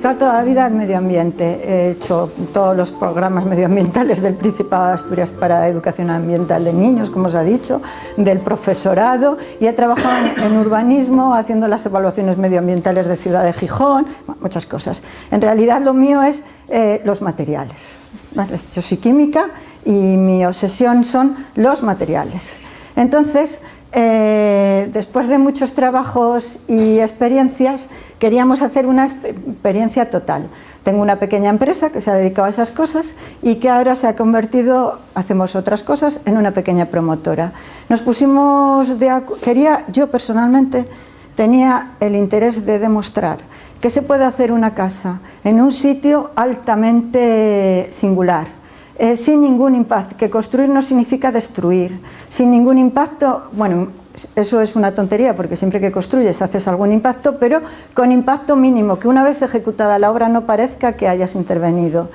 dedicado toda la vida al medio ambiente. He hecho todos los programas medioambientales del Principado de Asturias para educación ambiental de niños, como os ha dicho, del profesorado, y he trabajado en urbanismo, haciendo las evaluaciones medioambientales de Ciudad de Gijón, muchas cosas. En realidad lo mío es los materiales. ¿Vale? Yo soy química y mi obsesión son los materiales. Entonces, después de muchos trabajos y experiencias, queríamos hacer una experiencia total. Tengo una pequeña empresa que se ha dedicado a esas cosas y que ahora se ha convertido, hacemos otras cosas, en una pequeña promotora. Nos pusimos de acuerdo, yo personalmente tenía el interés de demostrar que se puede hacer una casa en un sitio altamente singular, sin ningún impacto, que construir no significa destruir, sin ningún impacto. Bueno, eso es una tontería porque siempre que construyes haces algún impacto, pero con impacto mínimo, que una vez ejecutada la obra no parezca que hayas intervenido.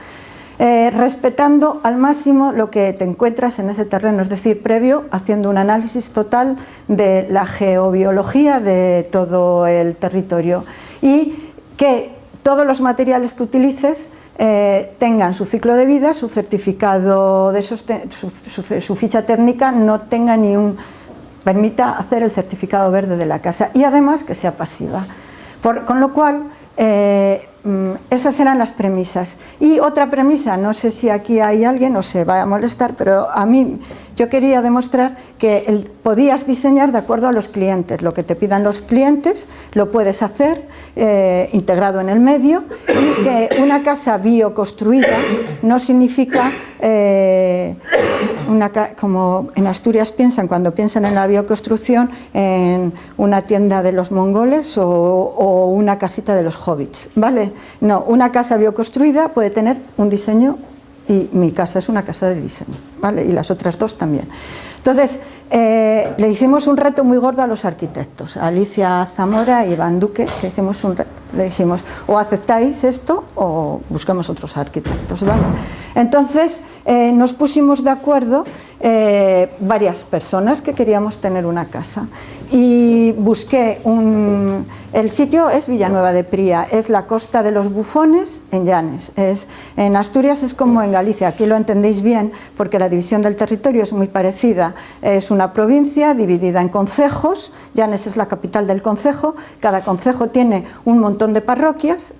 Respetando al máximo lo que te encuentras en ese terreno, es decir, previo, haciendo un análisis total de la geobiología de todo el territorio y que todos los materiales que utilices tengan su ciclo de vida, su certificado, su ficha técnica, no tenga permita hacer el certificado verde de la casa y además que sea pasiva. Con lo cual, esas eran las premisas. Y otra premisa, no sé si aquí hay alguien o se va a molestar, pero a mí yo quería demostrar que podías diseñar de acuerdo a los clientes. Lo que te pidan los clientes lo puedes hacer integrado en el medio, y que una casa bioconstruida no significa como en Asturias piensan, cuando piensan en la bioconstrucción, en una tienda de los mongoles o una casita de los hobbits, ¿vale? No, una casa bioconstruida puede tener un diseño, y mi casa es una casa de diseño, ¿vale? Y las otras dos también. Entonces, le hicimos un reto muy gordo a los arquitectos, a Alicia Zamora y Iván Duque, le dijimos, o aceptáis esto o buscamos otros arquitectos, ¿vale? Entonces, nos pusimos de acuerdo varias personas que queríamos tener una casa y busqué el sitio es Villanueva de Pría, es la Costa de los Bufones en Llanes, en Asturias es como en Galicia, aquí lo entendéis bien porque la división del territorio es muy parecida, es una provincia dividida en concejos, Llanes es la capital del concejo, cada concejo tiene un montón de parroquias,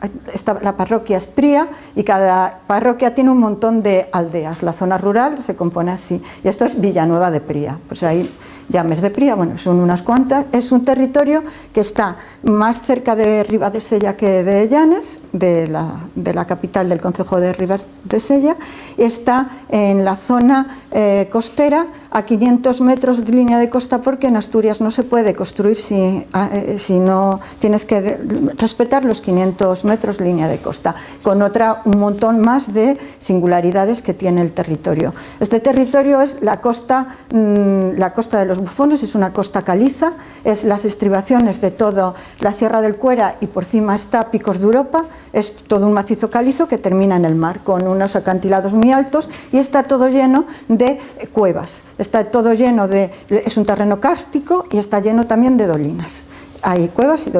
la parroquia es Pría y cada parroquia tiene un montón de aldeas, la zona rural se compone así, y esto es Villanueva de Pría, pues ahí Llames de Pría, bueno, son unas cuantas, es un territorio que está más cerca de Ribadesella que de Llanes, de la capital del concejo de Ribadesella, y está en la zona costera a 500 metros de línea de costa, porque en Asturias no se puede construir si no tienes que respetar los 500 metros de línea de costa, con un montón más de singularidades que tiene el territorio. Este territorio es la costa de los Bufones, es una costa caliza, es las estribaciones de toda la Sierra del Cuera y por encima está Picos de Europa, es todo un macizo calizo que termina en el mar con unos acantilados muy altos y está todo lleno de cuevas, está todo lleno es un terreno kárstico y está lleno también de dolinas. Hay cuevas y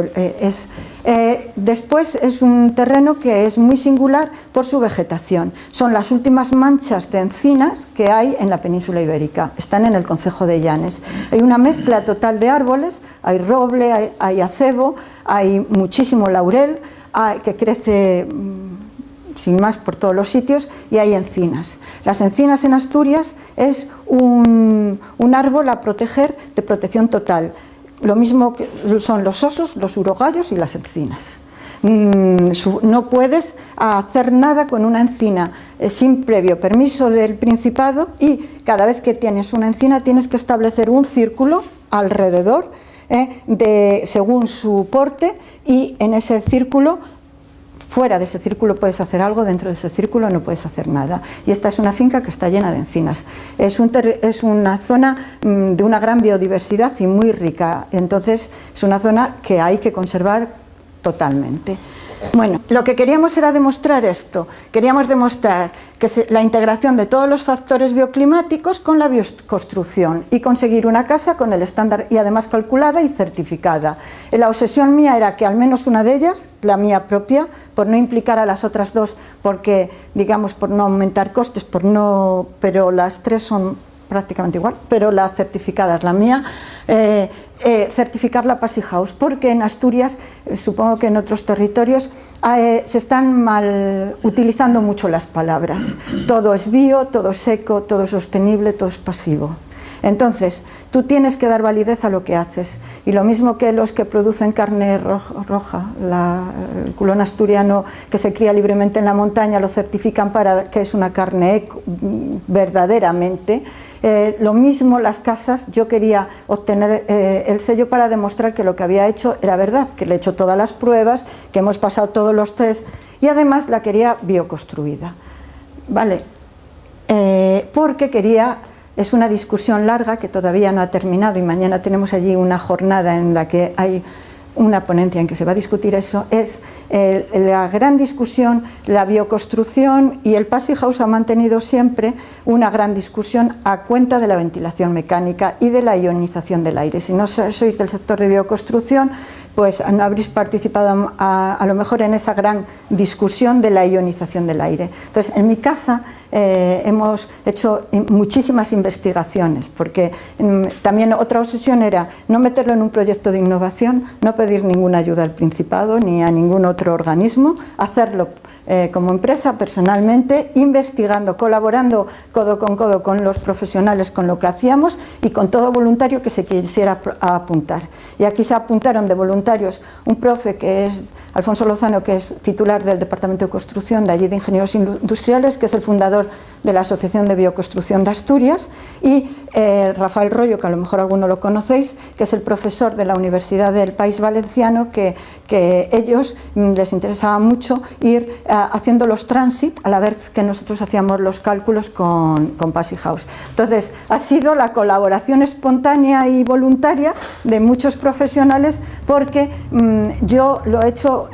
después es un terreno que es muy singular por su vegetación. Son las últimas manchas de encinas que hay en la península ibérica, están en el concejo de Llanes. Hay una mezcla total de árboles, hay roble, hay acebo, hay muchísimo laurel, que crece sin más por todos los sitios, y hay encinas. Las encinas en Asturias es un árbol a proteger de protección total. Lo mismo que son los osos, los urogallos y las encinas. No puedes hacer nada con una encina sin previo permiso del Principado, y cada vez que tienes una encina tienes que establecer un círculo alrededor según su porte, y en ese círculo, fuera de ese círculo puedes hacer algo, dentro de ese círculo no puedes hacer nada. Y esta es una finca que está llena de encinas. Es una zona de una gran biodiversidad y muy rica. Entonces es una zona que hay que conservar totalmente. Bueno, lo que queríamos era demostrar esto. Queríamos demostrar que la integración de todos los factores bioclimáticos con la bioconstrucción y conseguir una casa con el estándar y además calculada y certificada. La obsesión mía era que al menos una de ellas, la mía propia, por no implicar a las otras dos, porque, digamos, por no aumentar costes, pero las tres son prácticamente igual, pero la certificada es la mía, certificar la Passy House, porque en Asturias, supongo que en otros territorios, se están mal utilizando mucho las palabras. Todo es bio, todo es eco, todo es sostenible, todo es pasivo. Entonces, tú tienes que dar validez a lo que haces, y lo mismo que los que producen carne roja, el culón asturiano que se cría libremente en la montaña, lo certifican para que es una carne eco, verdaderamente. Lo mismo las casas, yo quería obtener el sello para demostrar que lo que había hecho era verdad, que le he hecho todas las pruebas, que hemos pasado todos los test, y además la quería bioconstruida, ¿vale? Porque quería... Es una discusión larga que todavía no ha terminado y mañana tenemos allí una jornada en la que hay una ponencia en que se va a discutir eso. Es la gran discusión, la bioconstrucción, y el Passy House ha mantenido siempre una gran discusión a cuenta de la ventilación mecánica y de la ionización del aire. Si no sois del sector de bioconstrucción, pues no habréis participado a lo mejor en esa gran discusión de la ionización del aire. Entonces, en mi casa hemos hecho muchísimas investigaciones, porque también otra obsesión era no meterlo en un proyecto de innovación, no pedir ninguna ayuda al Principado ni a ningún otro organismo, hacerlo como empresa, personalmente, investigando, colaborando codo con los profesionales con lo que hacíamos y con todo voluntario que se quisiera apuntar. Y aquí se apuntaron de voluntarios un profe que es Alfonso Lozano, que es titular del Departamento de Construcción de allí de Ingenieros Industriales, que es el fundador de la Asociación de Bioconstrucción de Asturias, y Rafael Rollo, que a lo mejor alguno lo conocéis, que es el profesor de la Universidad del País Valenciano, que ellos les interesaba mucho ir haciendo los transit a la vez que nosotros hacíamos los cálculos con Passy House. Entonces, ha sido la colaboración espontánea y voluntaria de muchos profesionales, porque yo lo he hecho...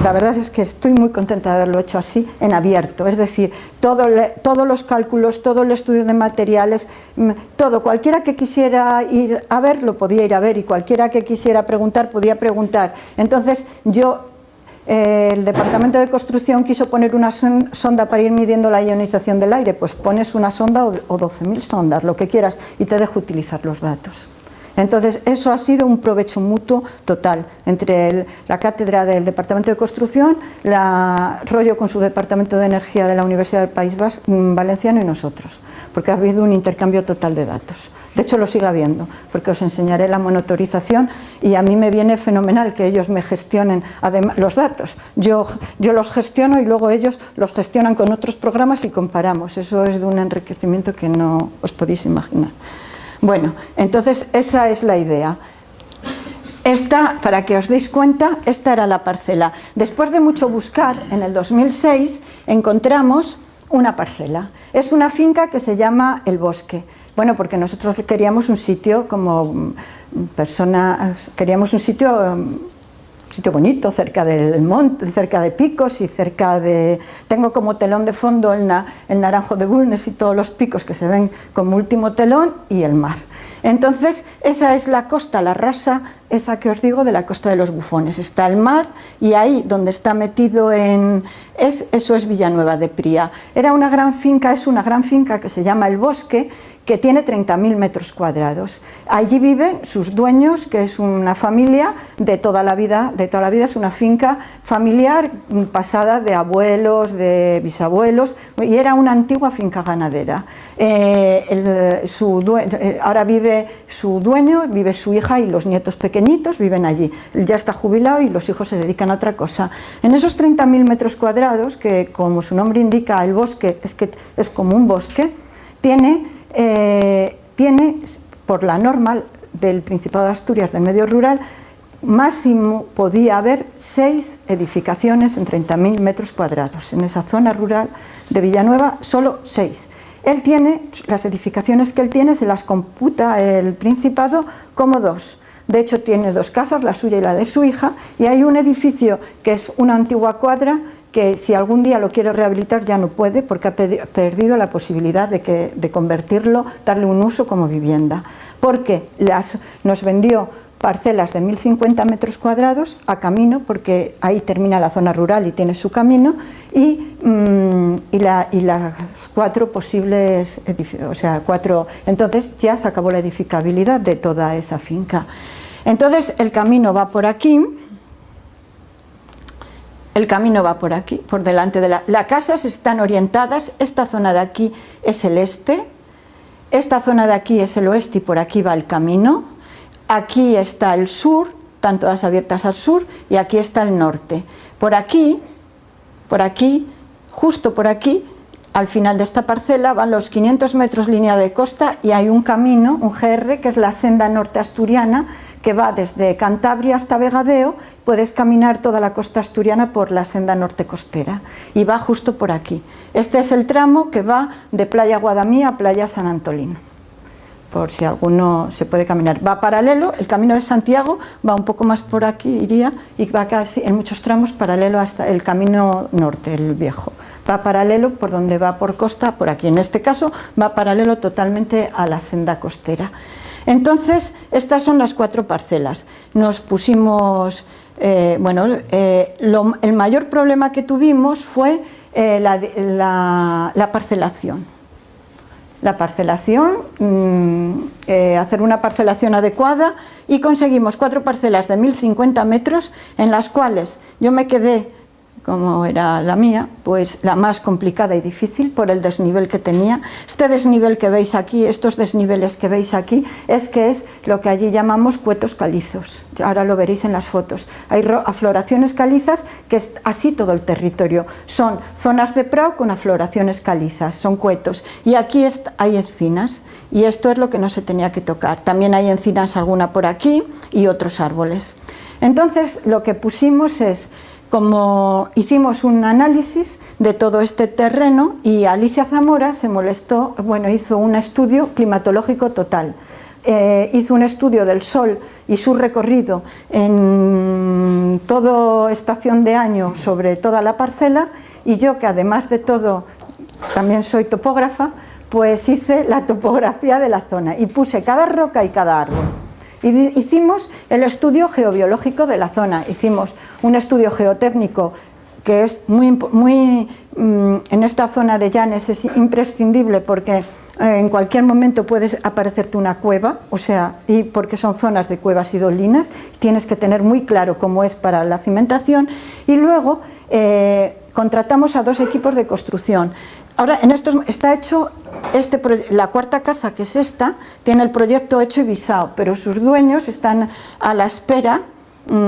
la verdad es que estoy muy contenta de haberlo hecho así, en abierto, es decir, todos los cálculos, todo el estudio de materiales, todo, cualquiera que quisiera ir a ver, lo podía ir a ver, y cualquiera que quisiera preguntar, podía preguntar. Entonces, el Departamento de Construcción quiso poner una sonda para ir midiendo la ionización del aire, pues pones una sonda o 12.000 sondas, lo que quieras, y te dejo utilizar los datos. Entonces, eso ha sido un provecho mutuo total entre la cátedra del Departamento de Construcción, Rollo con su Departamento de Energía de la Universidad del País Valenciano y nosotros, porque ha habido un intercambio total de datos. De hecho, lo sigue habiendo, porque os enseñaré la monitorización, y a mí me viene fenomenal que ellos me gestionen además los datos. Yo los gestiono y luego ellos los gestionan con otros programas y comparamos. Eso es de un enriquecimiento que no os podéis imaginar. Bueno, entonces esa es la idea. Esta, para que os deis cuenta, esta era la parcela. Después de mucho buscar, en el 2006 encontramos una parcela. Es una finca que se llama El Bosque. Bueno, porque nosotros queríamos un sitio como queríamos un sitio bonito, cerca del monte, cerca de picos y cerca de... Tengo como telón de fondo el Naranjo de Bulnes y todos los picos que se ven como último telón, y el mar. Entonces, esa es la costa, la rasa, esa que os digo, de la Costa de los Bufones. Está el mar, y ahí donde está metido eso es Villanueva de Pría. Era una gran finca, es una gran finca que se llama El Bosque, que tiene 30.000 metros cuadrados. Allí viven sus dueños, que es una familia de toda la vida, es una finca familiar pasada de abuelos, de bisabuelos, y era una antigua finca ganadera. Ahora vive su dueño, vive su hija y los nietos pequeñitos viven allí. Él ya está jubilado y los hijos se dedican a otra cosa. En esos 30.000 metros cuadrados, que como su nombre indica, el bosque es como un bosque, tiene por la norma del Principado de Asturias del medio rural, máximo podía haber 6 edificaciones en 30.000 metros cuadrados. En esa zona rural de Villanueva, solo 6. Él tiene, las edificaciones que él tiene se las computa el Principado como 2 de hecho tiene 2 casas, la suya y la de su hija, y hay un edificio que es una antigua cuadra que si algún día lo quiere rehabilitar ya no puede porque ha perdido la posibilidad de convertirlo, darle un uso como vivienda, porque nos vendió parcelas de 1050 metros cuadrados a camino, porque ahí termina la zona rural y tiene su camino, y las 4 posibles edificios, o sea, 4, entonces ya se acabó la edificabilidad de toda esa finca. Entonces el camino va por aquí. El camino va por aquí, por delante de las casas están orientadas, esta zona de aquí es el este, esta zona de aquí es el oeste y por aquí va el camino, aquí está el sur, están todas abiertas al sur y aquí está el norte. Por aquí, justo por aquí, al final de esta parcela van los 500 metros línea de costa y hay un camino, un GR, que es la senda norte asturiana, que va desde Cantabria hasta Vegadeo, puedes caminar toda la costa asturiana por la senda norte costera y va justo por aquí. Este es el tramo que va de Playa Guadamí a Playa San Antolín, por si alguno se puede caminar. Va paralelo, el camino de Santiago va un poco más por aquí, iría, y va casi en muchos tramos paralelo hasta el camino norte, el viejo. Va paralelo por donde va por costa, por aquí. En este caso va paralelo totalmente a la senda costera. Entonces, estas son las 4 parcelas. Nos pusimos, el mayor problema que tuvimos fue la parcelación. La parcelación, hacer una parcelación adecuada, y conseguimos 4 parcelas de 1050 metros en las cuales yo me quedé, como era la mía, pues la más complicada y difícil por el desnivel que tenía. Este desnivel que veis aquí, estos desniveles que veis aquí, es lo que allí llamamos cuetos calizos. Ahora lo veréis en las fotos. Hay afloraciones calizas, que es así todo el territorio. Son zonas de prado con afloraciones calizas, son cuetos. Y aquí hay encinas, y esto es lo que no se tenía que tocar. También hay encinas alguna por aquí y otros árboles. Entonces lo que pusimos es, como hicimos un análisis de todo este terreno, y Alicia Zamora se molestó, hizo un estudio climatológico total, hizo un estudio del sol y su recorrido en toda estación de año sobre toda la parcela, y yo, que además de todo también soy topógrafa, pues hice la topografía de la zona y puse cada roca y cada árbol. Y hicimos el estudio geobiológico de la zona, hicimos un estudio geotécnico que es en esta zona de Llanes es imprescindible, porque en cualquier momento puede aparecerte una cueva, y porque son zonas de cuevas y dolinas, tienes que tener muy claro cómo es para la cimentación. Y luego contratamos a 2 equipos de construcción. Ahora, en esto está hecho, la 4ª casa, que es esta, tiene el proyecto hecho y visado, pero sus dueños están a la espera,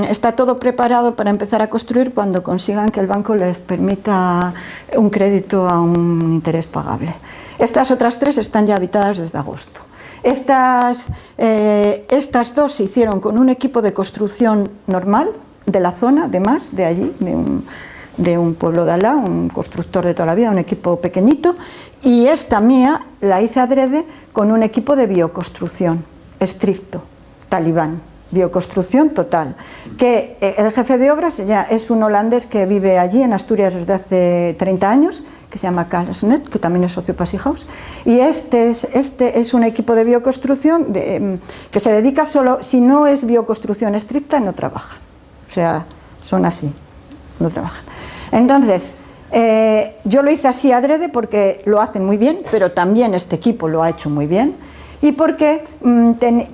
está todo preparado para empezar a construir cuando consigan que el banco les permita un crédito a un interés pagable. Estas otras 3 están ya habitadas desde agosto. Estas 2 se hicieron con un equipo de construcción normal de la zona, además de allí, de un pueblo de Alá, un constructor de toda la vida, un equipo pequeñito, y esta mía la hice adrede con un equipo de bioconstrucción estricto, talibán, bioconstrucción total, que el jefe de obras es un holandés que vive allí en Asturias desde hace 30 años, que se llama Carl Snet, que también es socio Passy House, y este es un equipo de bioconstrucción que se dedica solo, si no es bioconstrucción estricta, no trabaja, son así, no trabajan. Entonces, yo lo hice así adrede porque lo hacen muy bien, pero también este equipo lo ha hecho muy bien, y porque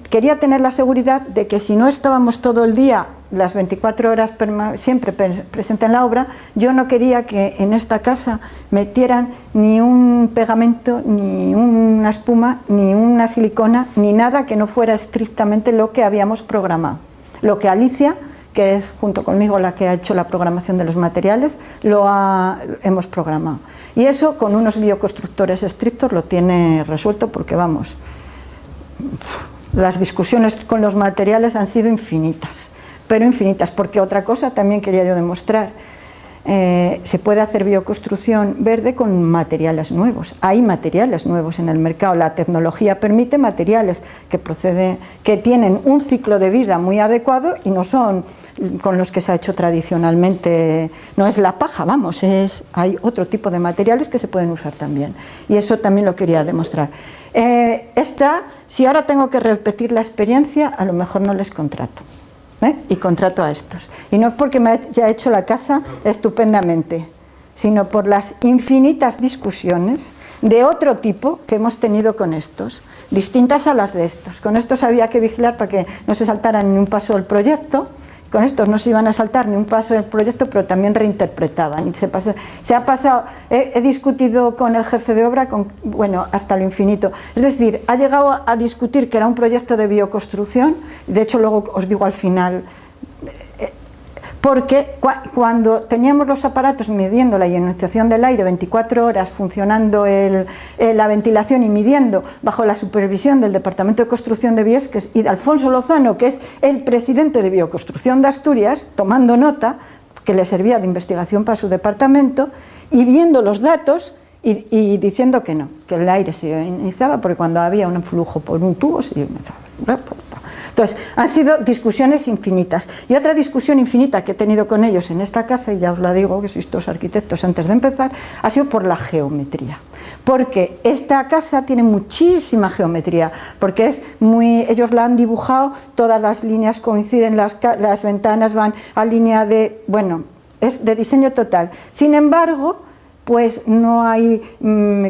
quería tener la seguridad de que si no estábamos todo el día, las 24 horas siempre presente en la obra, yo no quería que en esta casa metieran ni un pegamento, ni una espuma, ni una silicona, ni nada que no fuera estrictamente lo que habíamos programado. Lo que Alicia, que es junto conmigo la que ha hecho la programación de los materiales, hemos programado. Y eso con unos bioconstructores estrictos lo tiene resuelto, porque vamos, las discusiones con los materiales han sido infinitas, pero infinitas, porque otra cosa también quería yo demostrar. se puede hacer bioconstrucción verde con materiales nuevos. Hay materiales nuevos en el mercado, la tecnología permite materiales que tienen un ciclo de vida muy adecuado y no son con los que se ha hecho tradicionalmente, no es la paja, vamos, hay otro tipo de materiales que se pueden usar también, y eso también lo quería demostrar. Si ahora tengo que repetir la experiencia, a lo mejor no les contrato. Y contrato a estos. Y no es porque me haya hecho la casa estupendamente, sino por las infinitas discusiones de otro tipo que hemos tenido con estos, distintas a las de estos. Con estos había que vigilar para que no se saltaran ni un paso del proyecto, con estos no se iban a saltar ni un paso del proyecto, pero también reinterpretaban. He discutido con el jefe de obra, hasta lo infinito. Es decir, ha llegado a discutir que era un proyecto de bioconstrucción, de hecho luego os digo al final, porque cuando teníamos los aparatos midiendo la ionización del aire 24 horas, funcionando la ventilación y midiendo bajo la supervisión del Departamento de Construcción de Biesques y de Alfonso Lozano, que es el presidente de Bioconstrucción de Asturias, tomando nota, que le servía de investigación para su departamento, y viendo los datos y diciendo que no, que el aire se ionizaba porque cuando había un flujo por un tubo se ionizaba. Entonces, han sido discusiones infinitas. Y otra discusión infinita que he tenido con ellos en esta casa, y ya os la digo, que sois todos arquitectos antes de empezar, ha sido por la geometría. Porque esta casa tiene muchísima geometría, porque ellos la han dibujado, todas las líneas coinciden, las ventanas van a línea es de diseño total. Sin embargo, pues no hay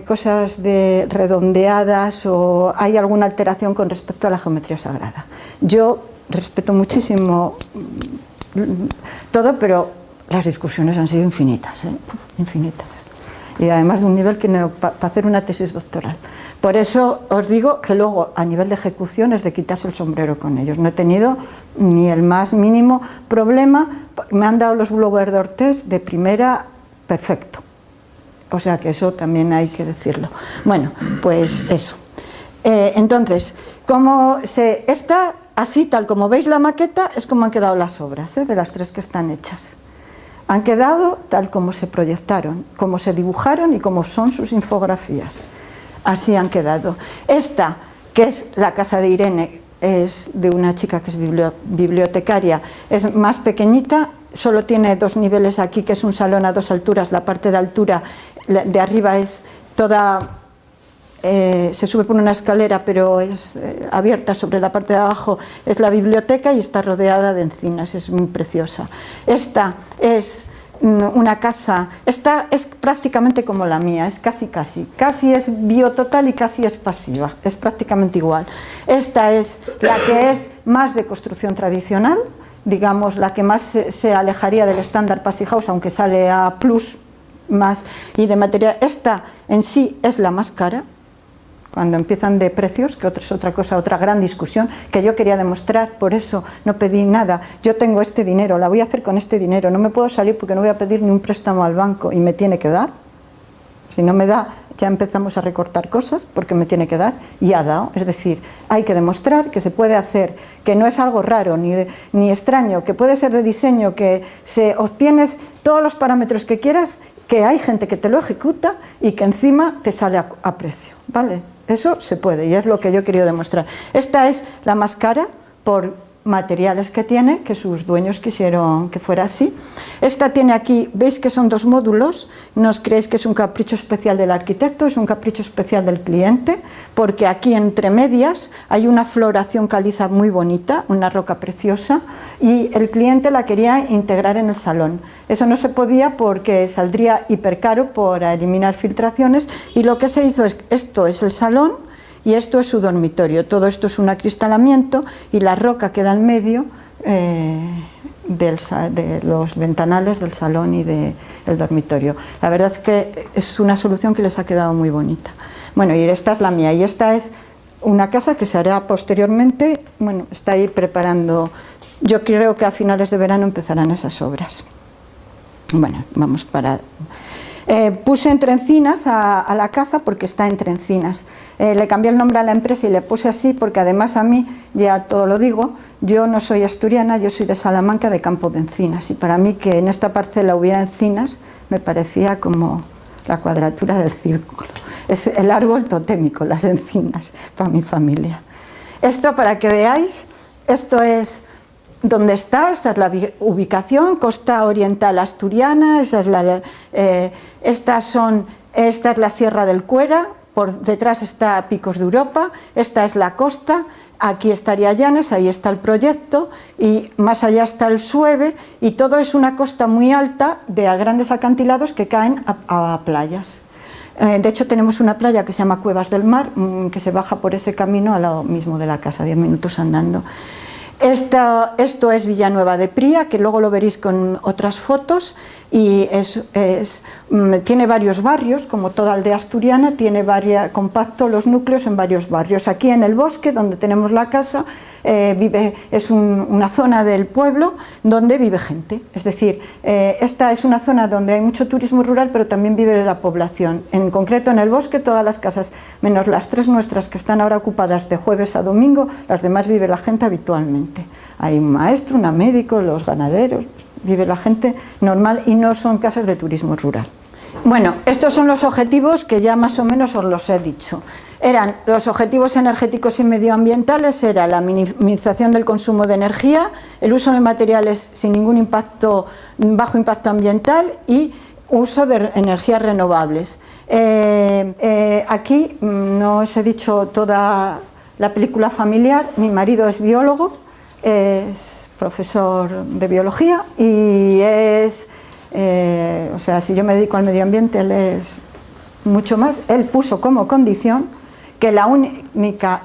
cosas redondeadas o hay alguna alteración con respecto a la geometría sagrada. Yo respeto muchísimo todo, pero las discusiones han sido infinitas, infinitas. Y además de un nivel que para hacer una tesis doctoral. Por eso os digo que luego a nivel de ejecución es de quitarse el sombrero con ellos. No he tenido ni el más mínimo problema. Me han dado los blower door test de primera, perfecto. O sea que eso también hay que decirlo. Bueno, pues eso. Entonces, así tal como veis la maqueta, es como han quedado las obras, de las 3 que están hechas. Han quedado tal como se proyectaron, como se dibujaron y como son sus infografías. Así han quedado. Esta, que es la casa de Irene, es de una chica que es bibliotecaria, es más pequeñita. Solo tiene 2 niveles aquí, que es un salón a 2 alturas. La parte de altura de arriba es toda, se sube por una escalera, pero es abierta. Sobre la parte de abajo es la biblioteca y está rodeada de encinas, es muy preciosa. Esta es una casa, esta es prácticamente como la mía, es casi es biototal y casi es pasiva, es prácticamente igual. Esta es la que es más de construcción tradicional, digamos, la que más se alejaría del estándar Passy House, aunque sale a plus más, y de material. Esta en sí es la más cara, cuando empiezan de precios, que es otra cosa, otra gran discusión, que yo quería demostrar, por eso no pedí nada. Yo tengo este dinero, la voy a hacer con este dinero, no me puedo salir porque no voy a pedir ni un préstamo al banco y me tiene que dar. Si no me da, ya empezamos a recortar cosas porque me tiene que dar, y ha dado. Es decir, hay que demostrar que se puede hacer, que no es algo raro ni extraño, que puede ser de diseño, que obtienes todos los parámetros que quieras, que hay gente que te lo ejecuta y que encima te sale a precio, ¿vale? Eso se puede y es lo que yo he querido demostrar. Esta es la más cara por materiales que tiene, que sus dueños quisieron que fuera así. Esta tiene aquí, veis que son 2 módulos, no os creéis que es un capricho especial del arquitecto, es un capricho especial del cliente, porque aquí entre medias hay una floración caliza muy bonita, una roca preciosa, y el cliente la quería integrar en el salón. Eso no se podía porque saldría hipercaro por eliminar filtraciones, y lo que se hizo es, esto es el salón, y esto es su dormitorio. Todo esto es un acristalamiento y la roca queda en medio de los ventanales del salón y del dormitorio. La verdad es que es una solución que les ha quedado muy bonita. Bueno, y esta es la mía, y esta es una casa que se hará posteriormente. Bueno, está ahí preparando, yo creo que a finales de verano empezarán esas obras. Bueno, vamos para... Puse Entre Encinas a la casa porque está entre encinas. Le cambié el nombre a la empresa y le puse así porque además a mí, ya todo lo digo, yo no soy asturiana, yo soy de Salamanca, de Campo de Encinas, y para mí que en esta parcela hubiera encinas me parecía como la cuadratura del círculo. Es el árbol totémico, las encinas, para mi familia. Esto, para que veáis, esto es donde está, esta es la ubicación, costa oriental asturiana, esta es la Sierra del Cuera, por detrás está Picos de Europa, esta es la costa, aquí estaría Llanes, ahí está el proyecto, y más allá está el Sueve, y todo es una costa muy alta de grandes acantilados que caen a playas. De hecho, tenemos una playa que se llama Cuevas del Mar, que se baja por ese camino al lado mismo de la casa, 10 minutos andando. Esto es Villanueva de Pría, que luego lo veréis con otras fotos, y tiene varios barrios, como toda aldea asturiana, tiene compacto los núcleos en varios barrios. Aquí en el bosque, donde tenemos la casa, es una zona del pueblo donde vive gente. Es decir, esta es una zona donde hay mucho turismo rural, pero también vive la población. En concreto, en el bosque, todas las casas, menos las 3 nuestras que están ahora ocupadas de jueves a domingo, las demás vive la gente habitualmente. Hay un maestro, un médico, los ganaderos, vive la gente normal y no son casas de turismo rural. Bueno, estos son los objetivos que ya más o menos os los he dicho. Eran los objetivos energéticos y medioambientales, era la minimización del consumo de energía, el uso de materiales sin ningún bajo impacto ambiental y uso de energías renovables. Aquí no os he dicho toda la película familiar. Mi marido es biólogo, es profesor de biología y o sea, si yo me dedico al medio ambiente, él es mucho más. Él puso como condición que la única,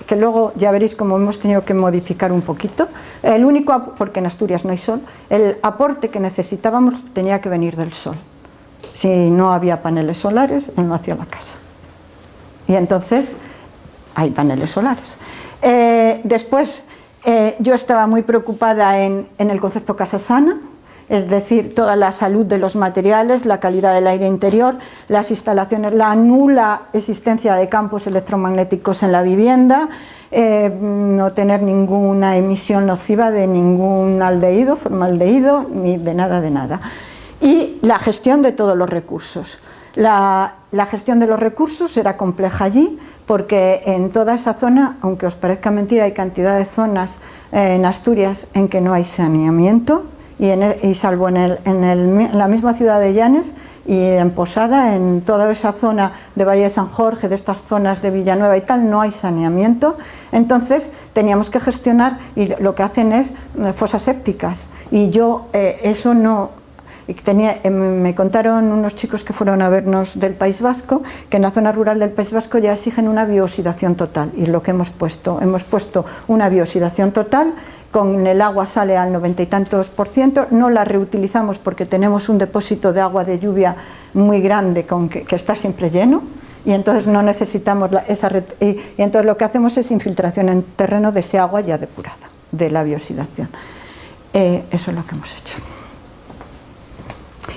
que luego ya veréis cómo hemos tenido que modificar un poquito, el único, porque en Asturias no hay sol, el aporte que necesitábamos tenía que venir del sol. Si no había paneles solares, él no hacía la casa. Y entonces hay paneles solares. Después, yo estaba muy preocupada en el concepto casa sana, es decir, toda la salud de los materiales, la calidad del aire interior, las instalaciones, la nula existencia de campos electromagnéticos en la vivienda, no tener ninguna emisión nociva de ningún aldehído, formaldehído, ni de nada. Y la gestión de todos los recursos. La gestión de los recursos era compleja allí porque en toda esa zona, aunque os parezca mentira, hay cantidad de zonas en Asturias en que no hay saneamiento y salvo en la misma ciudad de Llanes y en Posada, en toda esa zona de Valle de San Jorge, de estas zonas de Villanueva y tal, no hay saneamiento. Entonces teníamos que gestionar y lo que hacen es fosas sépticas y yo eso no... me contaron unos chicos que fueron a vernos del País Vasco que en la zona rural del País Vasco ya exigen una biosidación total y lo que hemos puesto una biosidación total, con el agua sale al 90 y tantos %, no la reutilizamos porque tenemos un depósito de agua de lluvia muy grande que está siempre lleno y entonces no necesitamos y entonces lo que hacemos es infiltración en terreno de ese agua ya depurada, de la biosidación. Eso es lo que hemos hecho.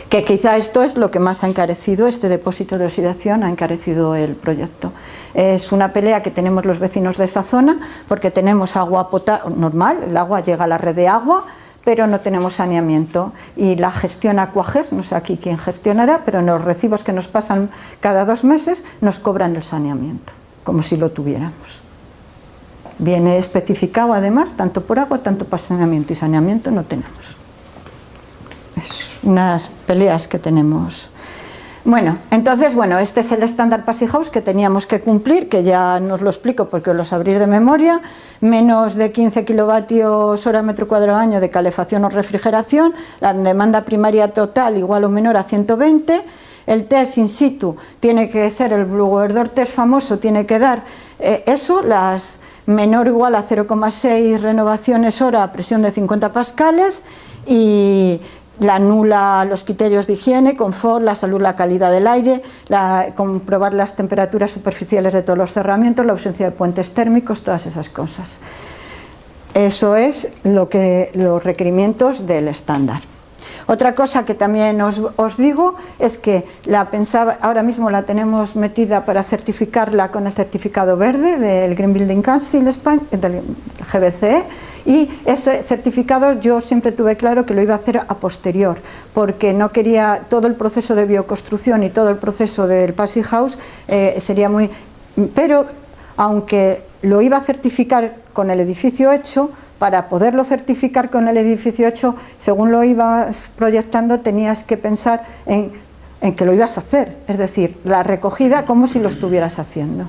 Que quizá esto es lo que más ha encarecido, este depósito de oxidación ha encarecido el proyecto. Es una pelea que tenemos los vecinos de esa zona porque tenemos agua potable normal, el agua llega a la red de agua, pero no tenemos saneamiento y la gestión Aquages, no sé aquí quién gestionará, pero en los recibos que nos pasan cada 2 meses nos cobran el saneamiento, como si lo tuviéramos. Viene especificado además, tanto por agua, tanto para saneamiento, y saneamiento no tenemos. Es unas peleas que tenemos. Bueno, entonces, este es el estándar Passivhaus House que teníamos que cumplir, que ya no os lo explico porque os lo sabréis de memoria, menos de 15 kilovatios hora metro cuadrado año de calefacción o refrigeración, la demanda primaria total igual o menor a 120, el test in situ tiene que ser el Blue Weather Test famoso, tiene que dar las menor o igual a 0,6 renovaciones hora a presión de 50 pascales y la nula, los criterios de higiene, confort, la salud, la calidad del aire, comprobar las temperaturas superficiales de todos los cerramientos, la ausencia de puentes térmicos, todas esas cosas. Eso es los requerimientos del estándar. Otra cosa que también os digo es que ahora mismo la tenemos metida para certificarla con el certificado verde del Green Building Council España, del GBCE, y ese certificado yo siempre tuve claro que lo iba a hacer a posterior, porque no quería todo el proceso de bioconstrucción y todo el proceso del Passage House, sería muy... Pero aunque lo iba a certificar con el edificio hecho, para poderlo certificar con el edificio hecho, según lo ibas proyectando, tenías que pensar en que lo ibas a hacer, es decir, la recogida como si lo estuvieras haciendo.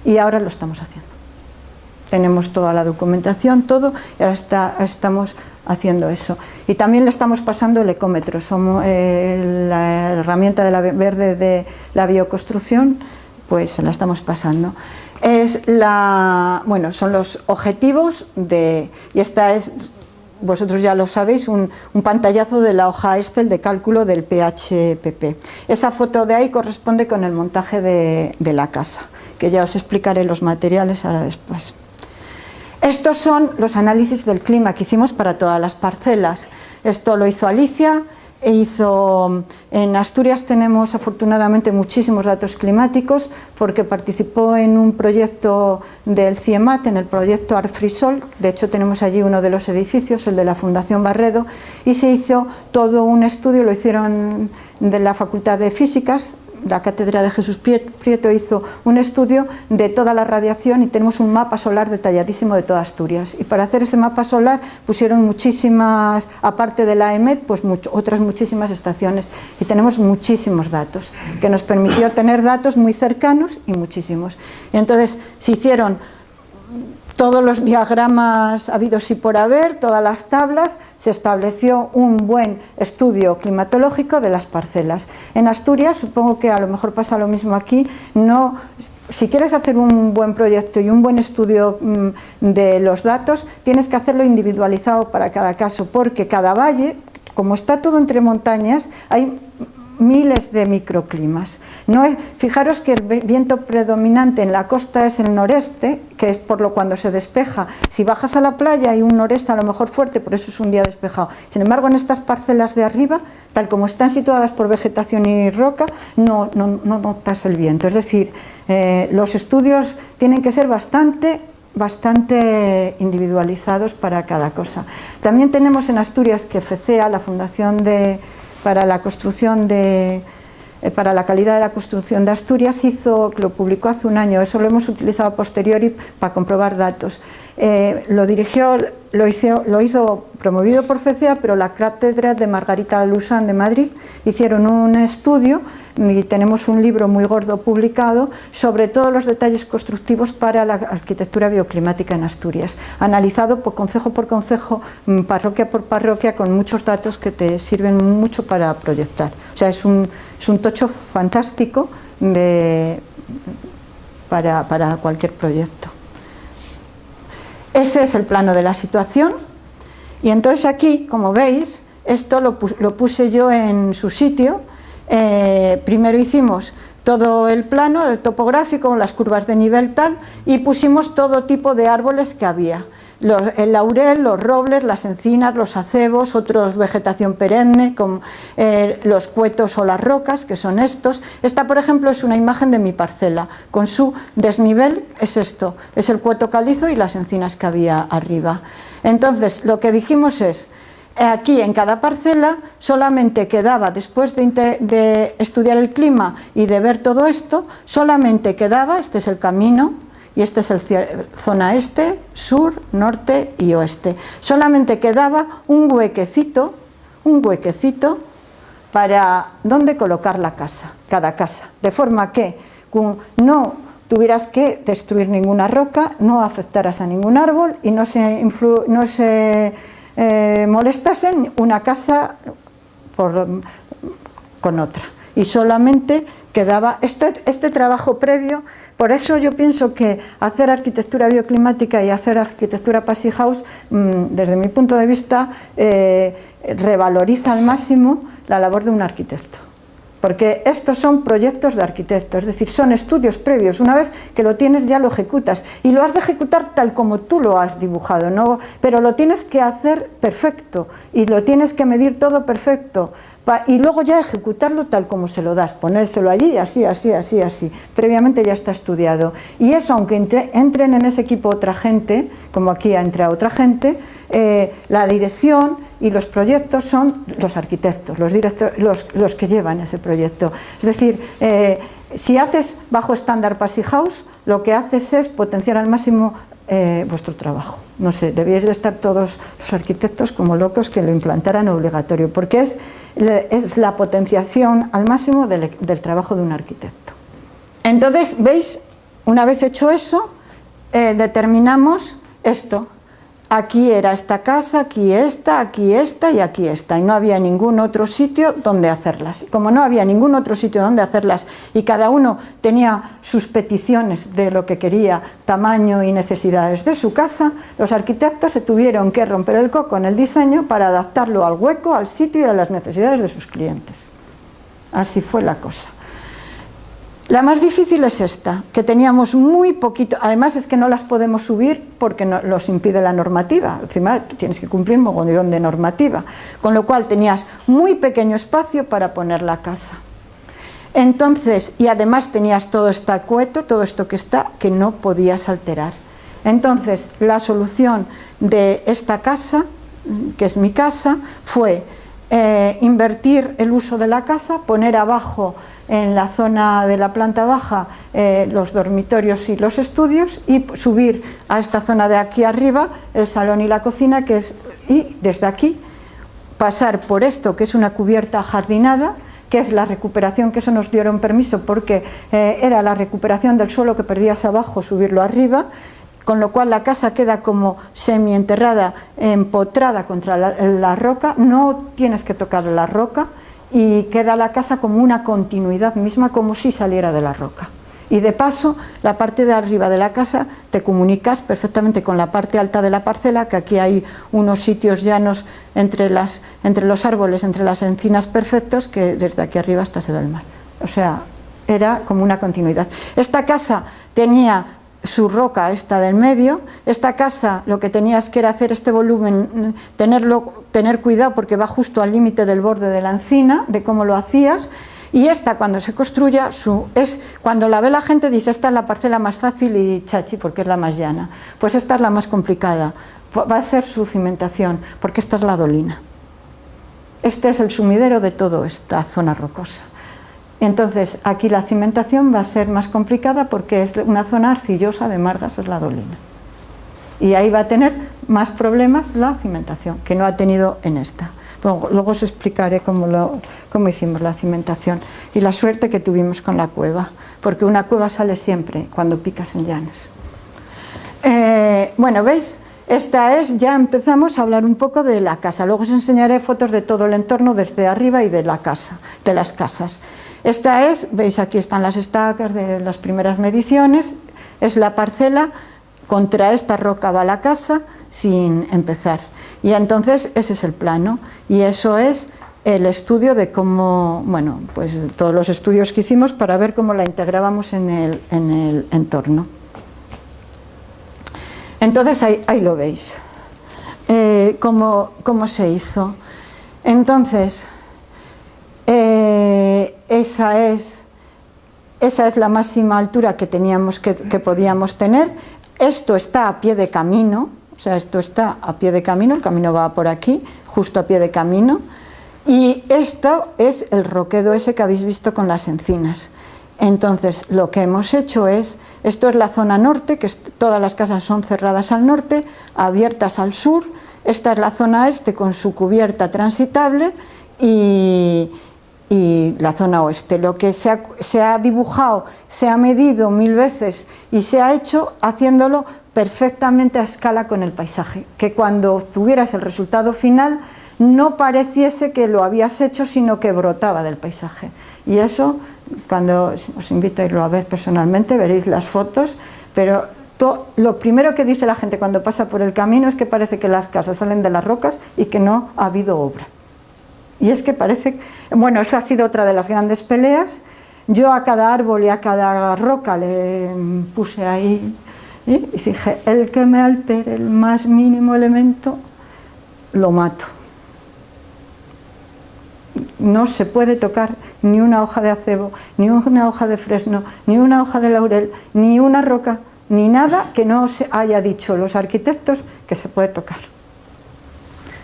Y ahora lo estamos haciendo. Tenemos toda la documentación, todo, y ahora estamos haciendo eso. Y también le estamos pasando el ecómetro, somos la herramienta verde de la bioconstrucción, pues se la estamos pasando. Son los objetivos y esta es, vosotros ya lo sabéis, un pantallazo de la hoja Excel de cálculo del PHPP. Esa foto de ahí corresponde con el montaje de la casa, que ya os explicaré los materiales ahora después. Estos son los análisis del clima que hicimos para todas las parcelas. Esto lo hizo Alicia. En Asturias tenemos afortunadamente muchísimos datos climáticos porque participó en un proyecto del CIEMAT, en el proyecto Arfrisol. De hecho tenemos allí uno de los edificios, el de la Fundación Barredo, y se hizo todo un estudio, lo hicieron de la Facultad de Físicas. La Cátedra de Jesús Prieto hizo un estudio de toda la radiación y tenemos un mapa solar detalladísimo de toda Asturias. Y para hacer ese mapa solar pusieron muchísimas, aparte de la EMET, pues otras muchísimas estaciones. Y tenemos muchísimos datos, que nos permitió tener datos muy cercanos y muchísimos. Y entonces se hicieron todos los diagramas habidos y por haber, todas las tablas, se estableció un buen estudio climatológico de las parcelas. En Asturias, supongo que a lo mejor pasa lo mismo aquí, si quieres hacer un buen proyecto y un buen estudio de los datos, tienes que hacerlo individualizado para cada caso, porque cada valle, como está todo entre montañas, hay miles de microclimas. Fijaros que el viento predominante en la costa es el noreste, que es por lo cuando se despeja. Si bajas a la playa hay un noreste a lo mejor fuerte, por eso es un día despejado. Sin embargo, en estas parcelas de arriba, tal como están situadas por vegetación y roca, no notas el viento. Es decir, los estudios tienen que ser bastante individualizados para cada cosa. También tenemos en Asturias que FECEA, la Fundación para la calidad de la construcción de Asturias, que lo publicó hace un año. Eso lo hemos utilizado a posteriori para comprobar datos. Lo hizo promovido por FECEA, pero la cátedra de Margarita Lusán de Madrid hicieron un estudio y tenemos un libro muy gordo publicado sobre todos los detalles constructivos para la arquitectura bioclimática en Asturias, analizado por concejo, parroquia por parroquia, con muchos datos que te sirven mucho para proyectar. O sea, es un tocho fantástico para cualquier proyecto. Ese es el plano de la situación, y entonces aquí, como veis, esto lo puse yo en su sitio. Primero hicimos todo el plano, el topográfico, las curvas de nivel tal, y pusimos todo tipo de árboles que había. El laurel, los robles, las encinas, los acebos, otros vegetación perenne, como los cuetos o las rocas, que son estos. Esta, por ejemplo, es una imagen de mi parcela, con su desnivel es esto, es el cueto calizo y las encinas que había arriba. Entonces, lo que dijimos es, aquí en cada parcela solamente quedaba, después de estudiar el clima y de ver todo esto, solamente quedaba, este es el camino, y este es el zona este, sur, norte y oeste. Solamente quedaba un huequecito para dónde colocar la casa, cada casa, de forma que no tuvieras que destruir ninguna roca, no afectaras a ningún árbol y no se molestasen una casa con otra. Y solamente quedaba este trabajo previo. Por eso yo pienso que hacer arquitectura bioclimática y hacer arquitectura Passage House, desde mi punto de vista, revaloriza al máximo la labor de un arquitecto. porque estos son proyectos de arquitectos, es decir, son estudios previos. Una vez que lo tienes ya lo ejecutas, y lo has de ejecutar tal como tú lo has dibujado, ¿no? Pero lo tienes que hacer perfecto, y lo tienes que medir todo perfecto, y luego ya ejecutarlo tal como se lo das, ponérselo allí, así, así, así, así. Previamente ya está estudiado. Y eso, aunque entren en ese equipo otra gente, como aquí entra otra gente, la dirección y los proyectos son los arquitectos, los que llevan ese proyecto. Es decir, si haces bajo estándar Passy House, lo que haces es potenciar al máximo vuestro trabajo. No sé, debíais de estar todos los arquitectos como locos que lo implantaran obligatorio, porque es la potenciación al máximo del trabajo de un arquitecto. Entonces, ¿veis? Una vez hecho eso, determinamos esto. Aquí era esta casa, aquí esta y aquí esta, y no había ningún otro sitio donde hacerlas. Como no había ningún otro sitio donde hacerlas y cada uno tenía sus peticiones de lo que quería, tamaño y necesidades de su casa, los arquitectos se tuvieron que romper el coco en el diseño para adaptarlo al hueco, al sitio y a las necesidades de sus clientes. Así fue la cosa. La más difícil es esta, que teníamos muy poquito, además es que no las podemos subir porque los impide la normativa, encima tienes que cumplir un mogollón de normativa, con lo cual tenías muy pequeño espacio para poner la casa. Entonces, y además tenías todo este acueto, todo esto que está, que no podías alterar. Entonces, la solución de esta casa, que es mi casa, fue invertir el uso de la casa, poner abajo en la zona de la planta baja los dormitorios y los estudios, y subir a esta zona de aquí arriba el salón y la cocina, y desde aquí pasar por esto, que es una cubierta ajardinada, que es la recuperación, que eso nos dieron permiso porque era la recuperación del suelo que perdías abajo, subirlo arriba, con lo cual la casa queda como semienterrada, empotrada contra la roca, no tienes que tocar la roca, y queda la casa como una continuidad misma, como si saliera de la roca. Y de paso, la parte de arriba de la casa te comunicas perfectamente con la parte alta de la parcela, que aquí hay unos sitios llanos entre los árboles, entre las encinas perfectos, que desde aquí arriba hasta se ve el mar. O sea, era como una continuidad. Esta casa tenía su roca, esta del medio. Esta casa lo que tenías que era hacer este volumen, tener cuidado porque va justo al límite del borde de la encina, de cómo lo hacías. Y esta, cuando se construya, cuando la ve la gente dice, esta es la parcela más fácil y chachi porque es la más llana. Pues esta es la más complicada, va a ser su cimentación, porque esta es la dolina. Este es el sumidero de toda esta zona rocosa. Entonces, aquí la cimentación va a ser más complicada porque es una zona arcillosa de margas, es la dolina. Y ahí va a tener más problemas la cimentación, que no ha tenido en esta. Bueno, luego os explicaré cómo hicimos la cimentación y la suerte que tuvimos con la cueva, porque una cueva sale siempre cuando picas en llanas. Bueno, ¿veis? Ya empezamos a hablar un poco de la casa. Luego os enseñaré fotos de todo el entorno desde arriba y de la casa, de las casas. Veis, aquí están las estacas de las primeras mediciones, es la parcela, contra esta roca va la casa sin empezar. Y entonces ese es el plano, y eso es el estudio de cómo, bueno, pues todos los estudios que hicimos para ver cómo la integrábamos en el entorno. Entonces ahí lo veis, cómo se hizo. Entonces, esa es la máxima altura que podíamos tener. Esto está a pie de camino, o sea, esto está a pie de camino, el camino va por aquí, justo a pie de camino, y esto es el roquedo ese que habéis visto con las encinas. Entonces, lo que hemos hecho esto es la zona norte, que todas las casas son cerradas al norte, abiertas al sur. Esta es la zona este con su cubierta transitable y la zona oeste. Lo que se ha dibujado, se ha medido 1000 veces y se ha hecho haciéndolo perfectamente a escala con el paisaje, que cuando tuvieras el resultado final no pareciese que lo habías hecho, sino que brotaba del paisaje. Y eso, cuando os invito a irlo a ver personalmente, veréis las fotos, pero lo primero que dice la gente cuando pasa por el camino es que parece que las casas salen de las rocas y que no ha habido obra. Y es que parece, bueno, esa ha sido otra de las grandes peleas. Yo a cada árbol y a cada roca le puse ahí, y dije, el que me altere el más mínimo elemento, lo mato. No se puede tocar ni una hoja de acebo, ni una hoja de fresno, ni una hoja de laurel, ni una roca, ni nada que no se haya dicho los arquitectos que se puede tocar.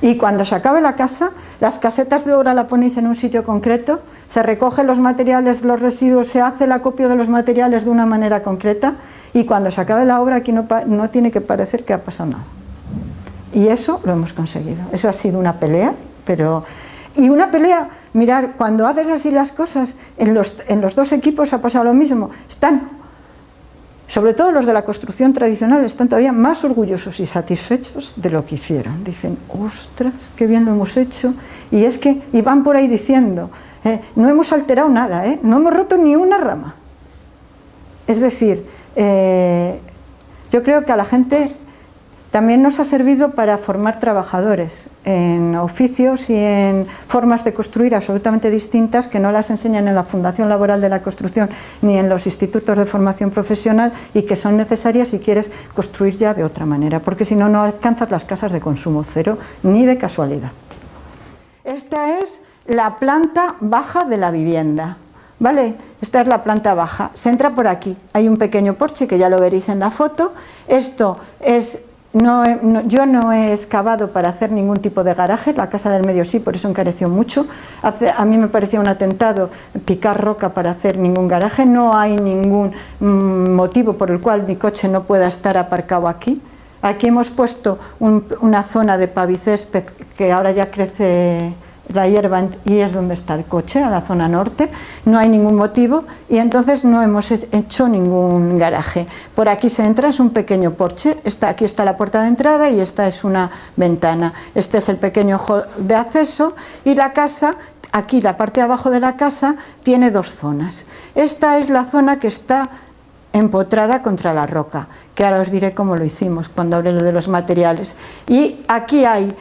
Y cuando se acabe la casa, las casetas de obra la ponéis en un sitio concreto, se recogen los materiales, los residuos, se hace el acopio de los materiales de una manera concreta, y cuando se acabe la obra aquí no tiene que parecer que ha pasado nada. Y eso lo hemos conseguido. Eso ha sido una pelea, pero... Y una pelea, mirar, cuando haces así las cosas, en los dos equipos ha pasado lo mismo. Están, sobre todo los de la construcción tradicional, están todavía más orgullosos y satisfechos de lo que hicieron. Dicen, ostras, qué bien lo hemos hecho. Y es que, y van por ahí diciendo, no hemos alterado nada, no hemos roto ni una rama. Es decir, yo creo que a la gente también nos ha servido para formar trabajadores en oficios y en formas de construir absolutamente distintas que no las enseñan en la Fundación Laboral de la Construcción ni en los institutos de formación profesional, y que son necesarias si quieres construir ya de otra manera, porque si no, no alcanzas las casas de consumo cero ni de casualidad. Esta es la planta baja de la vivienda. ¿Vale? Esta es la planta baja. Se entra por aquí. Hay un pequeño porche que ya lo veréis en la foto. Esto es... yo no he excavado para hacer ningún tipo de garaje, la casa del medio sí, por eso encareció mucho. A mí me parecía un atentado picar roca para hacer ningún garaje. No hay ningún motivo por el cual mi coche no pueda estar aparcado aquí. Aquí hemos puesto una zona de pavicésped que ahora ya crece la hierba y es donde está el coche, a la zona norte. No hay ningún motivo y entonces no hemos hecho ningún garaje. Por aquí se entra, es un pequeño porche, aquí está la puerta de entrada y esta es una ventana. Este es el pequeño hall de acceso, y la casa, aquí la parte de abajo de la casa, tiene dos zonas. Esta es la zona que está empotrada contra la roca, que ahora os diré cómo lo hicimos cuando hablé de los materiales. Y aquí hay,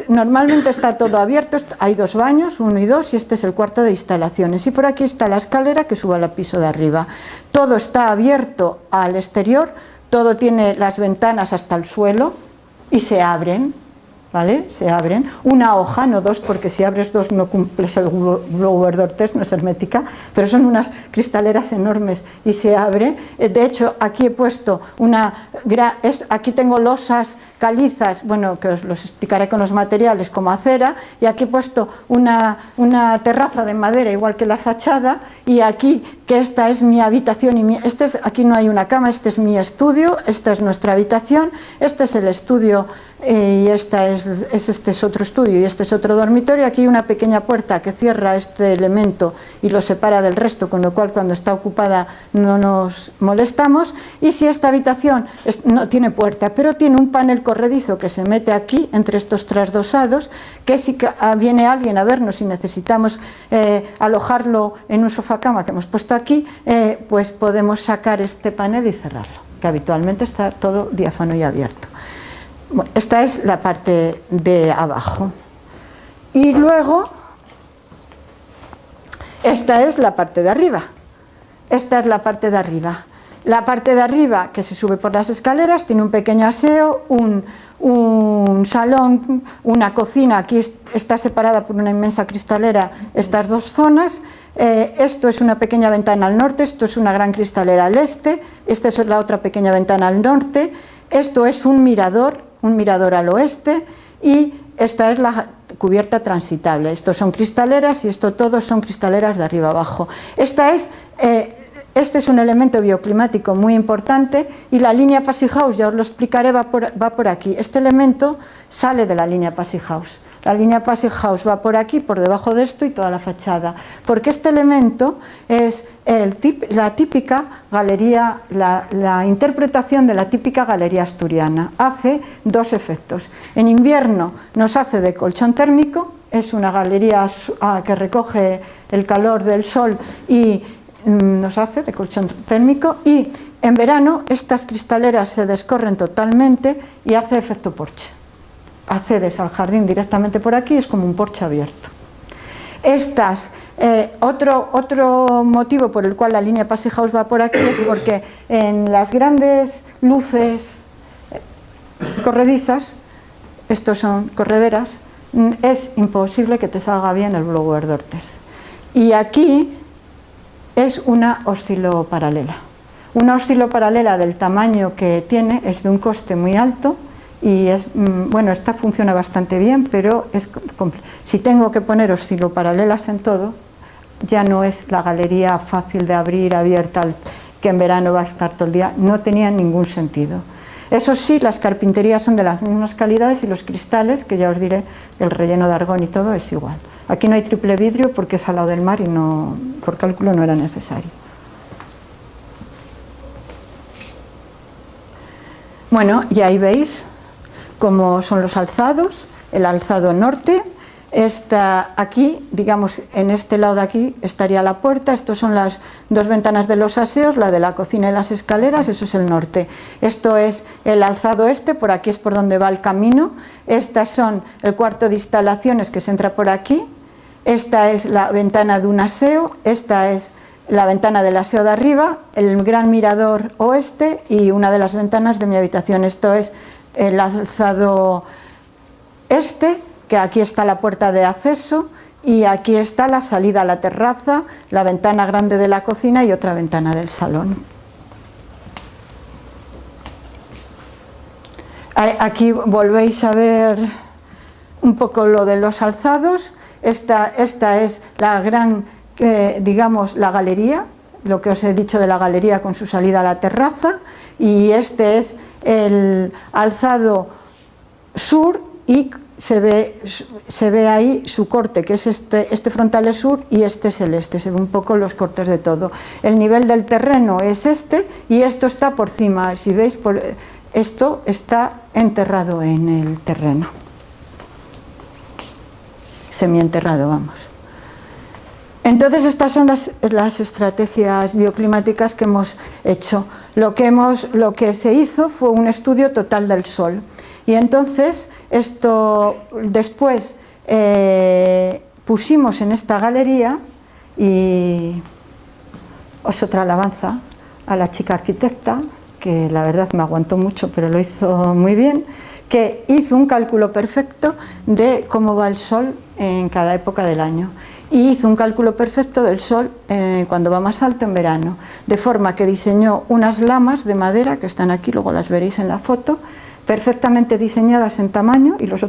normalmente está todo abierto, hay dos baños, 1 y 2, y este es el cuarto de instalaciones, y por aquí está la escalera que sube al piso de arriba. Todo está abierto al exterior, todo tiene las ventanas hasta el suelo y se abren. ¿Vale? Se abren, una hoja, no dos, porque si abres dos no cumples el blower door test, no es hermética, pero son unas cristaleras enormes y se abre. De hecho, aquí he puesto aquí tengo losas calizas, bueno, que os los explicaré con los materiales, como acera, y aquí he puesto una terraza de madera, igual que la fachada, y aquí, que esta es mi habitación, y aquí no hay una cama, este es mi estudio, esta es nuestra habitación, este es el estudio, y este es otro estudio y este es otro dormitorio. Aquí hay una pequeña puerta que cierra este elemento y lo separa del resto, con lo cual cuando está ocupada no nos molestamos. Y si esta habitación no tiene puerta, pero tiene un panel corredizo que se mete aquí entre estos trasdosados, que si viene alguien a vernos y necesitamos alojarlo en un sofá cama que hemos puesto aquí, pues podemos sacar este panel y cerrarlo, que habitualmente está todo diáfano y abierto. Esta es la parte de abajo. Y luego, esta es la parte de arriba. Esta es la parte de arriba. La parte de arriba, que se sube por las escaleras, tiene un pequeño aseo, un salón, una cocina. Aquí está separada por una inmensa cristalera estas dos zonas. Esto es una pequeña ventana al norte, esto es una gran cristalera al este, esta es la otra pequeña ventana al norte. Esto es un mirador al oeste, y esta es la cubierta transitable. Estos son cristaleras y esto todo son cristaleras de arriba abajo. Este es un elemento bioclimático muy importante, y la línea Passivhaus, ya os lo explicaré, va por aquí. Este elemento sale de la línea Passivhaus. La línea Passivhaus va por aquí, por debajo de esto y toda la fachada, porque este elemento es la típica galería, la interpretación de la típica galería asturiana. Hace dos efectos. En invierno nos hace de colchón térmico, es una galería que recoge el calor del sol y nos hace de colchón térmico, y en verano estas cristaleras se descorren totalmente y hace efecto porche. Accedes al jardín directamente por aquí, es como un porche abierto. Otro motivo por el cual la línea Passivhaus va por aquí es porque en las grandes luces corredizas, estos son correderas, es imposible que te salga bien el blower D'Ortes. Y aquí es una osciloparalela. Una osciloparalela del tamaño que tiene es de un coste muy alto y bueno, esta funciona bastante bien, pero si tengo que poner osciloparalelas en todo, ya no es la galería fácil de abrir, abierta, que en verano va a estar todo el día, no tenía ningún sentido. Eso sí, las carpinterías son de las mismas calidades y los cristales, que ya os diré, el relleno de argón y todo es igual. Aquí no hay triple vidrio porque es al lado del mar y no, por cálculo no era necesario. Bueno, y ahí veis cómo son los alzados, el alzado norte. Aquí, digamos, en este lado de aquí estaría la puerta. Estas son las dos ventanas de los aseos, la de la cocina y las escaleras, eso es el norte. Esto es el alzado este, por aquí es por donde va el camino. Estas son el cuarto de instalaciones que se entra por aquí. Esta es la ventana de un aseo, esta es la ventana del aseo de arriba, el gran mirador oeste y una de las ventanas de mi habitación. Esto es el alzado este, que aquí está la puerta de acceso y aquí está la salida a la terraza, la ventana grande de la cocina y otra ventana del salón. Aquí volvéis a ver un poco lo de los alzados. Esta es la gran, digamos, la galería, lo que os he dicho de la galería con su salida a la terraza, y este es el alzado sur y se ve ahí su corte, que es este frontal es sur y este es el este, se ve un poco los cortes de todo. El nivel del terreno es este y esto está por cima, si veis, esto está enterrado en el terreno, semienterrado, vamos. Entonces estas son las estrategias bioclimáticas que hemos hecho. Lo que se hizo fue un estudio total del sol. Y entonces, esto después pusimos en esta galería, y es otra alabanza a la chica arquitecta, que la verdad me aguantó mucho, pero lo hizo muy bien, que hizo un cálculo perfecto de cómo va el sol en cada época del año. Y hizo un cálculo perfecto del sol cuando va más alto en verano, de forma que diseñó unas lamas de madera, que están aquí, luego las veréis en la foto, perfectamente diseñadas en tamaño, y los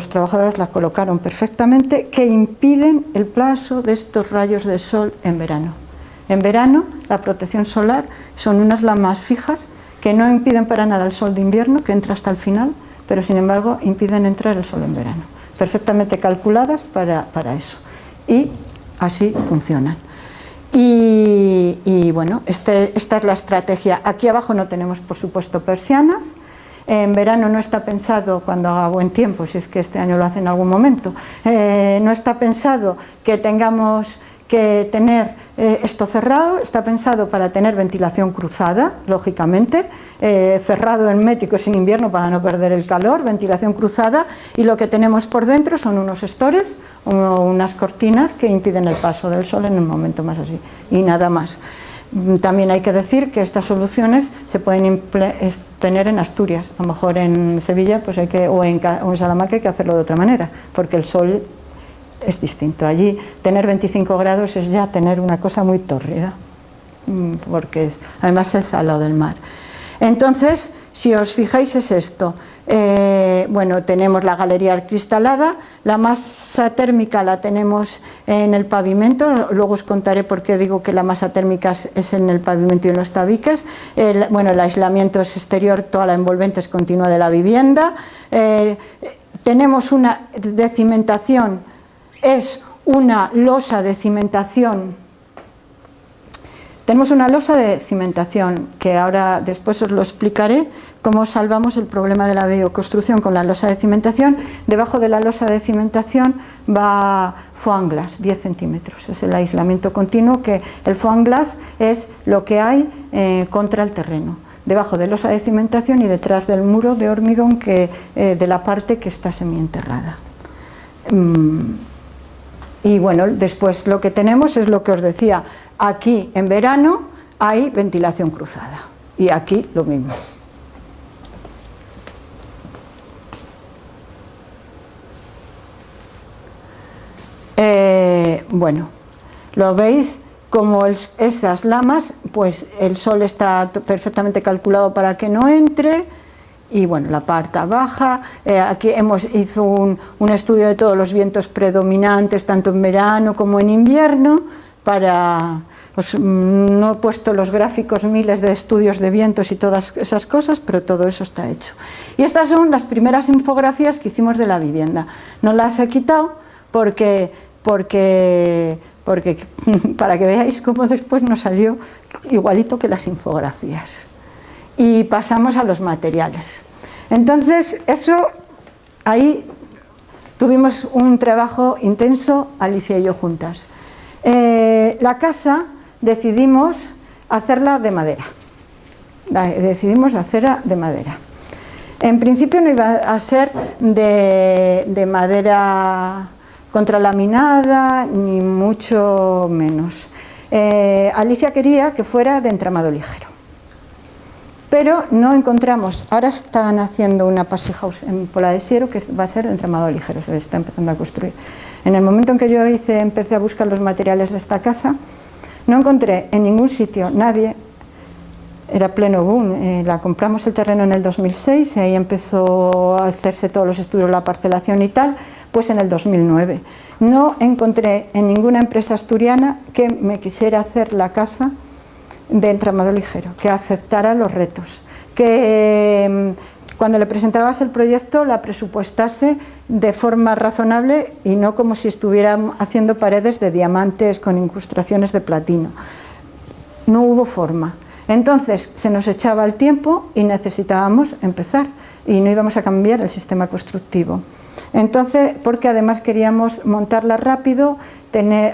trabajadores las colocaron perfectamente, que impiden el paso de estos rayos de sol en verano. En verano la protección solar son unas lamas fijas que no impiden para nada el sol de invierno, que entra hasta el final, pero sin embargo impiden entrar el sol en verano. Perfectamente calculadas para eso, y así funcionan. Y bueno, esta es la estrategia. Aquí abajo no tenemos, por supuesto, persianas. En verano no está pensado, cuando haga buen tiempo, si es que este año lo hace en algún momento, no está pensado que tengamos que tener esto cerrado, está pensado para tener ventilación cruzada, lógicamente, cerrado hermético en invierno para no perder el calor, ventilación cruzada, y lo que tenemos por dentro son unos estores, unas cortinas que impiden el paso del sol en un momento más así, y nada más. También hay que decir que estas soluciones se pueden tener en Asturias, a lo mejor en Sevilla pues o en Salamanca hay que hacerlo de otra manera, porque el sol es distinto. Allí tener 25 grados es ya tener una cosa muy tórrida, porque además es al lado del mar. Entonces, si os fijáis, es esto. Bueno, tenemos la galería cristalada, la masa térmica la tenemos en el pavimento, luego os contaré por qué digo que la masa térmica es en el pavimento y en los tabiques. Bueno, el aislamiento es exterior, toda la envolvente es continua de la vivienda. Tenemos una de cimentación, es una losa de cimentación. Tenemos una losa de cimentación que ahora después os lo explicaré cómo salvamos el problema de la bioconstrucción con la losa de cimentación. Debajo de la losa de cimentación va foam glass, 10 centímetros, es el aislamiento continuo, que el foam glass es lo que hay contra el terreno, debajo de losa de cimentación y detrás del muro de hormigón de la parte que está semienterrada. Y bueno, después lo que tenemos es lo que os decía, aquí en verano hay ventilación cruzada y aquí lo mismo. Bueno, lo veis como esas lamas, pues el sol está perfectamente calculado para que no entre. Y bueno, la parte baja, aquí hizo un estudio de todos los vientos predominantes, tanto en verano como en invierno, no he puesto los gráficos, miles de estudios de vientos y todas esas cosas, pero todo eso está hecho. Y estas son las primeras infografías que hicimos de la vivienda. No las he quitado porque para que veáis cómo después nos salió igualito que las infografías. Y pasamos a los materiales. Entonces, ahí tuvimos un trabajo intenso, Alicia y yo juntas. La casa decidimos hacerla de madera. En principio no iba a ser de madera contralaminada, ni mucho menos. Alicia quería que fuera de entramado ligero. Pero no encontramos, ahora están haciendo una passy house en Pola de Siero que va a ser de entramado ligero, se está empezando a construir. En el momento en que yo empecé a buscar los materiales de esta casa, no encontré en ningún sitio, nadie, era pleno boom, la compramos el terreno en el 2006 y ahí empezó a hacerse todos los estudios, la parcelación y tal, pues en el 2009. No encontré en ninguna empresa asturiana que me quisiera hacer la casa de entramado ligero, que aceptara los retos, que cuando le presentabas el proyecto la presupuestase de forma razonable y no como si estuvieran haciendo paredes de diamantes con incrustaciones de platino. No hubo forma. Entonces se nos echaba el tiempo y necesitábamos empezar y no íbamos a cambiar el sistema constructivo. Entonces, porque además queríamos montarla rápido,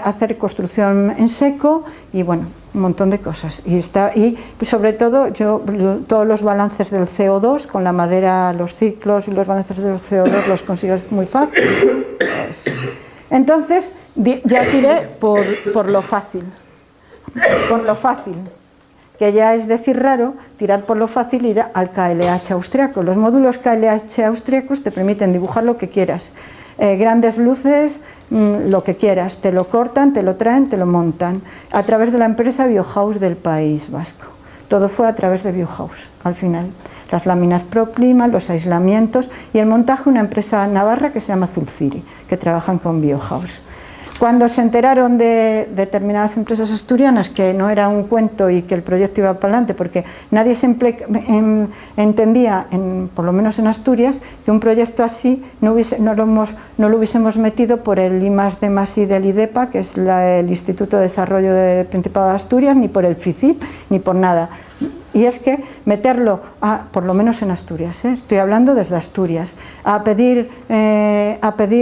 hacer construcción en seco y bueno, un montón de cosas. Y sobre todo, todos los balances del CO2, con la madera, los ciclos y los balances del CO2 los consigues muy fácil. Entonces, ya tiré por lo fácil. Por lo fácil. Que ya es decir raro, tirar por lo fácil ir al KLH austriaco. Los módulos KLH austriacos te permiten dibujar lo que quieras, grandes luces, lo que quieras, te lo cortan, te lo traen, te lo montan, a través de la empresa Biohaus del País Vasco. Todo fue a través de Biohaus, al final. Las láminas ProClima, los aislamientos y el montaje, una empresa navarra que se llama Zulciri, que trabajan con Biohaus. Cuando se enteraron de determinadas empresas asturianas que no era un cuento y que el proyecto iba para adelante, porque nadie entendía, por lo menos en Asturias, que un proyecto así no lo hubiésemos metido por el I+D+I del IDEPA, que es el Instituto de Desarrollo del Principado de Asturias, ni por el FICIT, ni por nada. Y es que meterlo, por lo menos en Asturias, estoy hablando desde Asturias, a pedir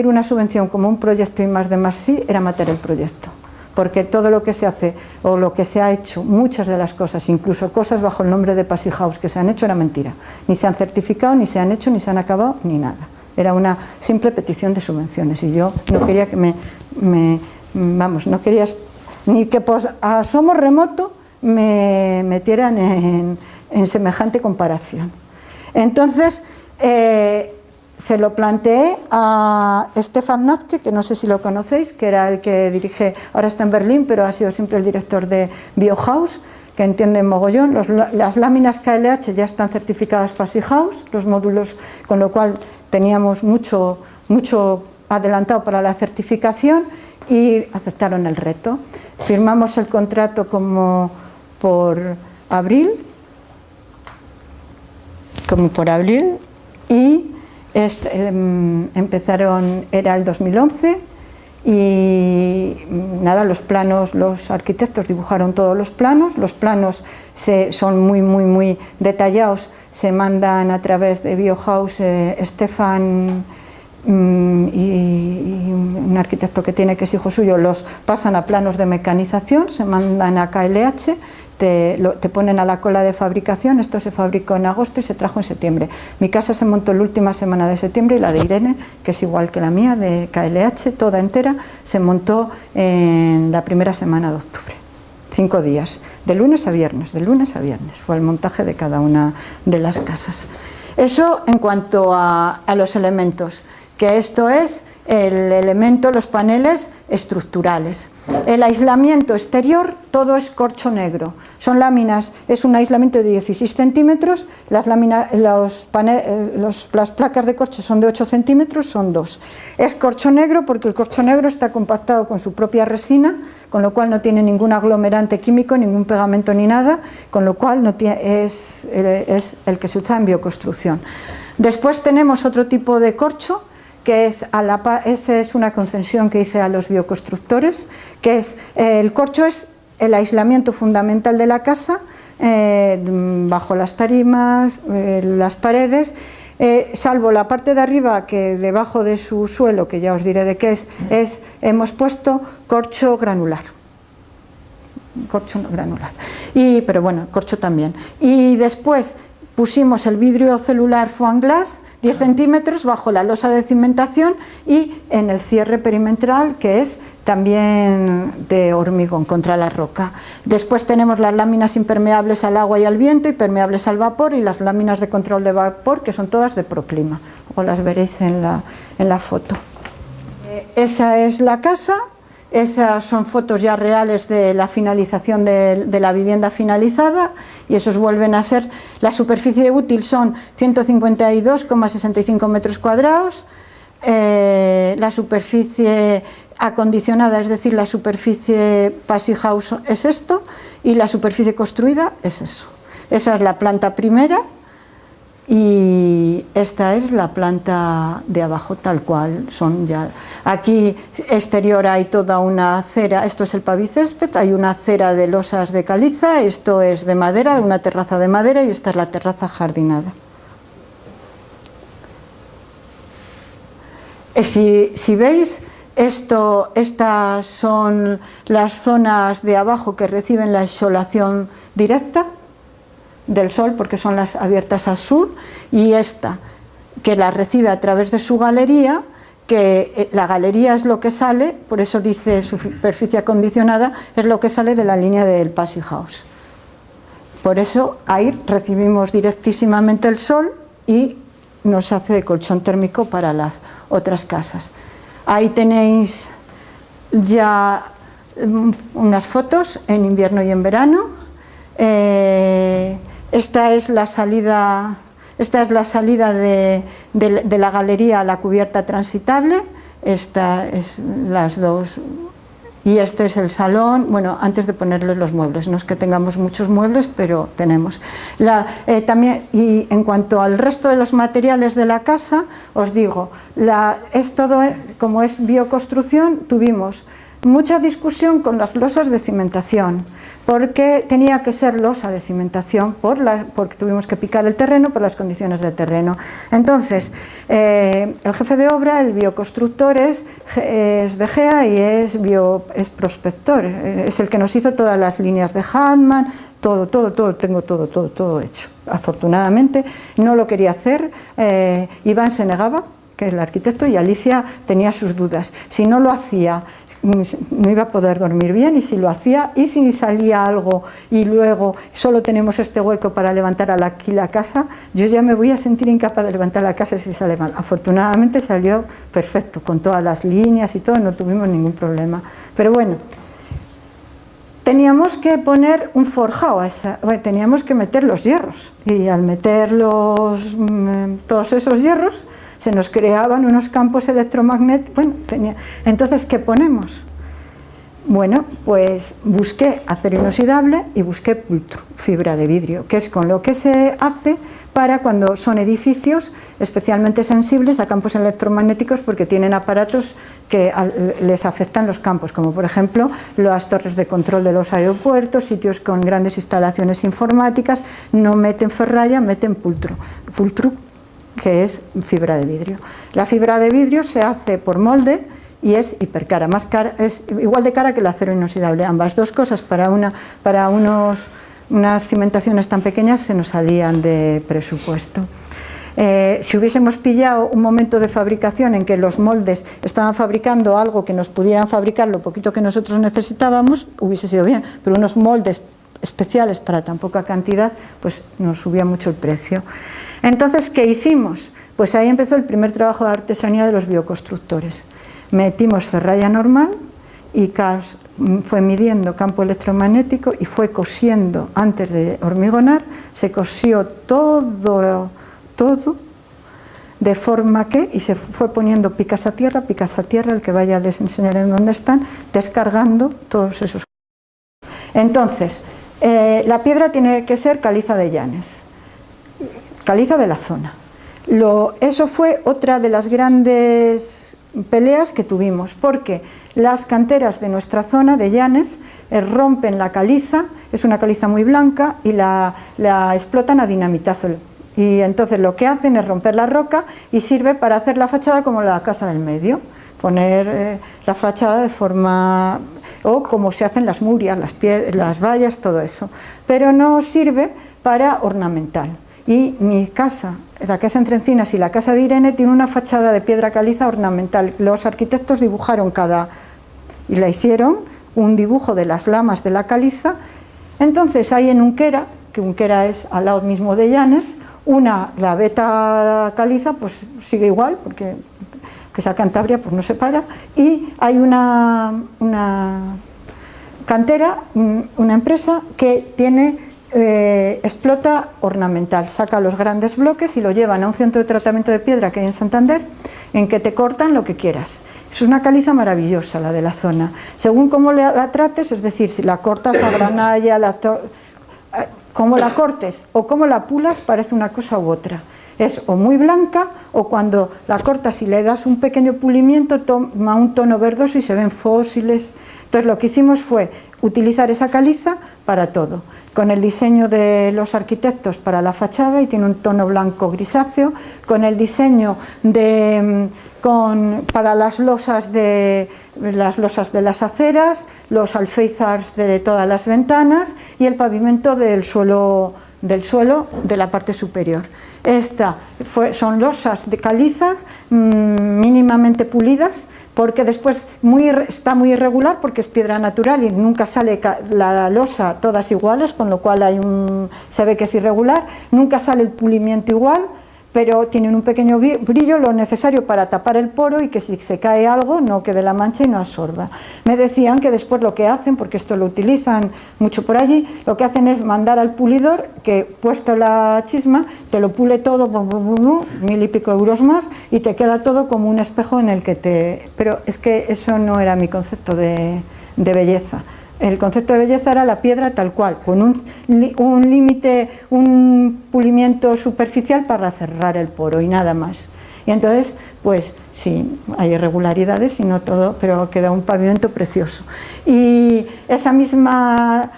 una subvención como un proyecto I+D+I era matar el proyecto. Porque todo lo que se hace o lo que se ha hecho, muchas de las cosas, incluso cosas bajo el nombre de Passy House que se han hecho, era mentira. Ni se han certificado, ni se han hecho, ni se han acabado, ni nada. Era una simple petición de subvenciones y yo no quería que no quería ni que por asomo remoto me metieran en semejante comparación. Entonces se lo planteé a Stefan Nazke, que no sé si lo conocéis, que era el que dirige, ahora está en Berlín, pero ha sido siempre el director de Biohaus, que entiende mogollón. Las láminas KLH ya están certificadas Passy House, los módulos, con lo cual teníamos mucho adelantado para la certificación y aceptaron el reto. Firmamos el contrato como por abril y empezaron, era el 2011 y nada, los planos, los arquitectos dibujaron todos los planos son muy detallados, se mandan a través de Biohaus, Stefan y un arquitecto que tiene, que es hijo suyo, los pasan a planos de mecanización, se mandan a KLH te ponen a la cola de fabricación. Esto se fabricó en agosto y se trajo en septiembre. Mi casa se montó la última semana de septiembre y la de Irene, que es igual que la mía, de KLH, toda entera, se montó en la primera semana de octubre. 5 días, de lunes a viernes, fue el montaje de cada una de las casas. Eso en cuanto a los elementos, que esto es el elemento, los paneles estructurales. El aislamiento exterior, todo es corcho negro. Son láminas, es un aislamiento de 16 centímetros, las placas de corcho son de 8 centímetros, son 2. Es corcho negro porque el corcho negro está compactado con su propia resina, con lo cual no tiene ningún aglomerante químico, ningún pegamento ni nada, con lo cual no tiene, es el que se usa en bioconstrucción. Después tenemos otro tipo de corcho, que es esa es una concesión que hice a los bioconstructores, que es el corcho es el aislamiento fundamental de la casa, bajo las tarimas, las paredes, salvo la parte de arriba, que debajo de su suelo, que ya os diré de qué es hemos puesto corcho granular. Pero bueno, corcho también. Y después pusimos el vidrio celular foam glass 10 centímetros bajo la losa de cimentación y en el cierre perimetral, que es también de hormigón contra la roca. Después tenemos las láminas impermeables al agua y al viento, y permeables al vapor, y las láminas de control de vapor, que son todas de Proclima. Luego las veréis en la foto. Esa es la casa. Esas son fotos ya reales de la finalización de la vivienda finalizada, y esos vuelven a ser, la superficie útil son 152,65 metros cuadrados, la superficie acondicionada, es decir, la superficie Passy House es esto, y la superficie construida es eso. Esa es la planta primera. Y esta es la planta de abajo, tal cual son ya. Aquí exterior hay toda una acera, esto es el pavicésped, hay una acera de losas de caliza, esto es de madera, una terraza de madera, y esta es la terraza jardinada. Si veis, estas son las zonas de abajo que reciben la insolación directa del sol, porque son las abiertas al sur, y esta que la recibe a través de su galería, que la galería es lo que sale, por eso dice superficie acondicionada, es lo que sale de la línea del Passy House. Por eso ahí recibimos directísimamente el sol y nos hace de colchón térmico para las otras casas. Ahí tenéis ya unas fotos en invierno y en verano. Esta es la salida de la galería a la cubierta transitable. Esta es las dos, y este es el salón. Bueno, antes de ponerles los muebles, no es que tengamos muchos muebles, pero tenemos también. Y en cuanto al resto de los materiales de la casa, os digo, es todo, como es bioconstrucción, tuvimos mucha discusión con las losas de cimentación, porque tenía que ser losa de cimentación, porque tuvimos que picar el terreno por las condiciones del terreno. Entonces, el jefe de obra, el bioconstructor, es de GEA y es prospector, es el que nos hizo todas las líneas de Hartmann, tengo todo hecho. Afortunadamente no lo quería hacer, Iván se negaba, que es el arquitecto, y Alicia tenía sus dudas. Si no lo hacía, no iba a poder dormir bien, y si lo hacía, y si salía algo y luego solo tenemos este hueco para levantar aquí la casa, yo ya me voy a sentir incapaz de levantar la casa si sale mal. Afortunadamente salió perfecto, con todas las líneas y todo, no tuvimos ningún problema. Pero bueno, teníamos que poner un forjado, teníamos que meter los hierros, y al meter todos esos hierros se nos creaban unos campos electromagnéticos. Entonces, ¿qué ponemos? Bueno, pues busqué acero inoxidable y busqué pultro, fibra de vidrio, que es con lo que se hace para cuando son edificios especialmente sensibles a campos electromagnéticos, porque tienen aparatos que les afectan los campos, como por ejemplo las torres de control de los aeropuertos, sitios con grandes instalaciones informáticas, no meten ferralla, meten pultro, que es fibra de vidrio. La fibra de vidrio se hace por molde y es hipercara, más cara, es igual de cara que el acero inoxidable. Ambas dos cosas para unas cimentaciones tan pequeñas se nos salían de presupuesto. Si hubiésemos pillado un momento de fabricación en que los moldes estaban fabricando algo que nos pudieran fabricar lo poquito que nosotros necesitábamos, hubiese sido bien, pero unos moldes especiales para tan poca cantidad, pues nos subía mucho el precio. Entonces, ¿qué hicimos? Pues ahí empezó el primer trabajo de artesanía de los bioconstructores. Metimos ferralla normal y Carls fue midiendo campo electromagnético y fue cosiendo antes de hormigonar, se cosió todo, de forma que, y se fue poniendo picas a tierra, el que vaya les enseñaré dónde están, descargando todos esos. Entonces, la piedra tiene que ser caliza de Llanes, caliza de la zona. Eso fue otra de las grandes peleas que tuvimos, porque las canteras de nuestra zona de Llanes rompen la caliza, es una caliza muy blanca, y la explotan a dinamitazo. Y entonces lo que hacen es romper la roca y sirve para hacer la fachada como la casa del medio, poner la fachada de forma, o como se hacen las murrias, las vallas, todo eso, pero no sirve para ornamental. Y mi casa, la casa Entre Encinas y la casa de Irene, tiene una fachada de piedra caliza ornamental. Los arquitectos dibujaron y la hicieron un dibujo de las lamas de la caliza. Entonces hay en Unquera, que Unquera es al lado mismo de Llanes, la beta caliza pues sigue igual, porque que sea Cantabria pues no se para, y hay una cantera, una empresa que explota ornamental, saca los grandes bloques y lo llevan a un centro de tratamiento de piedra que hay en Santander, en que te cortan lo que quieras. Es una caliza maravillosa la de la zona, según cómo la trates, es decir, si la cortas a granalla, como la cortes o como la pulas, parece una cosa u otra. Es o muy blanca, o cuando la cortas y le das un pequeño pulimiento toma un tono verdoso y se ven fósiles. Entonces lo que hicimos fue utilizar esa caliza para todo, con el diseño de los arquitectos para la fachada, y tiene un tono blanco grisáceo, con el diseño para las losas de las aceras, los alféizars de todas las ventanas y el pavimento del suelo de la parte superior. Son losas de caliza mínimamente pulidas, porque después está muy irregular, porque es piedra natural y nunca sale la losa todas iguales, con lo cual se ve que es irregular, nunca sale el pulimiento igual, pero tienen un pequeño brillo, lo necesario para tapar el poro y que si se cae algo no quede la mancha y no absorba. Me decían que después lo que hacen, porque esto lo utilizan mucho por allí, lo que hacen es mandar al pulidor, que puesto la chisma, te lo pule todo, 1000 y pico euros más, y te queda todo como un espejo en el que Pero es que eso no era mi concepto de belleza. El concepto de belleza era la piedra tal cual, con un límite, un pulimiento superficial para cerrar el poro y nada más. Y entonces, pues sí, hay irregularidades y no todo, pero queda un pavimento precioso. Y esa misma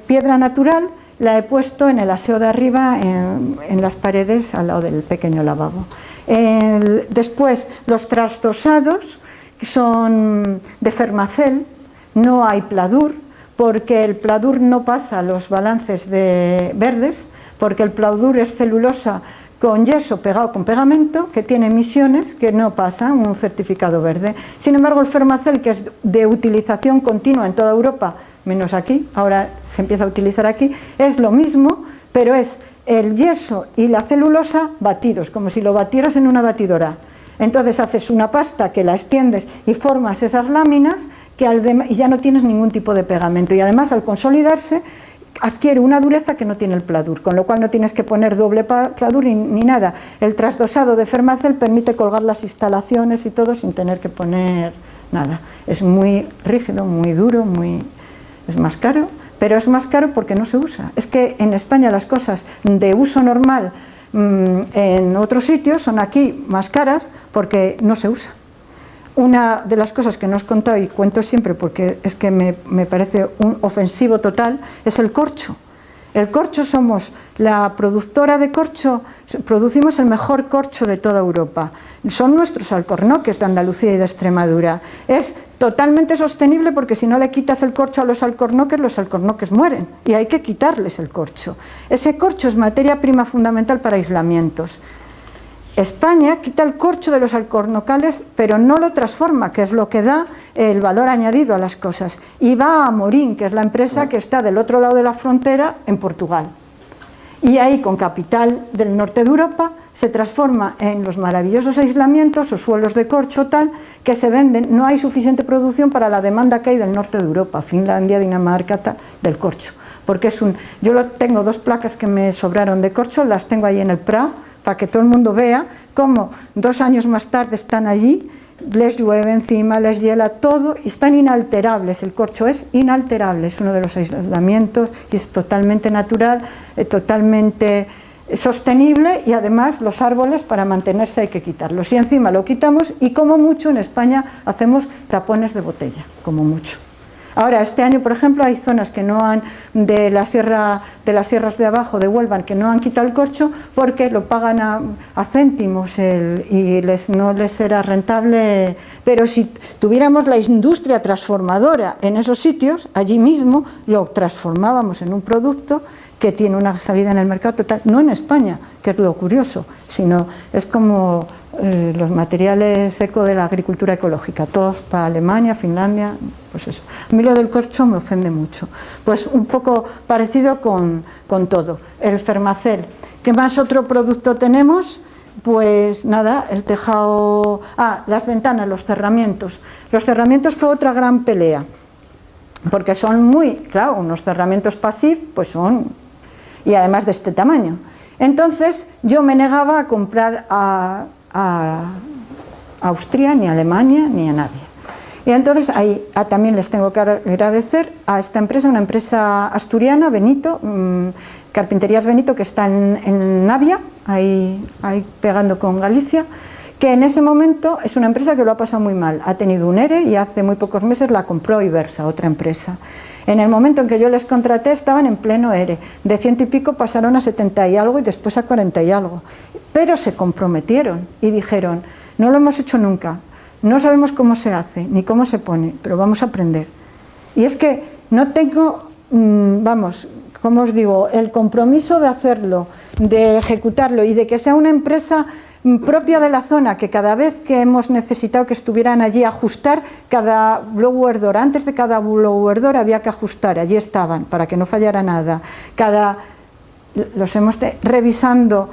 piedra natural la he puesto en el aseo de arriba, en las paredes al lado del pequeño lavabo. Después, los trasdosados son de Fermacel. No hay pladur, porque el pladur no pasa los balances verdes, porque el pladur es celulosa con yeso pegado con pegamento, que tiene emisiones que no pasa un certificado verde. Sin embargo, el Fermacel, que es de utilización continua en toda Europa, menos aquí, ahora se empieza a utilizar aquí, es lo mismo, pero es el yeso y la celulosa batidos, como si lo batieras en una batidora. Entonces haces una pasta que la extiendes y formas esas láminas y ya no tienes ningún tipo de pegamento, y además al consolidarse adquiere una dureza que no tiene el pladur, con lo cual no tienes que poner doble pladur ni nada. El trasdosado de Fermacel permite colgar las instalaciones y todo sin tener que poner nada. Es muy rígido, muy duro, es más caro, pero es más caro porque no se usa. Es que en España las cosas de uso normal en otros sitios son aquí más caras porque no se usa. Una de las cosas que no os he contado y cuento siempre porque es que me parece un ofensivo total es el corcho. El corcho, somos la productora de corcho, producimos el mejor corcho de toda Europa. Son nuestros alcornoques de Andalucía y de Extremadura. Es totalmente sostenible porque si no le quitas el corcho a los alcornoques mueren y hay que quitarles el corcho. Ese corcho es materia prima fundamental para aislamientos. España quita el corcho de los alcornocales, pero no lo transforma, que es lo que da el valor añadido a las cosas. Y va a Amorim, que es la empresa que está del otro lado de la frontera, en Portugal. Y ahí, con capital del norte de Europa, se transforma en los maravillosos aislamientos o suelos de corcho tal que se venden. No hay suficiente producción para la demanda que hay del norte de Europa, Finlandia, Dinamarca, tal, del corcho. Porque yo tengo 2 placas que me sobraron de corcho, las tengo ahí en el Prado, para que todo el mundo vea cómo 2 años más tarde están allí, les llueve encima, les hiela todo y están inalterables. El corcho es inalterable, es uno de los aislamientos y es totalmente natural, totalmente sostenible, y además los árboles para mantenerse hay que quitarlos y encima lo quitamos y como mucho en España hacemos tapones de botella, como mucho. Ahora, este año, por ejemplo, hay zonas que no han, de las sierras de abajo de Huelva, que no han quitado el corcho porque lo pagan a céntimos y no les era rentable. Pero si tuviéramos la industria transformadora en esos sitios, allí mismo lo transformábamos en un producto que tiene una salida en el mercado total, no en España, que es lo curioso, sino es como los materiales eco de la agricultura ecológica, todos para Alemania, Finlandia, pues eso. A mí lo del corcho me ofende mucho. Pues un poco parecido con todo. El Fermacel. ¿Qué más otro producto tenemos? Pues nada, el tejado... las ventanas, los cerramientos. Los cerramientos fue otra gran pelea, porque son claro, unos cerramientos pasivos, pues son... y además de este tamaño. Entonces yo me negaba a comprar a Austria, ni a Alemania, ni a nadie. Y entonces ahí también les tengo que agradecer a esta empresa, una empresa asturiana, Benito, Carpinterías Benito, que está en Navia, ahí pegando con Galicia, que en ese momento es una empresa que lo ha pasado muy mal, ha tenido un ERE y hace muy pocos meses la compró Ibersa, otra empresa. En el momento en que yo les contraté estaban en pleno ERE, de 100 y pico pasaron a 70 y algo y después a 40 y algo, pero se comprometieron y dijeron, no lo hemos hecho nunca, no sabemos cómo se hace ni cómo se pone, pero vamos a aprender. Y es que no tengo, como os digo, el compromiso de hacerlo, de ejecutarlo y de que sea una empresa propia de la zona, que cada vez que hemos necesitado que estuvieran allí ajustar cada blower door, antes de cada blower door había que ajustar, allí estaban para que no fallara nada, los hemos revisando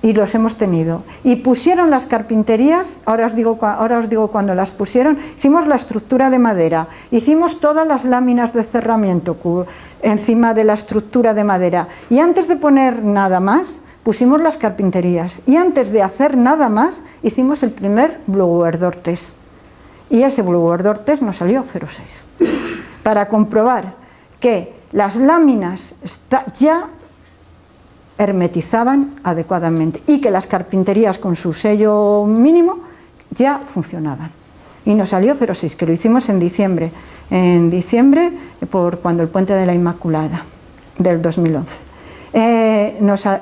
y los hemos tenido. Y pusieron las carpinterías, ahora os digo cuando las pusieron, hicimos la estructura de madera, hicimos todas las láminas de cerramiento encima de la estructura de madera y antes de poner nada más pusimos las carpinterías y antes de hacer nada más hicimos el primer blower door test y ese blower door test nos salió 0,6 para comprobar que las láminas ya hermetizaban adecuadamente y que las carpinterías con su sello mínimo ya funcionaban. Y nos salió 0,6, que lo hicimos en diciembre, por cuando el Puente de la Inmaculada del 2011.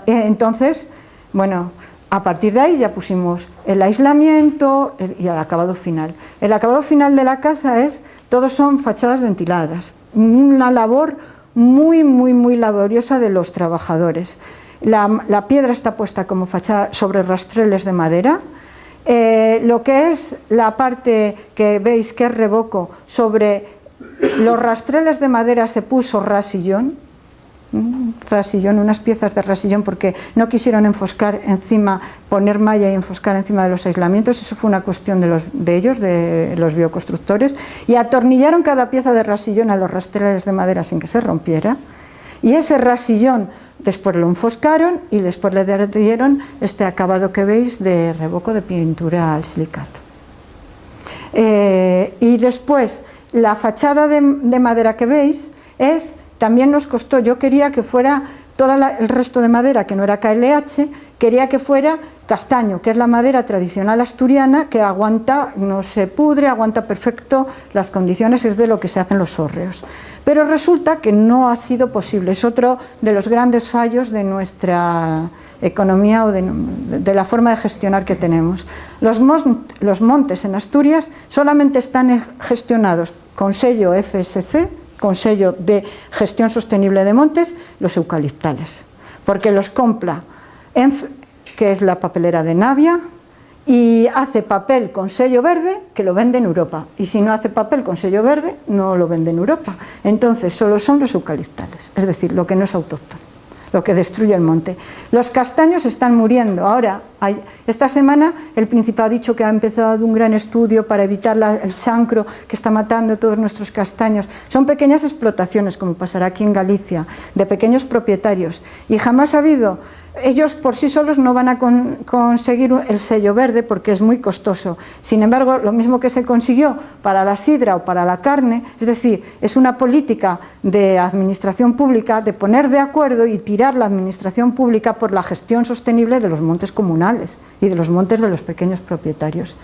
Entonces, bueno, a partir de ahí ya pusimos el aislamiento y el acabado final. El acabado final de la casa todos son fachadas ventiladas, una labor muy, muy, muy laboriosa de los trabajadores. La piedra está puesta como fachada sobre rastreles de madera. Lo que es la parte que veis que es revoco, sobre los rastreles de madera se puso rasillón, unas piezas de rasillón porque no quisieron enfoscar encima, poner malla y enfoscar encima de los aislamientos, eso fue una cuestión de ellos, de los bioconstructores, y atornillaron cada pieza de rasillón a los rastreles de madera sin que se rompiera, y ese rasillón después lo enfoscaron y después le dieron este acabado que veis de revoco de pintura al silicato. Y después la fachada de madera que veis también nos costó, yo quería que fuera todo el resto de madera que no era KLH, quería que fuera castaño, que es la madera tradicional asturiana que aguanta, no se pudre, aguanta perfecto las condiciones, es de lo que se hacen los hórreos. Pero resulta que no ha sido posible, es otro de los grandes fallos de nuestra economía o de la forma de gestionar que tenemos. Los montes en Asturias solamente están gestionados con sello FSC, con sello de gestión sostenible de montes, los eucaliptales, porque los compra ENF, que es la papelera de Navia, y hace papel con sello verde que lo vende en Europa, y si no hace papel con sello verde no lo vende en Europa. Entonces solo son los eucaliptales, es decir, lo que no es autóctono, lo que destruye el monte. Los castaños están muriendo. Ahora, esta semana el Principado ha dicho que ha empezado un gran estudio para evitar el chancro que está matando todos nuestros castaños. Son pequeñas explotaciones, como pasará aquí en Galicia, de pequeños propietarios, y jamás ha habido. Ellos por sí solos no van a conseguir el sello verde porque es muy costoso. Sin embargo, lo mismo que se consiguió para la sidra o para la carne, es decir, es una política de administración pública de poner de acuerdo y tirar la administración pública por la gestión sostenible de los montes comunales y de los montes de los pequeños propietarios.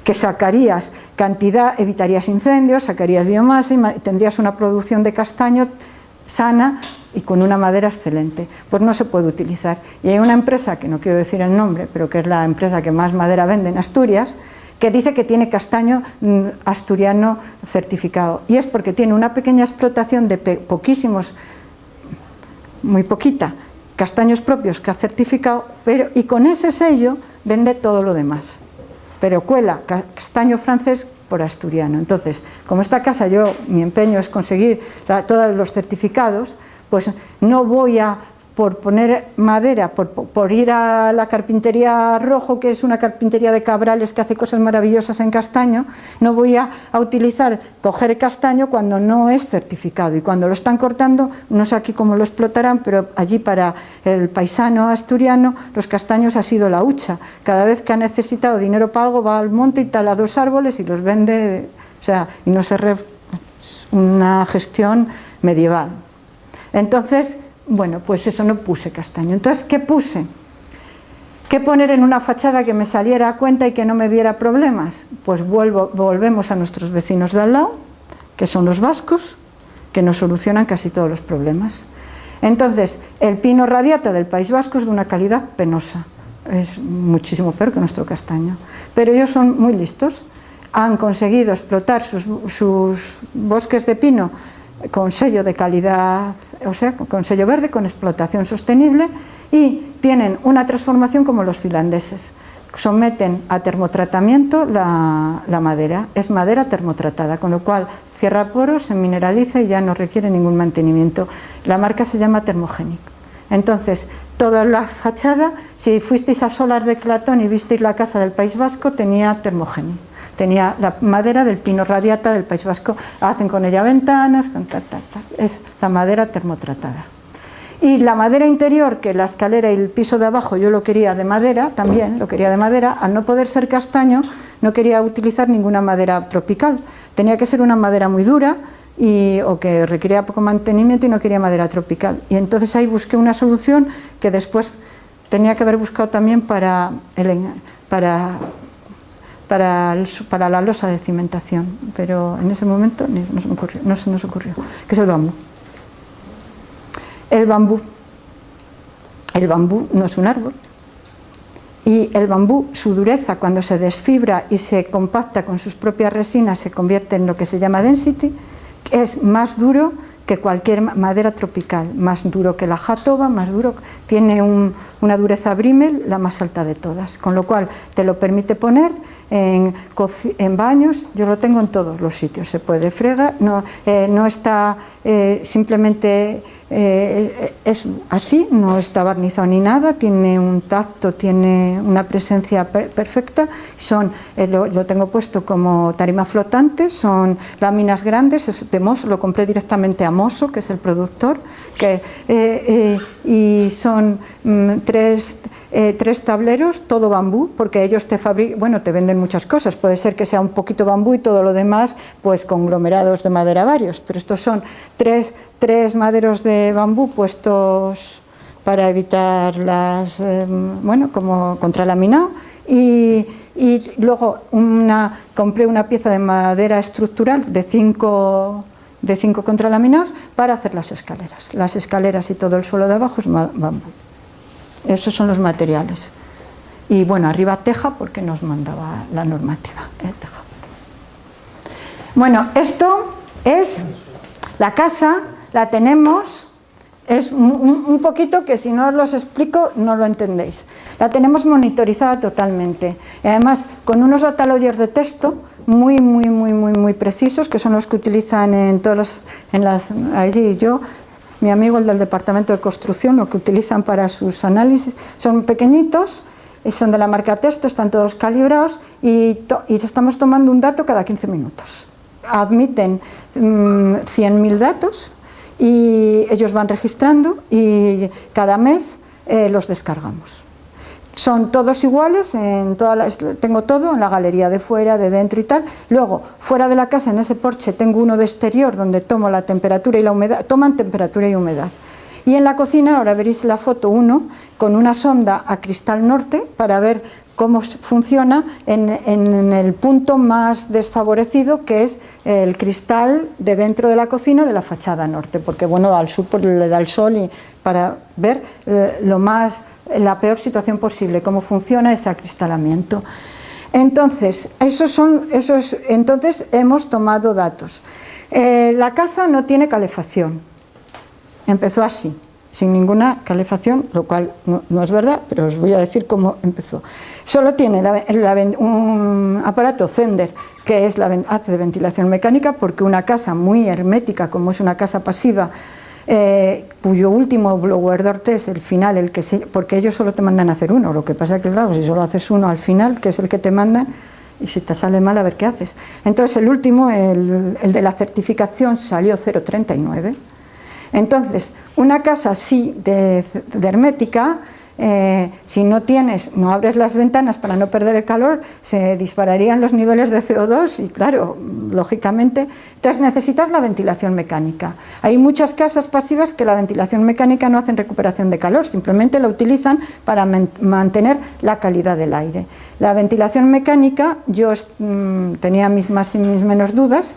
Que sacarías cantidad, evitarías incendios, sacarías biomasa y tendrías una producción de castaño sana y con una madera excelente. Pues no se puede utilizar. Y hay una empresa, que no quiero decir el nombre, pero que es la empresa que más madera vende en Asturias, que dice que tiene castaño asturiano certificado. Y es porque tiene una pequeña explotación de poquísimos, muy poquita, castaños propios que ha certificado, y con ese sello vende todo lo demás. Pero cuela castaño francés por asturiano. Entonces, como esta casa mi empeño es conseguir todos los certificados, pues no voy a, por poner madera, por ir a la carpintería Rojo, que es una carpintería de Cabrales que hace cosas maravillosas en castaño, no voy a coger castaño cuando no es certificado, y cuando lo están cortando, no sé aquí cómo lo explotarán, pero allí para el paisano asturiano los castaños ha sido la hucha. Cada vez que ha necesitado dinero para algo va al monte y tala 2 árboles y los vende, o sea, y no se una gestión medieval. Entonces, bueno, pues eso, no puse castaño. Entonces, ¿qué puse? ¿Qué poner en una fachada que me saliera a cuenta y que no me diera problemas? Pues volvemos a nuestros vecinos de al lado, que son los vascos, que nos solucionan casi todos los problemas. Entonces, el pino radiata del País Vasco es de una calidad penosa, es muchísimo peor que nuestro castaño, pero ellos son muy listos, han conseguido explotar sus bosques de pino con sello de calidad, o sea, con sello verde, con explotación sostenible, y tienen una transformación como los finlandeses. Someten a termotratamiento la madera, es madera termotratada, con lo cual cierra poros, se mineraliza y ya no requiere ningún mantenimiento. La marca se llama Thermogenic. Entonces, toda la fachada, si fuisteis a Solar de Clatón y visteis la casa del País Vasco, tenía Thermogenic. Tenía la madera del pino radiata del País Vasco, hacen con ella ventanas, es la madera termotratada. Y la madera interior, que la escalera y el piso de abajo yo lo quería de madera, también lo quería de madera, al no poder ser castaño, no quería utilizar ninguna madera tropical, tenía que ser una madera muy dura o que requería poco mantenimiento, y no quería madera tropical. Y entonces ahí busqué una solución que después tenía que haber buscado también para la losa de cimentación, pero en ese momento no se nos ocurrió, que es el bambú. El bambú no es un árbol, y el bambú, su dureza, cuando se desfibra y se compacta con sus propias resinas, se convierte en lo que se llama density, que es más duro que cualquier madera tropical, más duro que la jatoba, más duro, tiene una dureza Brimel, la más alta de todas, con lo cual te lo permite poner en baños. Yo lo tengo en todos los sitios, se puede fregar, no está simplemente es así, no está barnizado ni nada, tiene un tacto, tiene una presencia perfecta, lo tengo puesto como tarima flotante, son láminas grandes, es de Mosso, lo compré directamente a Mosso, que es el productor, y son tres tableros, todo bambú, porque ellos te venden muchas cosas, puede ser que sea un poquito bambú y todo lo demás pues conglomerados de madera varios, pero estos son tres maderos de bambú puestos para evitar las, bueno, como contralaminado. Y luego compré una pieza de madera estructural de 5 contralaminados para hacer las escaleras. Las escaleras y todo el suelo de abajo es bambú. Esos son los materiales. Y bueno, arriba teja porque nos mandaba la normativa. Teja. Bueno, esto es la casa, la tenemos. Es un poquito que si no os los explico no lo entendéis. La tenemos monitorizada totalmente. Y además con unos data lawyers de texto muy precisos, que son los que utilizan en todos allí yo, mi amigo el del departamento de construcción, lo que utilizan para sus análisis. Son pequeñitos, son de la marca Texto, están todos calibrados y estamos tomando un dato cada 15 minutos. Admiten 100.000 datos. Y ellos van registrando y cada mes los descargamos. Son todos iguales, tengo todo en la galería de fuera, de dentro y tal. Luego, fuera de la casa, en ese porche, tengo uno de exterior donde tomo la temperatura y la humedad, toman temperatura y humedad. Y en la cocina, ahora veréis la foto 1, con una sonda a cristal norte para ver cómo funciona en el punto más desfavorecido, que es el cristal de dentro de la cocina de la fachada norte, porque bueno, al sur pues, le da el sol y para ver la peor situación posible, cómo funciona ese acristalamiento. Entonces, entonces hemos tomado datos. La casa no tiene calefacción, empezó así, sin ninguna calefacción, lo cual no es verdad, pero os voy a decir cómo empezó. Solo tiene un aparato Zehnder, que hace de ventilación mecánica, porque una casa muy hermética, como es una casa pasiva, cuyo último blower door test, el final, porque ellos solo te mandan a hacer uno, lo que pasa es que claro, si solo haces uno al final, que es el que te mandan, y si te sale mal, a ver qué haces. Entonces el último, el de la certificación, salió 0,39. Entonces, una casa así de hermética, si no abres las ventanas para no perder el calor, se dispararían los niveles de CO2 y claro, lógicamente, entonces necesitas la ventilación mecánica. Hay muchas casas pasivas que la ventilación mecánica no hacen recuperación de calor, simplemente la utilizan para mantener la calidad del aire. La ventilación mecánica, yo tenía mis más y mis menos dudas,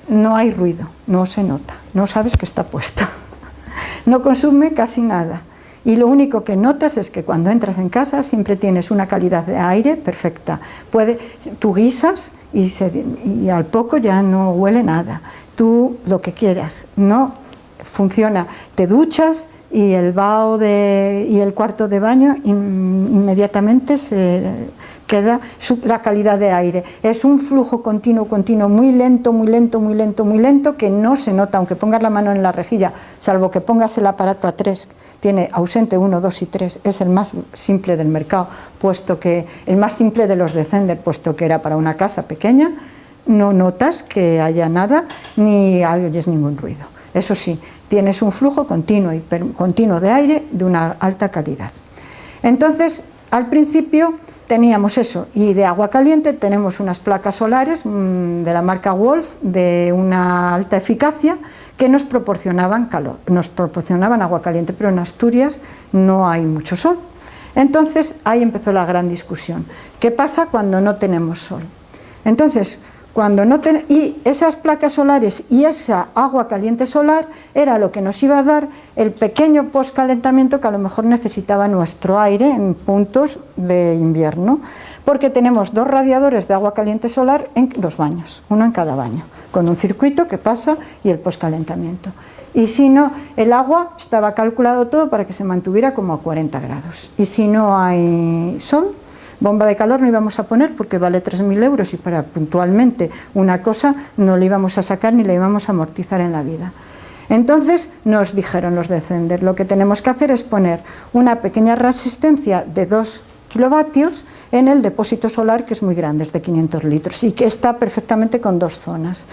no hay ruido, no se nota, no sabes que está puesta, no consume casi nada. Y lo único que notas es que cuando entras en casa siempre tienes una calidad de aire perfecta. Tú guisas y al poco ya no huele nada. Tú lo que quieras, no funciona. Te duchas y el vaho y el cuarto de baño inmediatamente se queda la calidad de aire. Es un flujo continuo, muy lento, que no se nota, aunque pongas la mano en la rejilla, salvo que pongas el aparato a 3, tiene ausente 1, 2 y 3, es el más simple del mercado, el más simple de los de Zehnder, puesto que era para una casa pequeña, no notas que haya nada, ni oyes ningún ruido. Eso sí, tienes un flujo continuo de aire de una alta calidad. Entonces, al principio teníamos eso, y de agua caliente tenemos unas placas solares de la marca Wolf, de una alta eficacia, que nos proporcionaban calor, nos proporcionaban agua caliente, pero en Asturias no hay mucho sol. Entonces, ahí empezó la gran discusión. ¿Qué pasa cuando no tenemos sol? Entonces, y esas placas solares y esa agua caliente solar era lo que nos iba a dar el pequeño postcalentamiento que a lo mejor necesitaba nuestro aire en puntos de invierno, porque tenemos 2 radiadores de agua caliente solar en los baños, uno en cada baño, con un circuito que pasa y el postcalentamiento. Y si no, el agua estaba calculado todo para que se mantuviera como a 40 grados. Y si no hay sol, bomba de calor no íbamos a poner porque vale 3.000 euros y para puntualmente una cosa no le íbamos a sacar ni le íbamos a amortizar en la vida. Entonces nos dijeron los de Zehnder, lo que tenemos que hacer es poner una pequeña resistencia de 2 kilovatios en el depósito solar, que es muy grande, es de 500 litros y que está perfectamente con 2 zonas.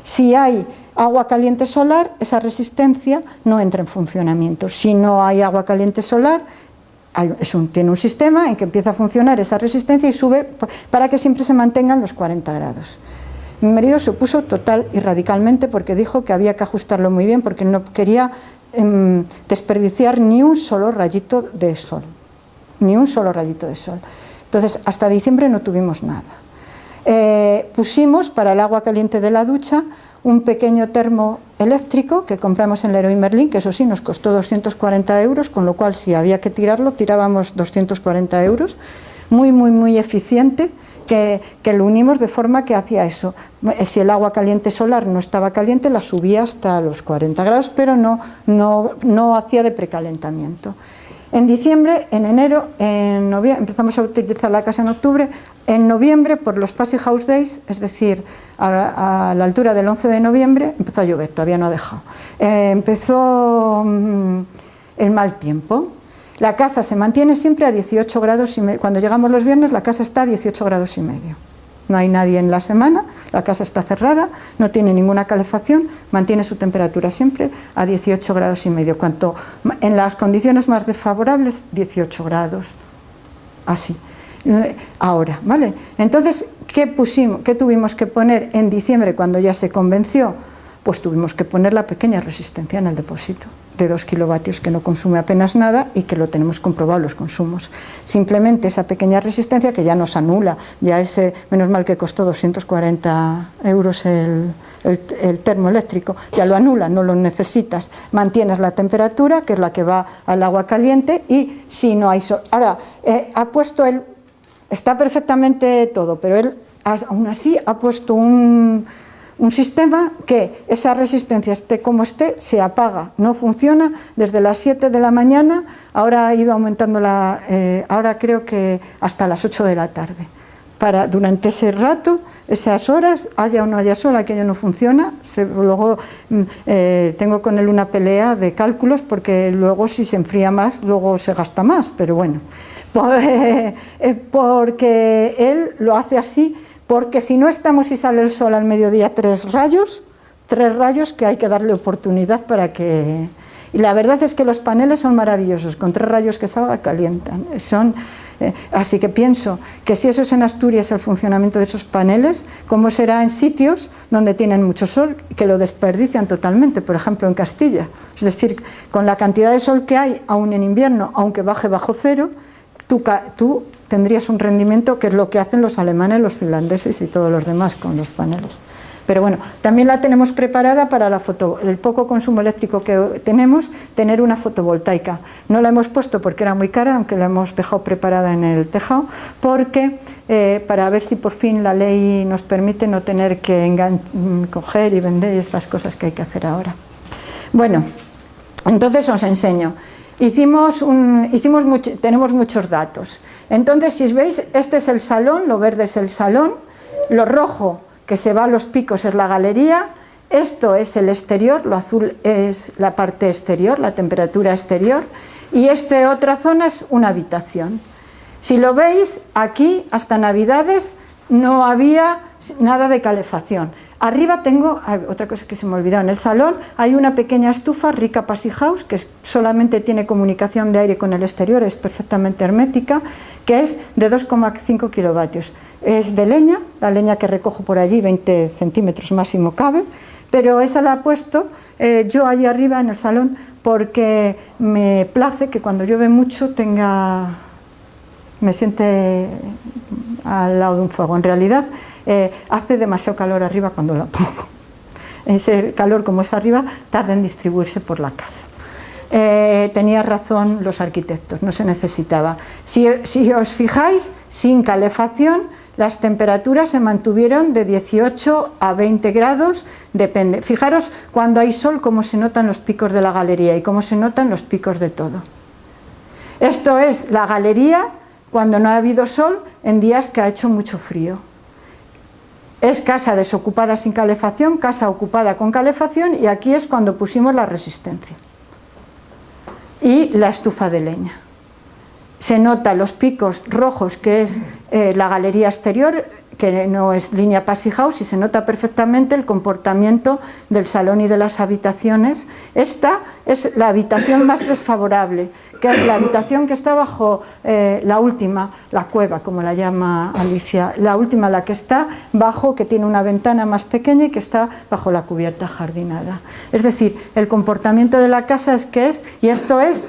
Si hay agua caliente solar, esa resistencia no entra en funcionamiento. Si no hay agua caliente solar, tiene un sistema en que empieza a funcionar esa resistencia y sube para que siempre se mantengan los 40 grados. Mi marido se opuso total y radicalmente porque dijo que había que ajustarlo muy bien porque no quería desperdiciar ni un solo rayito de sol, ni un solo rayito de sol. Entonces, hasta diciembre no tuvimos nada. Pusimos para el agua caliente de la ducha un pequeño termo eléctrico que compramos en Leroy Merlin, que eso sí nos costó 240 euros, con lo cual si había que tirarlo, tirábamos 240 euros, muy eficiente, que lo unimos de forma que hacía eso. Si el agua caliente solar no estaba caliente, la subía hasta los 40 grados, pero no hacía de precalentamiento. En diciembre, en enero, en noviembre, empezamos a utilizar la casa en octubre. En noviembre, por los Passy House Days, es decir, a la altura del 11 de noviembre, empezó a llover, todavía no ha dejado. Empezó el mal tiempo. La casa se mantiene siempre a 18 grados y medio. Cuando llegamos los viernes, la casa está a 18 grados y medio. No hay nadie en la semana, la casa está cerrada, no tiene ninguna calefacción, mantiene su temperatura siempre a 18 grados y medio. Cuanto en las condiciones más desfavorables, 18 grados, así. Ahora, ¿vale? Entonces, ¿qué tuvimos que poner en diciembre cuando ya se convenció? Pues tuvimos que poner la pequeña resistencia en el depósito de 2 kilovatios que no consume apenas nada y que lo tenemos comprobado los consumos. Simplemente esa pequeña resistencia que ya nos anula, ya menos mal que costó 240 euros el termoeléctrico, ya lo anula, no lo necesitas, mantienes la temperatura que es la que va al agua caliente y si no hay sol. Ahora, ha puesto está perfectamente todo, pero él aún así ha puesto un sistema que esa resistencia esté como esté, se apaga, no funciona desde las 7 de la mañana, ahora ha ido aumentando ahora creo que hasta las 8 de la tarde. Durante ese rato, esas horas, haya o no haya sol, aquello no funciona. Luego tengo con él una pelea de cálculos porque luego si se enfría más, luego se gasta más, pero bueno, porque él lo hace así. Porque si no estamos y sale el sol al mediodía, tres rayos que hay que darle oportunidad para que... Y la verdad es que los paneles son maravillosos, con 3 rayos que salga calientan. Así que pienso que si eso es en Asturias el funcionamiento de esos paneles, ¿cómo será en sitios donde tienen mucho sol que lo desperdician totalmente? Por ejemplo en Castilla. Es decir, con la cantidad de sol que hay, aún en invierno, aunque baje bajo cero, tú tendrías un rendimiento que es lo que hacen los alemanes, los finlandeses y todos los demás con los paneles. Pero bueno, también la tenemos preparada para el poco consumo eléctrico que tenemos, tener una fotovoltaica. No la hemos puesto porque era muy cara, aunque la hemos dejado preparada en el tejado, porque para ver si por fin la ley nos permite no tener que coger y vender y estas cosas que hay que hacer ahora. Bueno, entonces os enseño. Tenemos muchos datos. Entonces, si veis, este es el salón, lo verde es el salón, lo rojo que se va a los picos es la galería, esto es el exterior, lo azul es la parte exterior, la temperatura exterior, y esta otra zona es una habitación. Si lo veis, aquí hasta Navidades no había nada de calefacción. Arriba tengo, otra cosa que se me ha olvidado, en el salón hay una pequeña estufa rica Passy House que solamente tiene comunicación de aire con el exterior, es perfectamente hermética, que es de 2,5 kilovatios. Es de leña, la leña que recojo por allí, 20 centímetros máximo cabe, pero esa la he puesto yo allí arriba en el salón porque me place que cuando llueve mucho me siente al lado de un fuego. En realidad hace demasiado calor arriba cuando la pongo. Ese calor como es arriba tarda en distribuirse por la casa. Tenía razón los arquitectos, no se necesitaba. Si os fijáis, sin calefacción las temperaturas se mantuvieron de 18 a 20 grados, depende. Fijaros cuando hay sol cómo se notan los picos de la galería y cómo se notan los picos de todo. Esto es la galería cuando no ha habido sol en días que ha hecho mucho frío. Es casa desocupada sin calefacción, casa ocupada con calefacción, y aquí es cuando pusimos la resistencia y la estufa de leña. Se nota los picos rojos, que es la galería exterior, que no es línea Passivhaus, y se nota perfectamente el comportamiento del salón y de las habitaciones. Esta es la habitación más desfavorable, que es la habitación que está bajo la última, la cueva, como la llama Alicia, la última, la que está bajo, que tiene una ventana más pequeña y que está bajo la cubierta jardinada. Es decir, el comportamiento de la casa es que es, y esto es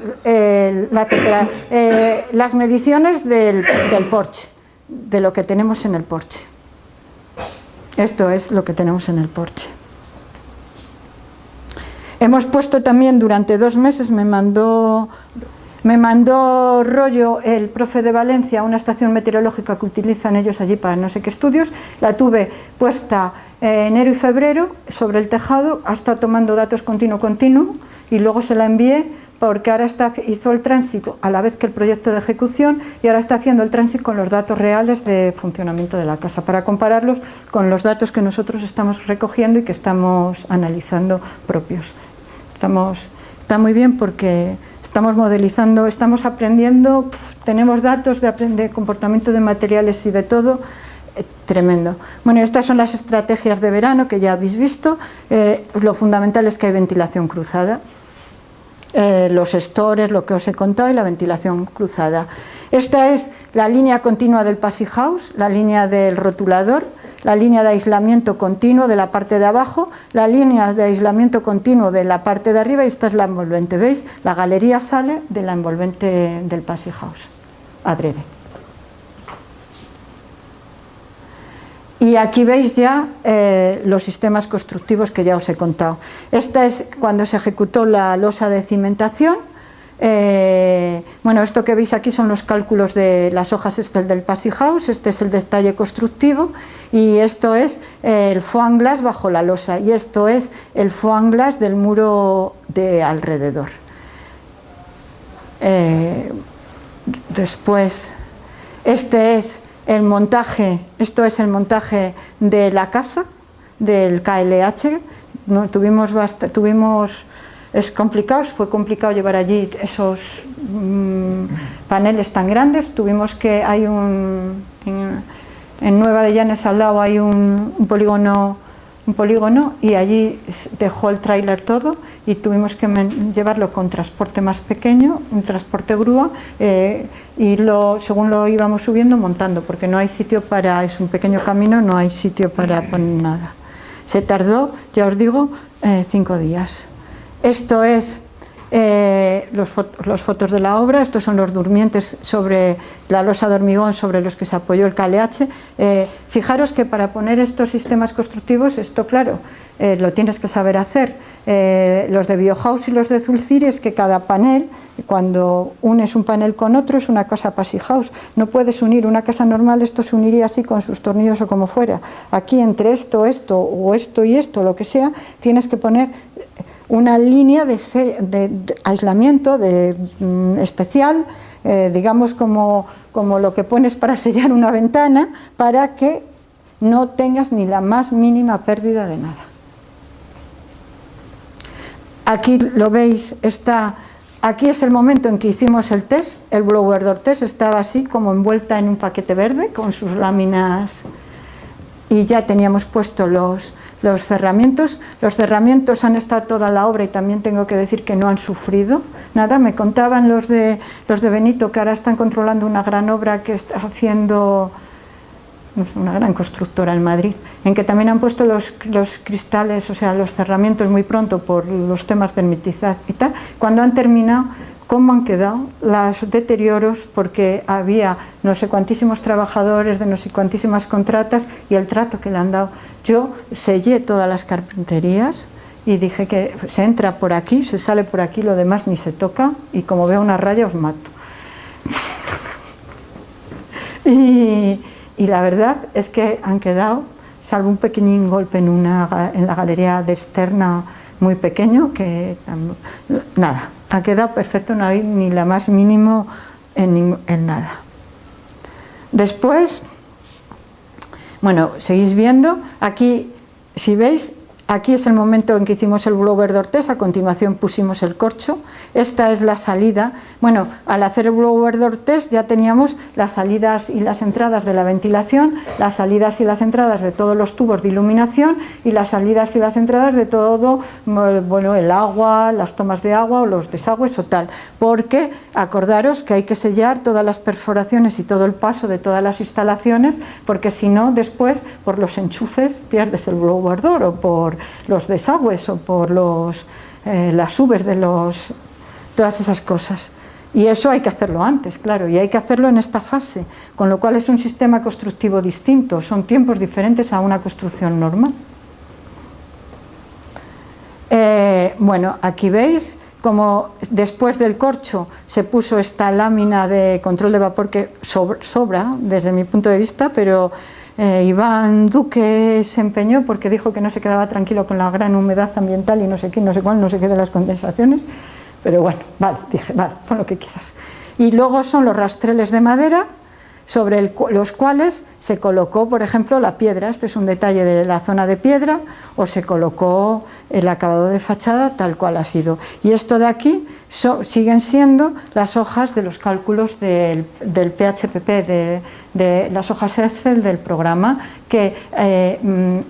las mediciones del porche, de lo que tenemos en el porche. Esto es lo que tenemos en el porche. Hemos puesto también durante 2 meses, me mandó rollo el profe de Valencia, una estación meteorológica que utilizan ellos allí para no sé qué estudios. La tuve puesta enero y febrero sobre el tejado, ha estado tomando datos continuo y luego se la envié, porque ahora hizo el tránsito a la vez que el proyecto de ejecución, y ahora está haciendo el tránsito con los datos reales de funcionamiento de la casa, para compararlos con los datos que nosotros estamos recogiendo y que estamos analizando propios. Está muy bien porque estamos modelizando, estamos aprendiendo, tenemos datos de comportamiento de materiales y de todo, tremendo. Bueno, estas son las estrategias de verano que ya habéis visto. Lo fundamental es que hay ventilación cruzada. Los estores, lo que os he contado, y la ventilación cruzada. Esta es la línea continua del Passivhaus, la línea del rotulador, la línea de aislamiento continuo de la parte de abajo, la línea de aislamiento continuo de la parte de arriba, y esta es la envolvente. ¿Veis? La galería sale de la envolvente del Passivhaus, adrede. Y aquí veis ya los sistemas constructivos que ya os he contado. Esta es cuando se ejecutó la losa de cimentación. Bueno, esto que veis aquí son los cálculos de las hojas, este es el del Passivhaus, este es el detalle constructivo, y esto es el foam glass bajo la losa, y esto es el foam glass del muro de alrededor. Después, este es el montaje, esto es el montaje de la casa, del KLH. No, es complicado, fue complicado llevar allí esos paneles tan grandes. Tuvimos que, en Nueva de Llanes al lado hay un polígono, y allí dejó el tráiler todo, y tuvimos que llevarlo con transporte más pequeño, un transporte grúa, y según lo íbamos subiendo, montando, porque no hay sitio para, es un pequeño camino, no hay sitio para poner nada. Se tardó, ya os digo, 5 días. Esto es los fotos de la obra. Estos son los durmientes sobre la losa de hormigón sobre los que se apoyó el KLH. Fijaros que para poner estos sistemas constructivos, esto claro, lo tienes que saber hacer. Los de Biohaus y los de Zulciri es que cada panel, cuando unes un panel con otro, es una casa Passivhaus. No puedes unir una casa normal, esto se uniría así con sus tornillos o como fuera. Aquí entre esto, o esto y esto, lo que sea, tienes que poner una línea de aislamiento especial, digamos como lo que pones para sellar una ventana, para que no tengas ni la más mínima pérdida de nada. Aquí lo veis, aquí es el momento en que hicimos el test, el blower door test, estaba así como envuelta en un paquete verde con sus láminas, y ya teníamos puesto los cerramientos. Los cerramientos han estado toda la obra, y también tengo que decir que no han sufrido nada. Me contaban los de Benito que ahora están controlando una gran obra que está haciendo una gran constructora en Madrid, en que también han puesto los cristales, o sea, los cerramientos muy pronto por los temas de hermeticidad y tal. Cuando han terminado, cómo han quedado los deterioros, porque había no sé cuantísimos trabajadores de no sé cuantísimas contratas, y el trato que le han dado. Yo sellé todas las carpinterías y dije que se entra por aquí, se sale por aquí, lo demás ni se toca, y como veo una raya os mato. Y la verdad es que han quedado, salvo un pequeñín golpe en la galería de externa muy pequeño, que nada, ha quedado perfecto, no hay ni la más mínimo en nada. Después, bueno, seguís viendo, aquí, si veis, Aquí es el momento en que hicimos el blower de Ortés, a continuación pusimos el corcho. Esta es la salida. Bueno, al hacer el blower de Ortés ya teníamos las salidas y las entradas de la ventilación, las salidas y las entradas de todos los tubos de iluminación y las salidas y las entradas de todo, bueno, el agua, las tomas de agua o los desagües o tal. Porque acordaros que hay que sellar todas las perforaciones y todo el paso de todas las instalaciones, porque si no, después por los enchufes pierdes el blower door, o por los desagües o por las ubres de todas esas cosas. Y eso hay que hacerlo antes, claro, y hay que hacerlo en esta fase, con lo cual es un sistema constructivo distinto, son tiempos diferentes a una construcción normal. Bueno, aquí veis como después del corcho se puso esta lámina de control de vapor que sobra desde mi punto de vista, pero Iván Duque se empeñó porque dijo que no se quedaba tranquilo con la gran humedad ambiental y no sé qué, no sé cuál, no sé qué de las condensaciones, pero bueno, vale, dije, vale, pon lo que quieras. Y luego son los rastreles de madera sobre los cuales se colocó, por ejemplo, la piedra. Este es un detalle de la zona de piedra, o se colocó el acabado de fachada tal cual ha sido. Y esto de aquí siguen siendo las hojas de los cálculos del PHPP, de las hojas Excel del programa, que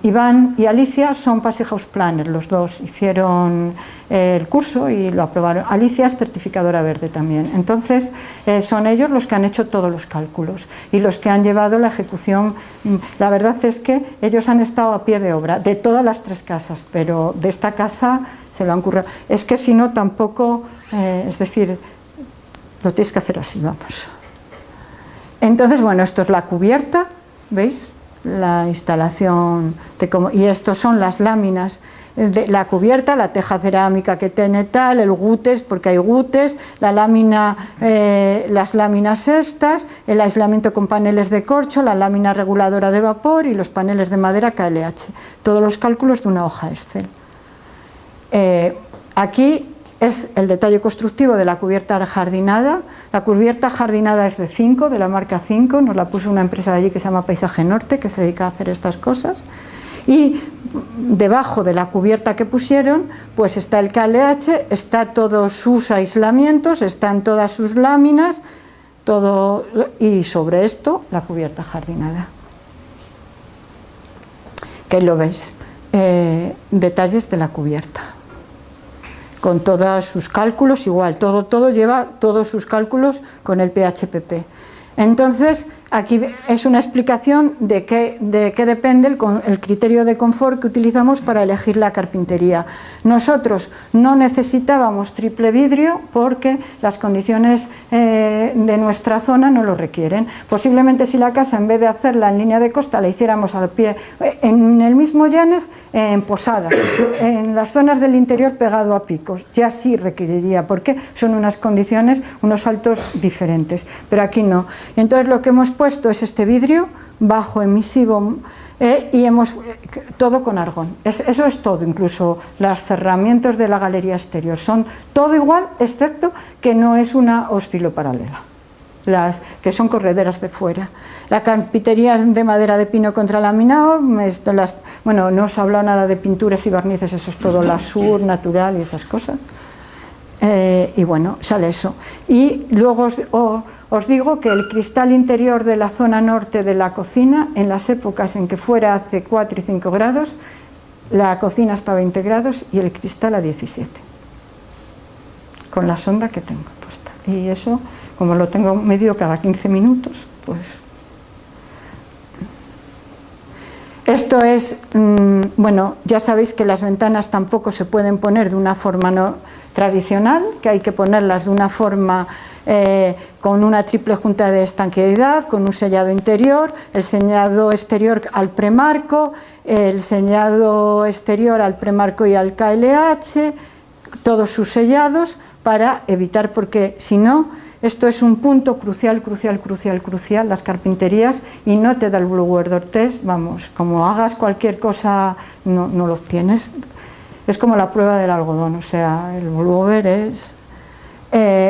Iván y Alicia son Passy House Planner, los dos hicieron el curso y lo aprobaron. Alicia es certificadora verde también, entonces son ellos los que han hecho todos los cálculos y los que han llevado la ejecución. La verdad es que ellos han estado a pie de obra de todas las tres casas, pero de esta casa se lo han currado. Es que si no tampoco, es decir, lo tienes que hacer así, vamos. Entonces, bueno, esto es la cubierta, ¿veis? La instalación y estos son las láminas de la cubierta, la teja cerámica que tiene tal, el gutes, porque hay gutes, la lámina, las láminas estas, el aislamiento con paneles de corcho, la lámina reguladora de vapor y los paneles de madera KLH. Todos los cálculos de una hoja Excel. Aquí es el detalle constructivo de la cubierta jardinada. La cubierta jardinada es de 5, de la marca 5, nos la puso una empresa de allí que se llama Paisaje Norte, que se dedica a hacer estas cosas. Y debajo de la cubierta que pusieron, pues está el KLH, está todos sus aislamientos, están todas sus láminas, todo, y sobre esto la cubierta jardinada. Que lo veis, detalles de la cubierta, con todos sus cálculos, igual, todo lleva todos sus cálculos con el PHPP. Entonces, aquí es una explicación de qué depende el criterio de confort que utilizamos para elegir la carpintería. Nosotros no necesitábamos triple vidrio porque las condiciones de nuestra zona no lo requieren. Posiblemente si la casa, en vez de hacerla en línea de costa, la hiciéramos al pie, en el mismo Llanes, en Posada, en las zonas del interior pegado a picos, ya sí requeriría, porque son unas condiciones, unos saltos diferentes, pero aquí no. Entonces lo que hemos puesto es este vidrio bajo emisivo y hemos todo con argón. Eso es todo, incluso los cerramientos de la galería exterior son todo igual, excepto que no es una osciloparalela, las que son correderas de fuera. La carpintería de madera de pino contralaminado, bueno, no os he hablado nada de pinturas y barnices, eso es todo lasur, natural y esas cosas. Y bueno, sale eso. Y luego os digo que el cristal interior de la zona norte de la cocina, en las épocas en que fuera hace 4 y 5 grados, la cocina está a 20 grados y el cristal a 17, con la sonda que tengo puesta. Y eso, como lo tengo medido cada 15 minutos, pues... Esto es, bueno, ya sabéis que las ventanas tampoco se pueden poner de una forma no tradicional, que hay que ponerlas de una forma con una triple junta de estanqueidad, con un sellado interior, el sellado exterior al premarco, el sellado exterior al premarco y al KLH, todos sus sellados para evitar, porque si no, esto es un punto crucial, las carpinterías, y no te da el blower de Ortés, vamos, como hagas cualquier cosa no lo obtienes. Es como la prueba del algodón, o sea, el blower es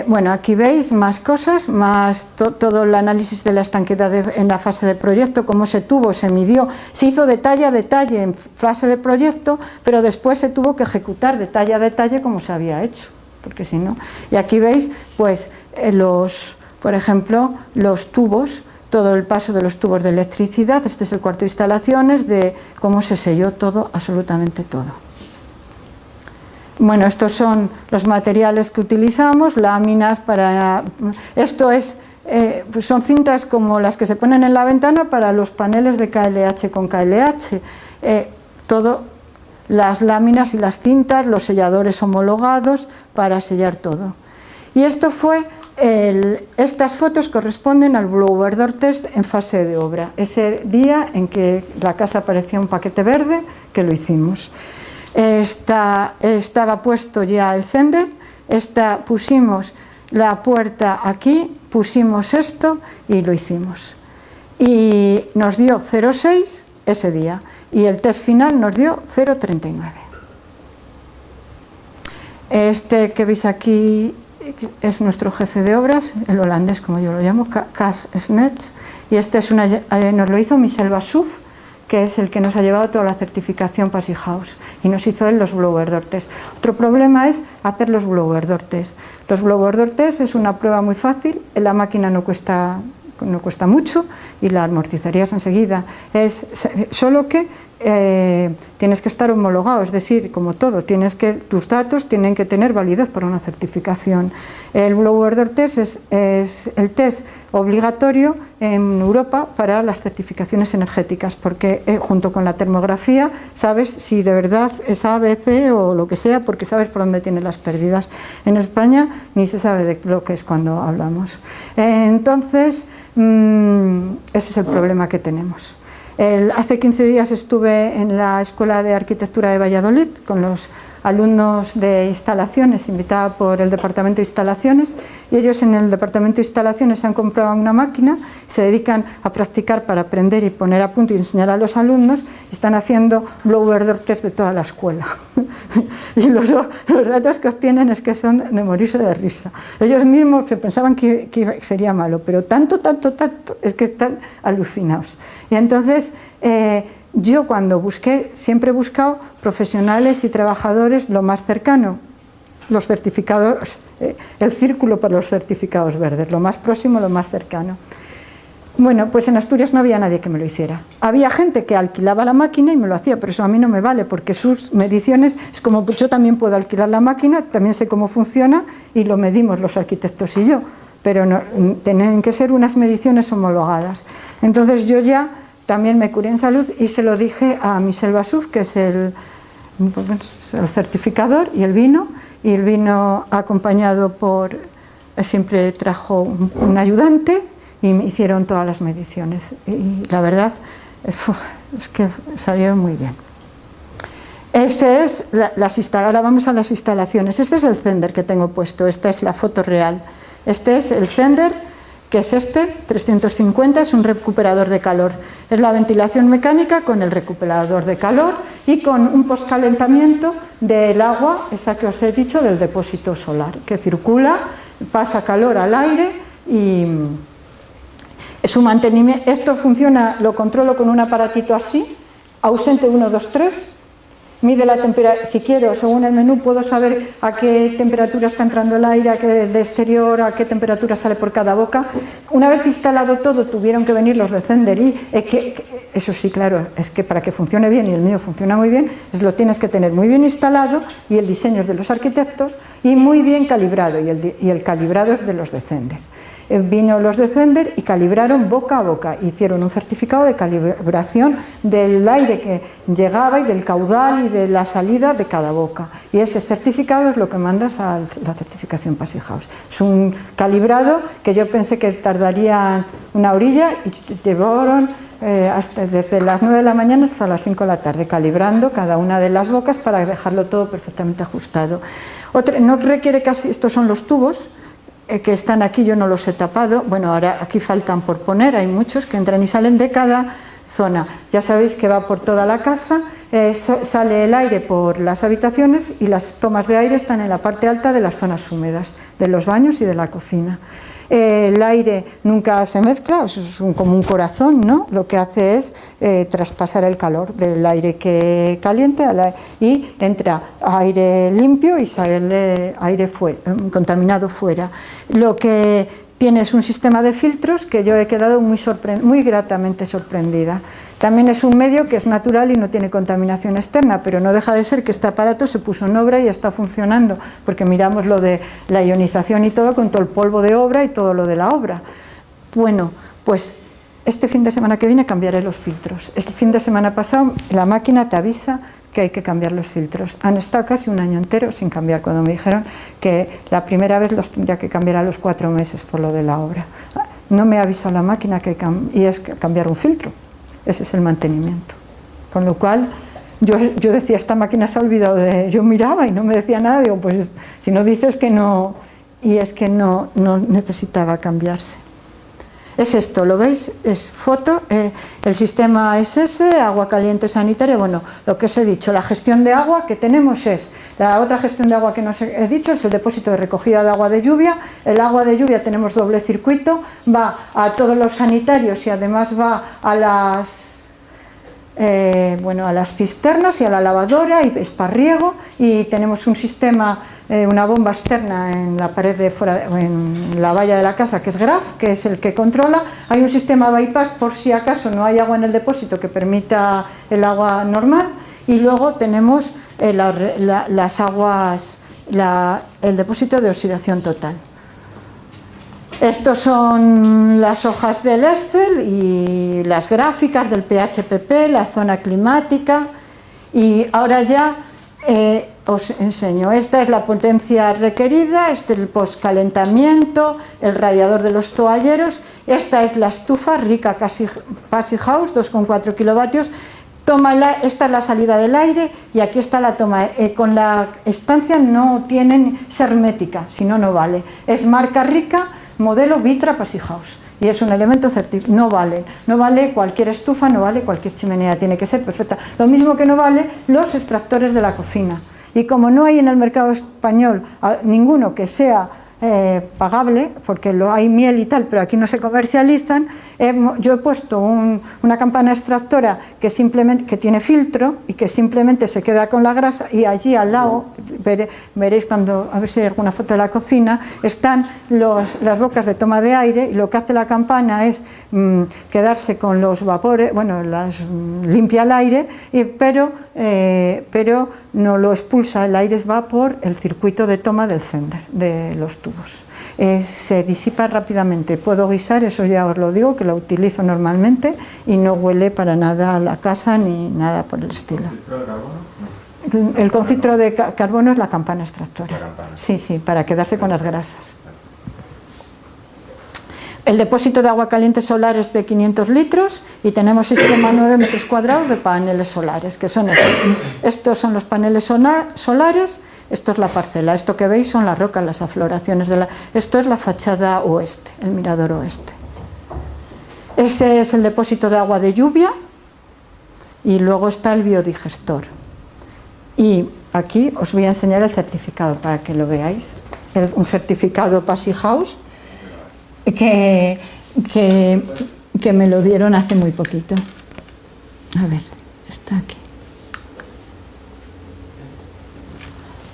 Bueno, aquí veis más cosas, más todo el análisis de la estanqueidad en la fase de proyecto, cómo se tuvo, se midió, se hizo detalle a detalle en fase de proyecto, pero después se tuvo que ejecutar detalle a detalle como se había hecho, porque si no. Y aquí veis, pues, por ejemplo, los tubos, todo el paso de los tubos de electricidad. Este es el cuarto de instalaciones, de cómo se selló todo, absolutamente todo. Bueno, estos son los materiales que utilizamos, láminas para... Esto es, pues son cintas como las que se ponen en la ventana para los paneles de KLH con KLH. Todo, las láminas y las cintas, los selladores homologados para sellar todo. Y esto fue, estas fotos corresponden al blower door test en fase de obra. Ese día en que la casa parecía un paquete verde, que lo hicimos. Estaba puesto ya el Zehnder, pusimos la puerta aquí, pusimos esto y lo hicimos. Y nos dio 0,6 ese día y el test final nos dio 0,39. Este que veis aquí es nuestro jefe de obras, el holandés como yo lo llamo, Kars Snets, y este es nos lo hizo Michel Bassouf, que es el que nos ha llevado toda la certificación Passivhaus House, y nos hizo él los blower door test. Otro problema es hacer los blower door test. Los blower door test es una prueba muy fácil, en la máquina no cuesta mucho y la amortizarías enseguida. Es solo que tienes que estar homologado, es decir, como todo, tus datos tienen que tener validez para una certificación. El blower door test es el test obligatorio en Europa para las certificaciones energéticas, porque junto con la termografía sabes si de verdad es A, B, C o lo que sea, porque sabes por dónde tienen las pérdidas. En España ni se sabe de lo que es cuando hablamos. Entonces, ese es el problema que tenemos. Hace 15 días estuve en la Escuela de Arquitectura de Valladolid con los alumnos de instalaciones, invitada por el Departamento de Instalaciones, y ellos en el Departamento de Instalaciones han comprado una máquina, se dedican a practicar para aprender y poner a punto y enseñar a los alumnos, y están haciendo blower door test de toda la escuela. Y los datos que obtienen es que son de morirse de risa. Ellos mismos se pensaban que sería malo, pero tanto, es que están alucinados. Y entonces, yo cuando busqué, siempre he buscado profesionales y trabajadores lo más cercano, los certificados, el círculo para los certificados verdes, lo más próximo, lo más cercano. Bueno, pues en Asturias no había nadie que me lo hiciera. Había gente que alquilaba la máquina y me lo hacía, pero eso a mí no me vale, porque sus mediciones, es como yo también puedo alquilar la máquina, también sé cómo funciona y lo medimos los arquitectos y yo, pero no, tienen que ser unas mediciones homologadas. Entonces yo ya también me curé en salud y se lo dije a Michel Bassouf, que es el certificador, y él vino acompañado por, siempre trajo un ayudante, y me hicieron todas las mediciones y la verdad es que salieron muy bien. Ahora vamos a las instalaciones. Este es el Zehnder que tengo puesto, esta es la foto real. Este es el Zehnder, que es 350, es un recuperador de calor. Es la ventilación mecánica con el recuperador de calor y con un postcalentamiento del agua, esa que os he dicho, del depósito solar, que circula, pasa calor al aire y su mantenimiento. Esto funciona, lo controlo con un aparatito así, ausente 1, 2, 3, mide la temperatura, si quiero, según el menú puedo saber a qué temperatura está entrando el aire, a qué de exterior, a qué temperatura sale por cada boca. Una vez instalado todo, tuvieron que venir los de Zehnder y eso sí, claro, es que para que funcione bien, y el mío funciona muy bien, lo tienes que tener muy bien instalado, y el diseño es de los arquitectos, y muy bien calibrado, y el calibrado es de los de Zehnder. Vino los de Zehnder y calibraron boca a boca, hicieron un certificado de calibración del aire que llegaba y del caudal y de la salida de cada boca, y ese certificado es lo que mandas a la certificación Passivhaus House. Es un calibrado que yo pensé que tardaría una horilla y llevaron desde las 9 de la mañana hasta las 5 de la tarde calibrando cada una de las bocas para dejarlo todo perfectamente ajustado. No requiere casi, estos son los tubos que están aquí, yo no los he tapado, bueno, ahora aquí faltan por poner, hay muchos que entran y salen de cada zona. Ya sabéis que va por toda la casa, sale el aire por las habitaciones y las tomas de aire están en la parte alta de las zonas húmedas, de los baños y de la cocina. El aire nunca se mezcla, es como un corazón, ¿no? Lo que hace es traspasar el calor del aire que caliente y entra aire limpio y sale aire contaminado fuera. Lo que tiene es un sistema de filtros que yo he quedado muy gratamente sorprendida. También es un medio que es natural y no tiene contaminación externa, pero no deja de ser que este aparato se puso en obra y está funcionando, porque miramos lo de la ionización y todo, con todo el polvo de obra y todo lo de la obra. Bueno, pues este fin de semana que viene cambiaré los filtros. El fin de semana pasado la máquina te avisa que hay que cambiar los filtros. Han estado casi un año entero sin cambiar, cuando me dijeron que la primera vez los tendría que cambiar a los 4 meses por lo de la obra. No me ha avisado la máquina y es cambiar un filtro. Ese es el mantenimiento. Con lo cual, yo decía, esta máquina se ha olvidado de... Yo miraba y no me decía nada, digo, pues si no dices que no... Y es que no necesitaba cambiarse. Es esto, ¿lo veis? Es foto, el sistema es ese, agua caliente sanitaria. Bueno, lo que os he dicho, la gestión de agua que tenemos es, la otra gestión de agua que no os he dicho es el depósito de recogida de agua de lluvia. El agua de lluvia tenemos doble circuito, va a todos los sanitarios y además va a las cisternas y a la lavadora y es para riego, y tenemos un sistema, una bomba externa en la pared de fuera, en la valla de la casa, que es GRAF, que es el que controla. Hay un sistema bypass por si acaso no hay agua en el depósito que permita el agua normal, y luego tenemos las aguas, el depósito de oxidación total. Estos son las hojas del Excel y las gráficas del PHPP, la zona climática, y ahora ya os enseño. Esta es la potencia requerida, este es el postcalentamiento, el radiador de los toalleros, esta es la estufa Rica Passy House, 2,4 kilovatios. Esta es la salida del aire y aquí está la toma. Con la estancia no tienen ser hermética, si no, no vale. Es marca Rica, modelo Vitra Passy House, y es un elemento certificado. No vale cualquier estufa, no vale cualquier chimenea, tiene que ser perfecta. Lo mismo que no vale los extractores de la cocina. Y como no hay en el mercado español ninguno que sea pagable, porque hay miel y tal, pero aquí no se comercializan, yo he puesto una campana extractora que tiene filtro y que simplemente se queda con la grasa, y allí al lado, veréis cuando, a ver si hay alguna foto de la cocina, están las bocas de toma de aire, y lo que hace la campana es quedarse con los vapores, bueno, limpia el aire, pero no lo expulsa, el aire va por el circuito de toma del zender, de los tubos. Se disipa rápidamente, puedo guisar, eso ya os lo digo, que lo utilizo normalmente y no huele para nada a la casa ni nada por el estilo. ¿El concitro de carbono es la campana extractora? Sí, para quedarse con las grasas. El depósito de agua caliente solar es de 500 litros y tenemos 6,9 metros cuadrados de paneles solares, que son estos son los paneles solares, esto es la parcela, esto que veis son las rocas, las afloraciones esto es la fachada oeste, el mirador oeste. Este es el depósito de agua de lluvia y luego está el biodigestor. Y aquí os voy a enseñar el certificado para que lo veáis, un certificado Passy House, que me lo dieron hace muy poquito. A ver, está aquí.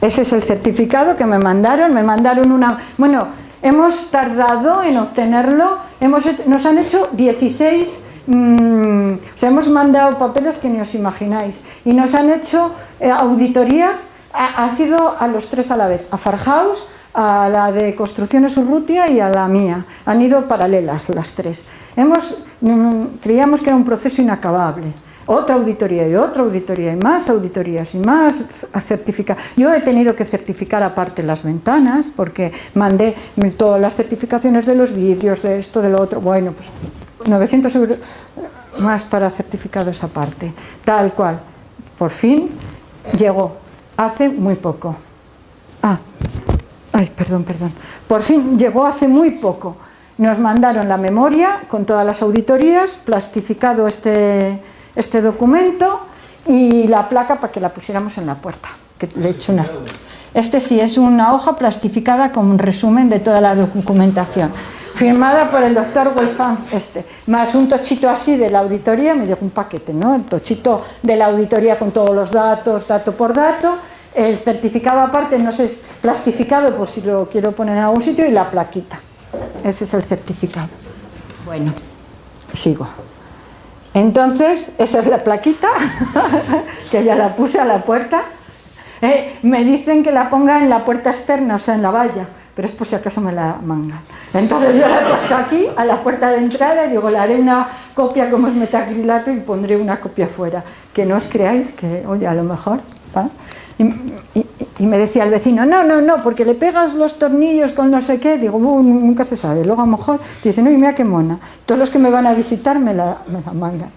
Ese es el certificado que me mandaron una... Bueno, hemos tardado en obtenerlo, nos han hecho 16... hemos mandado papeles que ni os imagináis, y nos han hecho auditorías, ha sido a los 3 a la vez, a Farhaus, a la de Construcciones Urrutia y a la mía. Han ido paralelas las 3. Creíamos que era un proceso inacabable. Otra auditoría y más auditorías y más certificar. Yo he tenido que certificar aparte las ventanas porque mandé todas las certificaciones de los vidrios, de esto, de lo otro. Bueno, pues 900 euros más para certificado esa parte. Tal cual. Por fin llegó. Hace muy poco. Perdón. Por fin llegó hace muy poco. Nos mandaron la memoria con todas las auditorías, plastificado este documento, y la placa para que la pusiéramos en la puerta, que le he hecho una... Este sí, es una hoja plastificada con un resumen de toda la documentación, firmada por el doctor Wolfgang, más un tochito así de la auditoría, me llegó un paquete, ¿no? El tochito de la auditoría con todos los datos, dato por dato, el certificado aparte, no sé, es plastificado por si lo quiero poner en algún sitio, y la plaquita. Ese es el certificado. Bueno, sigo. Entonces, esa es la plaquita, que ya la puse a la puerta. Me dicen que la ponga en la puerta externa, o sea, en la valla, pero es por si acaso me la mangan. Entonces yo la he puesto aquí, a la puerta de entrada, y digo, le haré una copia como es metacrilato y pondré una copia fuera. Que no os creáis que, oye, a lo mejor, ¿va? Y me decía el vecino, no, porque le pegas los tornillos con no sé qué. Digo, nunca se sabe. Luego a lo mejor te dicen, oye, mira qué mona. Todos los que me van a visitar me la mangan.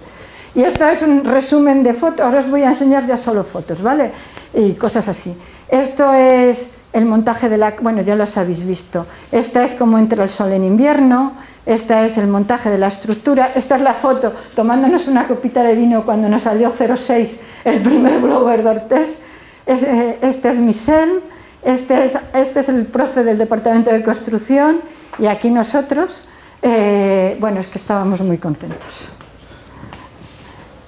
Y esto es un resumen de fotos. Ahora os voy a enseñar ya solo fotos, ¿vale? Y cosas así. Esto es el montaje de la... Bueno, ya los habéis visto. Esta es cómo entra el sol en invierno. Esta es el montaje de la estructura. Esta es la foto tomándonos una copita de vino cuando nos salió 06 el primer blower d'Ortés. Este es Michel. Este es el profe del departamento de construcción. Y aquí nosotros. Bueno, es que estábamos muy contentos.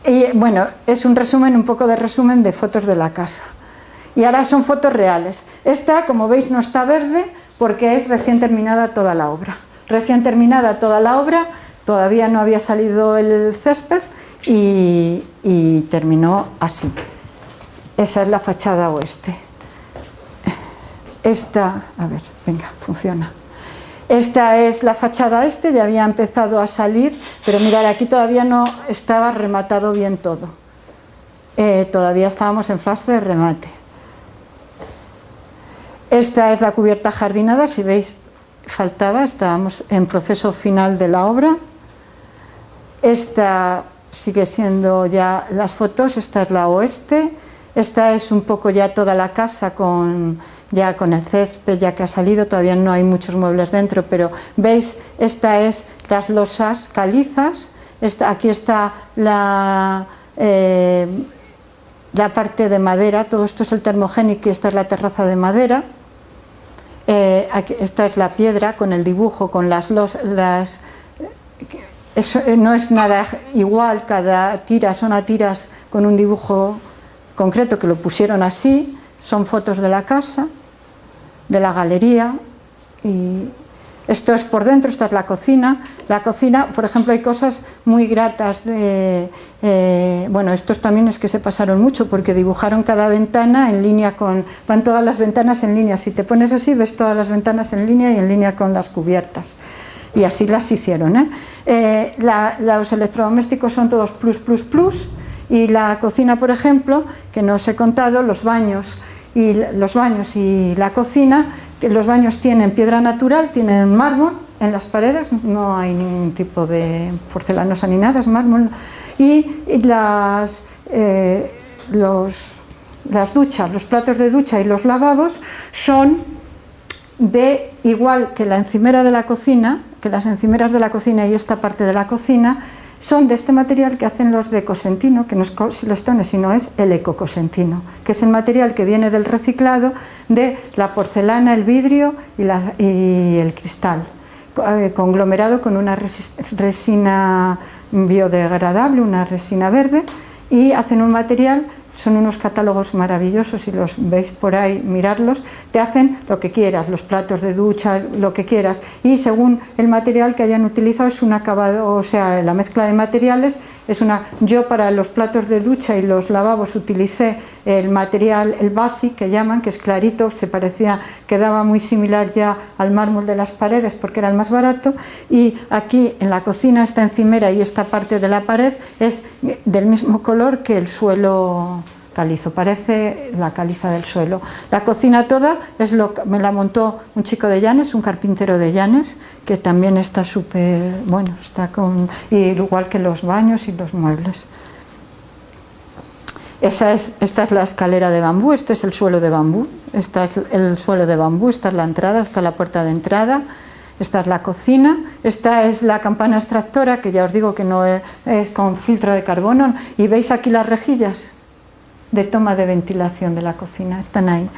Y bueno, es un resumen, un poco de resumen de fotos de la casa. Y ahora son fotos reales. Esta, como veis, no está verde porque es recién terminada toda la obra. Recién terminada toda la obra, todavía no había salido el césped y terminó así. Esa es la fachada oeste. Esta, a ver, venga, funciona. Esta es la fachada este, ya había empezado a salir, pero mirad, aquí todavía no estaba rematado bien todo. Todavía estábamos en fase de remate. Esta es la cubierta jardinada, si veis, faltaba, estábamos en proceso final de la obra. Esta sigue siendo ya las fotos, esta es la oeste. Esta es un poco ya toda la casa ya con el césped ya que ha salido, todavía no hay muchos muebles dentro, pero veis, esta es las losas calizas, aquí está la parte de madera, todo esto es el termogénico y esta es la terraza de madera. Esta es la piedra con el dibujo, con las losas, no es nada igual, cada tira son a tiras con un dibujo concreto que lo pusieron así. Son fotos de la casa, de la galería, y esto es por dentro, esta es la cocina. La cocina, por ejemplo, hay cosas muy gratas bueno, estos también es que se pasaron mucho porque dibujaron cada ventana en línea van todas las ventanas en línea, si te pones así ves todas las ventanas en línea y en línea con las cubiertas. Y así las hicieron, los electrodomésticos son todos plus. Y la cocina, por ejemplo, que no os he contado, los baños y la cocina, los baños tienen piedra natural, tienen mármol en las paredes, no hay ningún tipo de porcelanosa ni nada, es mármol. Y las duchas, los platos de ducha y los lavabos son igual que la encimera de la cocina, que las encimeras de la cocina y esta parte de la cocina, son de este material que hacen los de Cosentino, que no es Silestone, sino es el ecocosentino, que es el material que viene del reciclado de la porcelana, el vidrio y el cristal, conglomerado con una resina biodegradable, una resina verde, y hacen un material. Son unos catálogos maravillosos, si los veis por ahí, mirarlos, te hacen lo que quieras, los platos de ducha, lo que quieras, y según el material que hayan utilizado es un acabado, o sea, la mezcla de materiales es yo para los platos de ducha y los lavabos utilicé el material, el basic que llaman, que es clarito, quedaba muy similar ya al mármol de las paredes porque era el más barato, y aquí en la cocina esta encimera y esta parte de la pared es del mismo color que el suelo calizo, parece la caliza del suelo. La cocina toda me la montó un chico de Llanes, un carpintero de Llanes, que también está súper, bueno, igual que los baños y los muebles. Esta es la escalera de bambú, este es el suelo de bambú, esta es el suelo de bambú, esta es la entrada, esta es la puerta de entrada. Esta es la cocina, esta es la campana extractora, que ya os digo que no es con filtro de carbono, y veis aquí las rejillas, de toma de ventilación de la cocina, están ahí.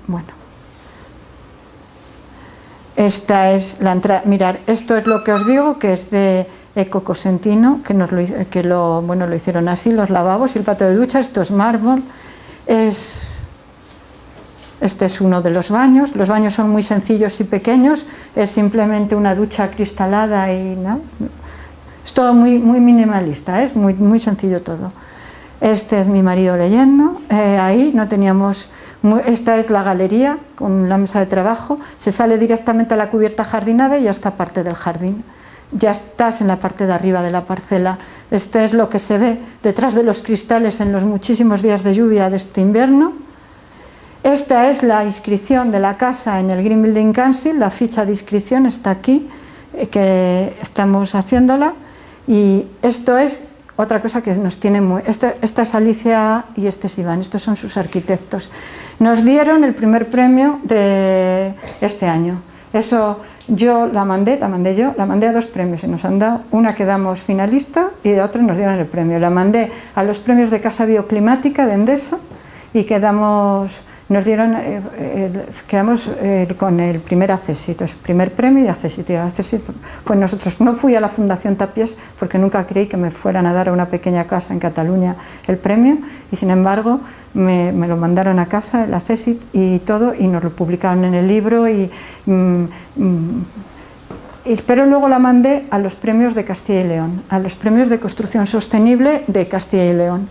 Bueno, esta es la entrada. Mirad, esto es lo que os digo, que es de Eco Cosentino, que lo hicieron así, los lavabos y el patio de ducha. Esto es mármol. Este es uno de los baños. Los baños son muy sencillos y pequeños, es simplemente una ducha acristalada y nada. Es todo muy, muy minimalista, es muy, muy sencillo todo. Este es mi marido leyendo, ahí no teníamos... Esta es la galería con la mesa de trabajo, se sale directamente a la cubierta jardinada y ya está parte del jardín. Ya estás en la parte de arriba de la parcela. Este es lo que se ve detrás de los cristales en los muchísimos días de lluvia de este invierno. Esta es la inscripción de la casa en el Green Building Council, la ficha de inscripción está aquí, que estamos haciéndola. Y esto es otra cosa que nos tiene muy... Esta es Alicia y este es Iván, estos son sus arquitectos. Nos dieron el primer premio de este año. Eso yo la mandé a 2 premios y nos han dado, una quedamos finalista y la otra nos dieron el premio. La mandé a los premios de Casa Bioclimática de Endesa y quedamos con el primer ACESIT, el primer premio y ACESIT. Y ACESIT, pues nosotros no fui a la Fundación Tapies porque nunca creí que me fueran a dar a una pequeña casa en Cataluña el premio y sin embargo me lo mandaron a casa, el ACESIT y todo, y nos lo publicaron en el libro pero luego la mandé a los premios de Castilla y León, a los premios de construcción sostenible de Castilla y León.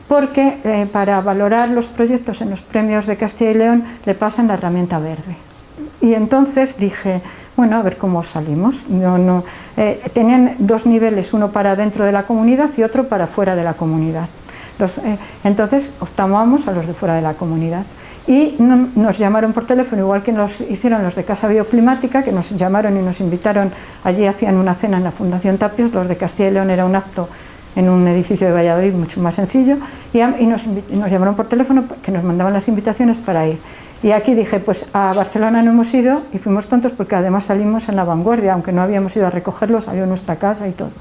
Porque para valorar los proyectos en los premios de Castilla y León le pasan la herramienta verde. Y entonces dije, bueno, a ver cómo salimos. Tenían 2 niveles, uno para dentro de la comunidad y otro para fuera de la comunidad. Entonces optamos a los de fuera de la comunidad. Y nos llamaron por teléfono, igual que nos hicieron los de Casa Bioclimática, que nos llamaron y nos invitaron, allí hacían una cena en la Fundación Tapies, los de Castilla y León era un acto en un edificio de Valladolid mucho más sencillo, y nos llamaron por teléfono que nos mandaban las invitaciones para ir. Y aquí dije, pues a Barcelona no hemos ido y fuimos tontos porque además salimos en La Vanguardia, aunque no habíamos ido a recogerlo, salió en nuestra casa y todo.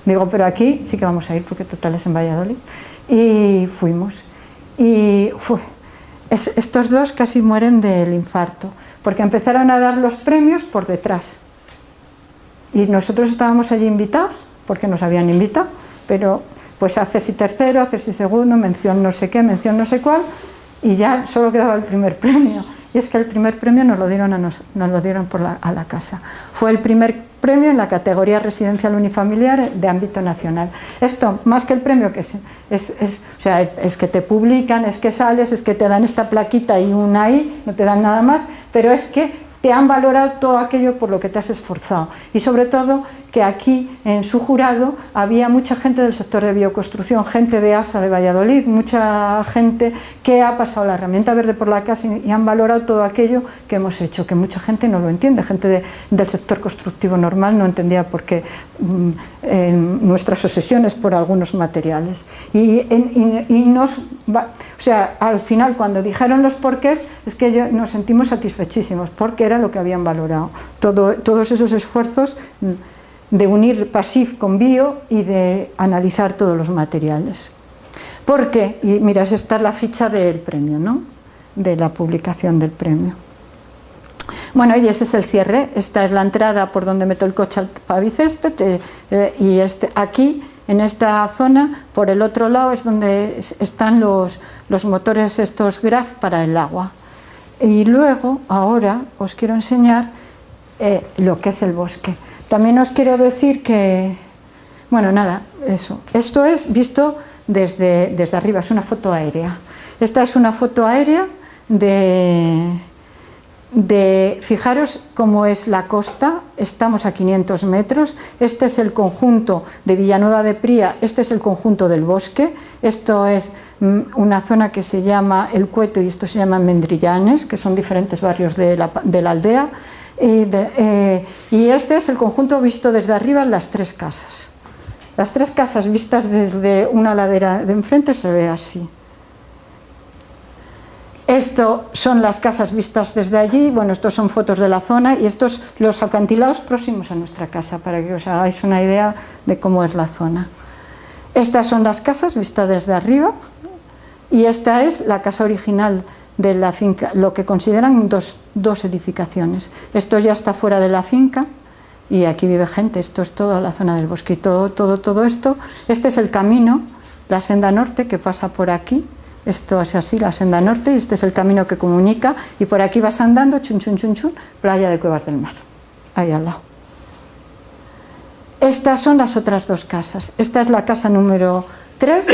Digo, pero aquí sí que vamos a ir porque total es en Valladolid. Y fuimos. Y estos 2 casi mueren del infarto, porque empezaron a dar los premios por detrás. Y nosotros estábamos allí invitados, porque nos habían invitado, pero pues ACESIT tercero, ACESIT segundo, mención no sé qué, mención no sé cuál, y ya solo quedaba el primer premio. Y es que el primer premio nos lo dieron a la casa. Fue el primer premio en la categoría residencial unifamiliar de ámbito nacional. Esto, más que el premio, que es que te publican, es que sales, es que te dan esta plaquita y una ahí, no te dan nada más, pero es que te han valorado todo aquello por lo que te has esforzado. Y sobre todo que aquí en su jurado había mucha gente del sector de bioconstrucción, gente de ASA de Valladolid, mucha gente que ha pasado la herramienta verde por la casa y han valorado todo aquello que hemos hecho, que mucha gente no lo entiende, gente del sector constructivo normal no entendía por qué nuestras obsesiones por algunos materiales. Al final, cuando dijeron los porqués, es que nos sentimos satisfechísimos, porque era lo que habían valorado. Todos esos esfuerzos de unir PASIF con bio y de analizar todos los materiales. ¿Por qué? Y mira, esta es la ficha del premio, ¿no? De la publicación del premio. Bueno, y ese es el cierre. Esta es la entrada por donde meto el coche al pavicésped y aquí, en esta zona, por el otro lado es donde están los motores estos Graf para el agua. Y luego, ahora, os quiero enseñar lo que es el bosque. También os quiero decir que, bueno, nada, eso. Esto es visto desde arriba, es una foto aérea. Esta es una foto aérea fijaros cómo es la costa, estamos a 500 metros, este es el conjunto de Villanueva de Pría, este es el conjunto del bosque, esto es una zona que se llama El Cueto y esto se llama Mendrillanes, que son diferentes barrios de la aldea, y este es el conjunto visto desde arriba en las 3 casas. Las 3 casas vistas desde una ladera de enfrente se ve así. Esto son las casas vistas desde allí, bueno, estos son fotos de la zona y estos los acantilados próximos a nuestra casa, para que os hagáis una idea de cómo es la zona. Estas son las casas vistas desde arriba y esta es la casa original de la finca, lo que consideran dos edificaciones. Esto ya está fuera de la finca y aquí vive gente, esto es toda la zona del bosque y todo esto. Este es el camino, la senda norte que pasa por aquí, esto es así, la senda norte, y este es el camino que comunica y por aquí vas andando, chun, playa de Cuevas del Mar, ahí al lado. Estas son las otras dos casas. Esta es la casa número 3,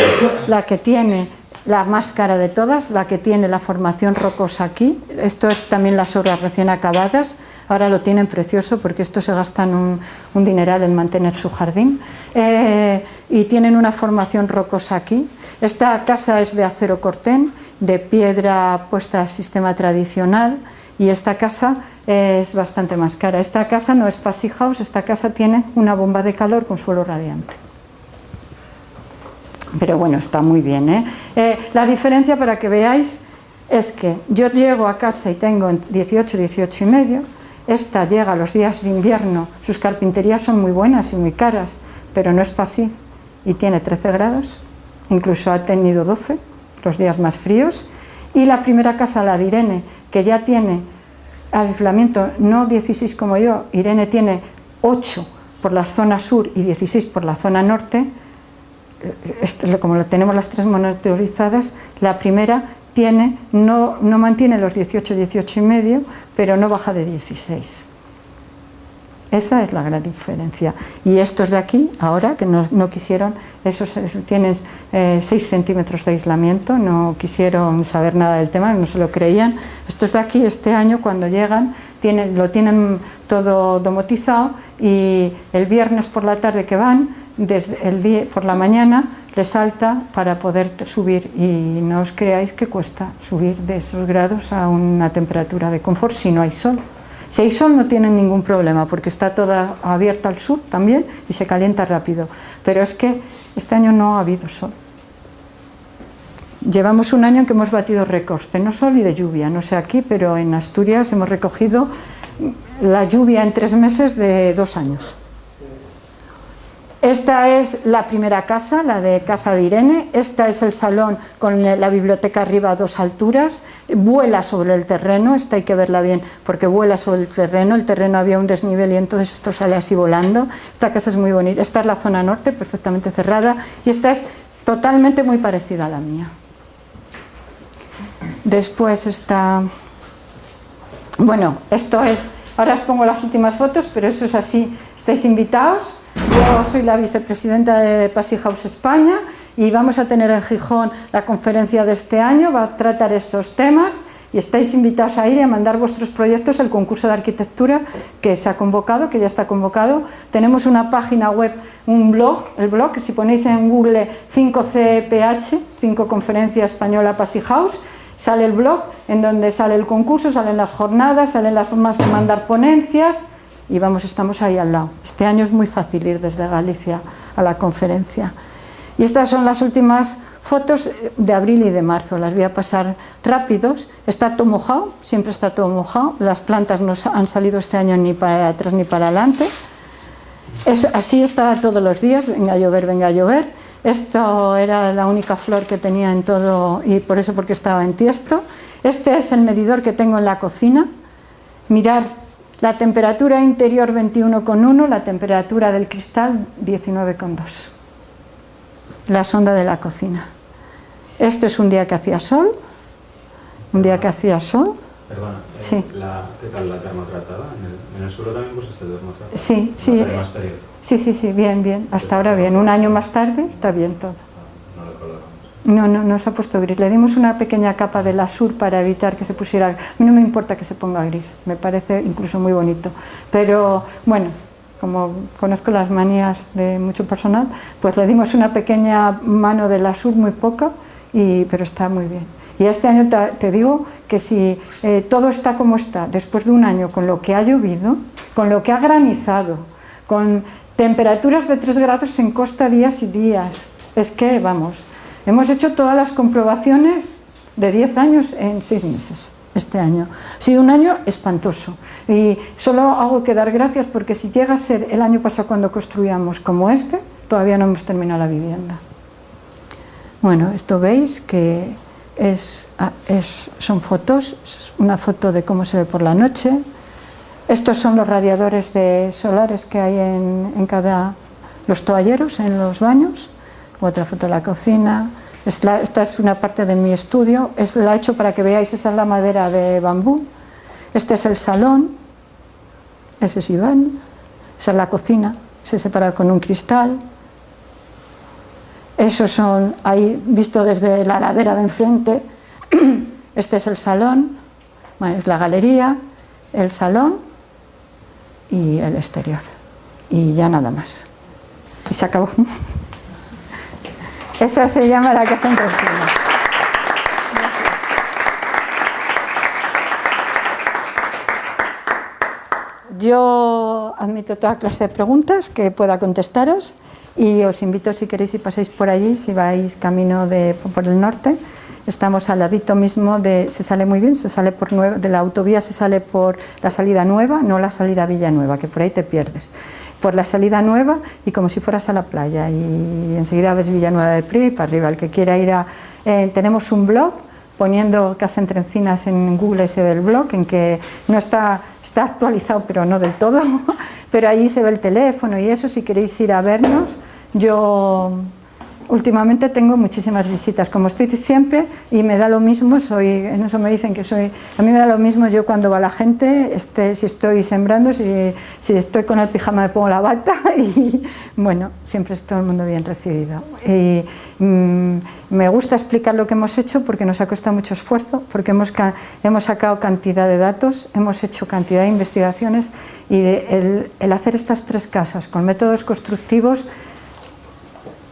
la que tiene la más cara de todas, la que tiene la formación rocosa aquí. Esto es también las obras recién acabadas. Ahora lo tienen precioso porque esto se gastan un dineral en mantener su jardín. Y tienen una formación rocosa aquí. Esta casa es de acero cortén, de piedra puesta al sistema tradicional. Y esta casa es bastante más cara. Esta casa no es Passy House, esta casa tiene una bomba de calor con suelo radiante. Pero bueno, está muy bien, ¿eh? La diferencia, para que veáis, es que yo llego a casa y tengo 18 y medio. Esta llega los días de invierno, sus carpinterías son muy buenas y muy caras, pero no es Passy y tiene 13 grados, incluso ha tenido 12 los días más fríos. Y la primera casa, la de Irene, que ya tiene aislamiento, no 16 como yo, Irene tiene 8 por la zona sur y 16 por la zona norte. Como tenemos las 3 monitorizadas, la primera tiene, no mantiene los 18 y medio, pero no baja de 16. Esa es la gran diferencia. Y estos de aquí, ahora, que no quisieron, esos tienen 6 centímetros de aislamiento, no quisieron saber nada del tema, no se lo creían. Estos de aquí, este año, cuando llegan, lo tienen todo domotizado y el viernes por la tarde que van, desde el día, por la mañana, les salta para poder subir, y no os creáis que cuesta subir de esos grados a una temperatura de confort si no hay sol. Si hay sol no tienen ningún problema porque está toda abierta al sur también y se calienta rápido, pero es que este año no ha habido sol. Llevamos un año en que hemos batido récords de no sol y de lluvia, no sé aquí, pero en Asturias hemos recogido la lluvia en 3 meses de 2 años. Esta es la primera casa, la de casa de Irene. Esta es el salón con la biblioteca arriba a 2 alturas. Vuela sobre el terreno, esta hay que verla bien porque vuela sobre el terreno había un desnivel y entonces esto sale así volando. Esta casa es muy bonita. Esta es la zona norte, perfectamente cerrada, y esta es totalmente muy parecida a la mía. Después está... Bueno, esto es... Ahora os pongo las últimas fotos, pero eso es así. Estáis invitados. Yo soy la vicepresidenta de Passy House España y vamos a tener en Gijón la conferencia de este año, va a tratar estos temas y estáis invitados a ir y a mandar vuestros proyectos al concurso de arquitectura que se ha convocado, que ya está convocado. Tenemos una página web, un blog, el blog, que si ponéis en Google 5CPH, 5 Conferencia Española Passy House, sale el blog en donde sale el concurso, salen las jornadas, salen las formas de mandar ponencias. Y vamos, estamos ahí al lado. Este año es muy fácil ir desde Galicia a la conferencia. Y estas son las últimas fotos de abril y de marzo, las voy a pasar rápidos. Está todo mojado, siempre está todo mojado, las plantas no han salido este año ni para atrás ni para adelante. Así está todos los días, venga a llover, venga a llover. Esto era la única flor que tenía en todo, y por eso porque estaba en tiesto. Este es el medidor que tengo en la cocina. Mirar. La temperatura interior 21,1, la temperatura del cristal 19,2. La sonda de la cocina. Esto es un día que hacía sol. Un día que hacía sol. Perdona, sí. ¿Qué tal la termotratada? ¿En el suelo también pusiste termotratada? Sí, sí. Sí, bien. Hasta ahora bien. Un año más tarde está bien todo. No se ha puesto gris. Le dimos una pequeña capa de lasur para evitar que se pusiera... A mí no me importa que se ponga gris, me parece incluso muy bonito. Pero bueno, como conozco las manías de mucho personal, pues le dimos una pequeña mano de lasur, muy poca, pero está muy bien. Y este año te digo que si todo está como está, después de un año con lo que ha llovido, con lo que ha granizado, con temperaturas de 3 grados en costa días y días, es que vamos... Hemos hecho todas las comprobaciones de 10 años en 6 meses este año. Ha sido un año espantoso y solo hago que dar gracias porque si llega a ser el año pasado cuando construíamos como este, todavía no hemos terminado la vivienda. Bueno, esto veis que son fotos, una foto de cómo se ve por la noche. Estos son los radiadores solares que hay en los toalleros, en los baños. Otra foto de la cocina. Esta es una parte de mi estudio, la he hecho para que veáis, esa es la madera de bambú. Este es el salón, ese es Iván, esa es la cocina, se separa con un cristal. Esos son, ahí visto desde la ladera de enfrente, este es el salón, bueno, es la galería, el salón y el exterior. Y ya nada más. Y se acabó. Esa se llama la casa en Trencina. Yo admito toda clase de preguntas que pueda contestaros y os invito, si queréis, si pasáis por allí, si vais camino por el norte. Estamos al ladito mismo se sale muy bien, se sale de la autovía, se sale por la salida nueva, no la salida Villanueva, que por ahí te pierdes. Por la salida nueva y como si fueras a la playa, y enseguida ves Villanueva del Prie y para arriba. El que quiera ir tenemos un blog, poniendo Casa Entre Encinas en Google se ve el blog, en que no está actualizado, pero no del todo, pero ahí se ve el teléfono y eso, si queréis ir a vernos. Yo últimamente tengo muchísimas visitas, como estoy siempre, y me da lo mismo, en eso me dicen que a mí me da lo mismo yo cuando va la gente, si estoy sembrando, si estoy con el pijama me pongo la bata, y bueno, siempre es todo el mundo bien recibido. Y me gusta explicar lo que hemos hecho porque nos ha costado mucho esfuerzo, porque hemos sacado cantidad de datos, hemos hecho cantidad de investigaciones, y el hacer estas 3 casas con métodos constructivos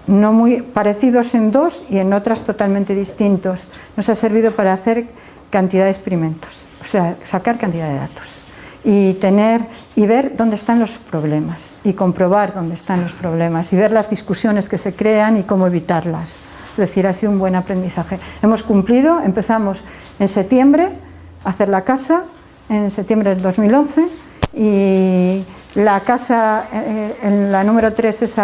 no muy parecidos en dos y en otras totalmente distintos, nos ha servido para hacer cantidad de experimentos, o sea, sacar cantidad de datos y ver dónde están los problemas y comprobar dónde están los problemas y ver las discusiones que se crean y cómo evitarlas. Es decir, ha sido un buen aprendizaje. Hemos cumplido, empezamos en septiembre a hacer la casa, en septiembre del 2011, y la casa, en la número 3,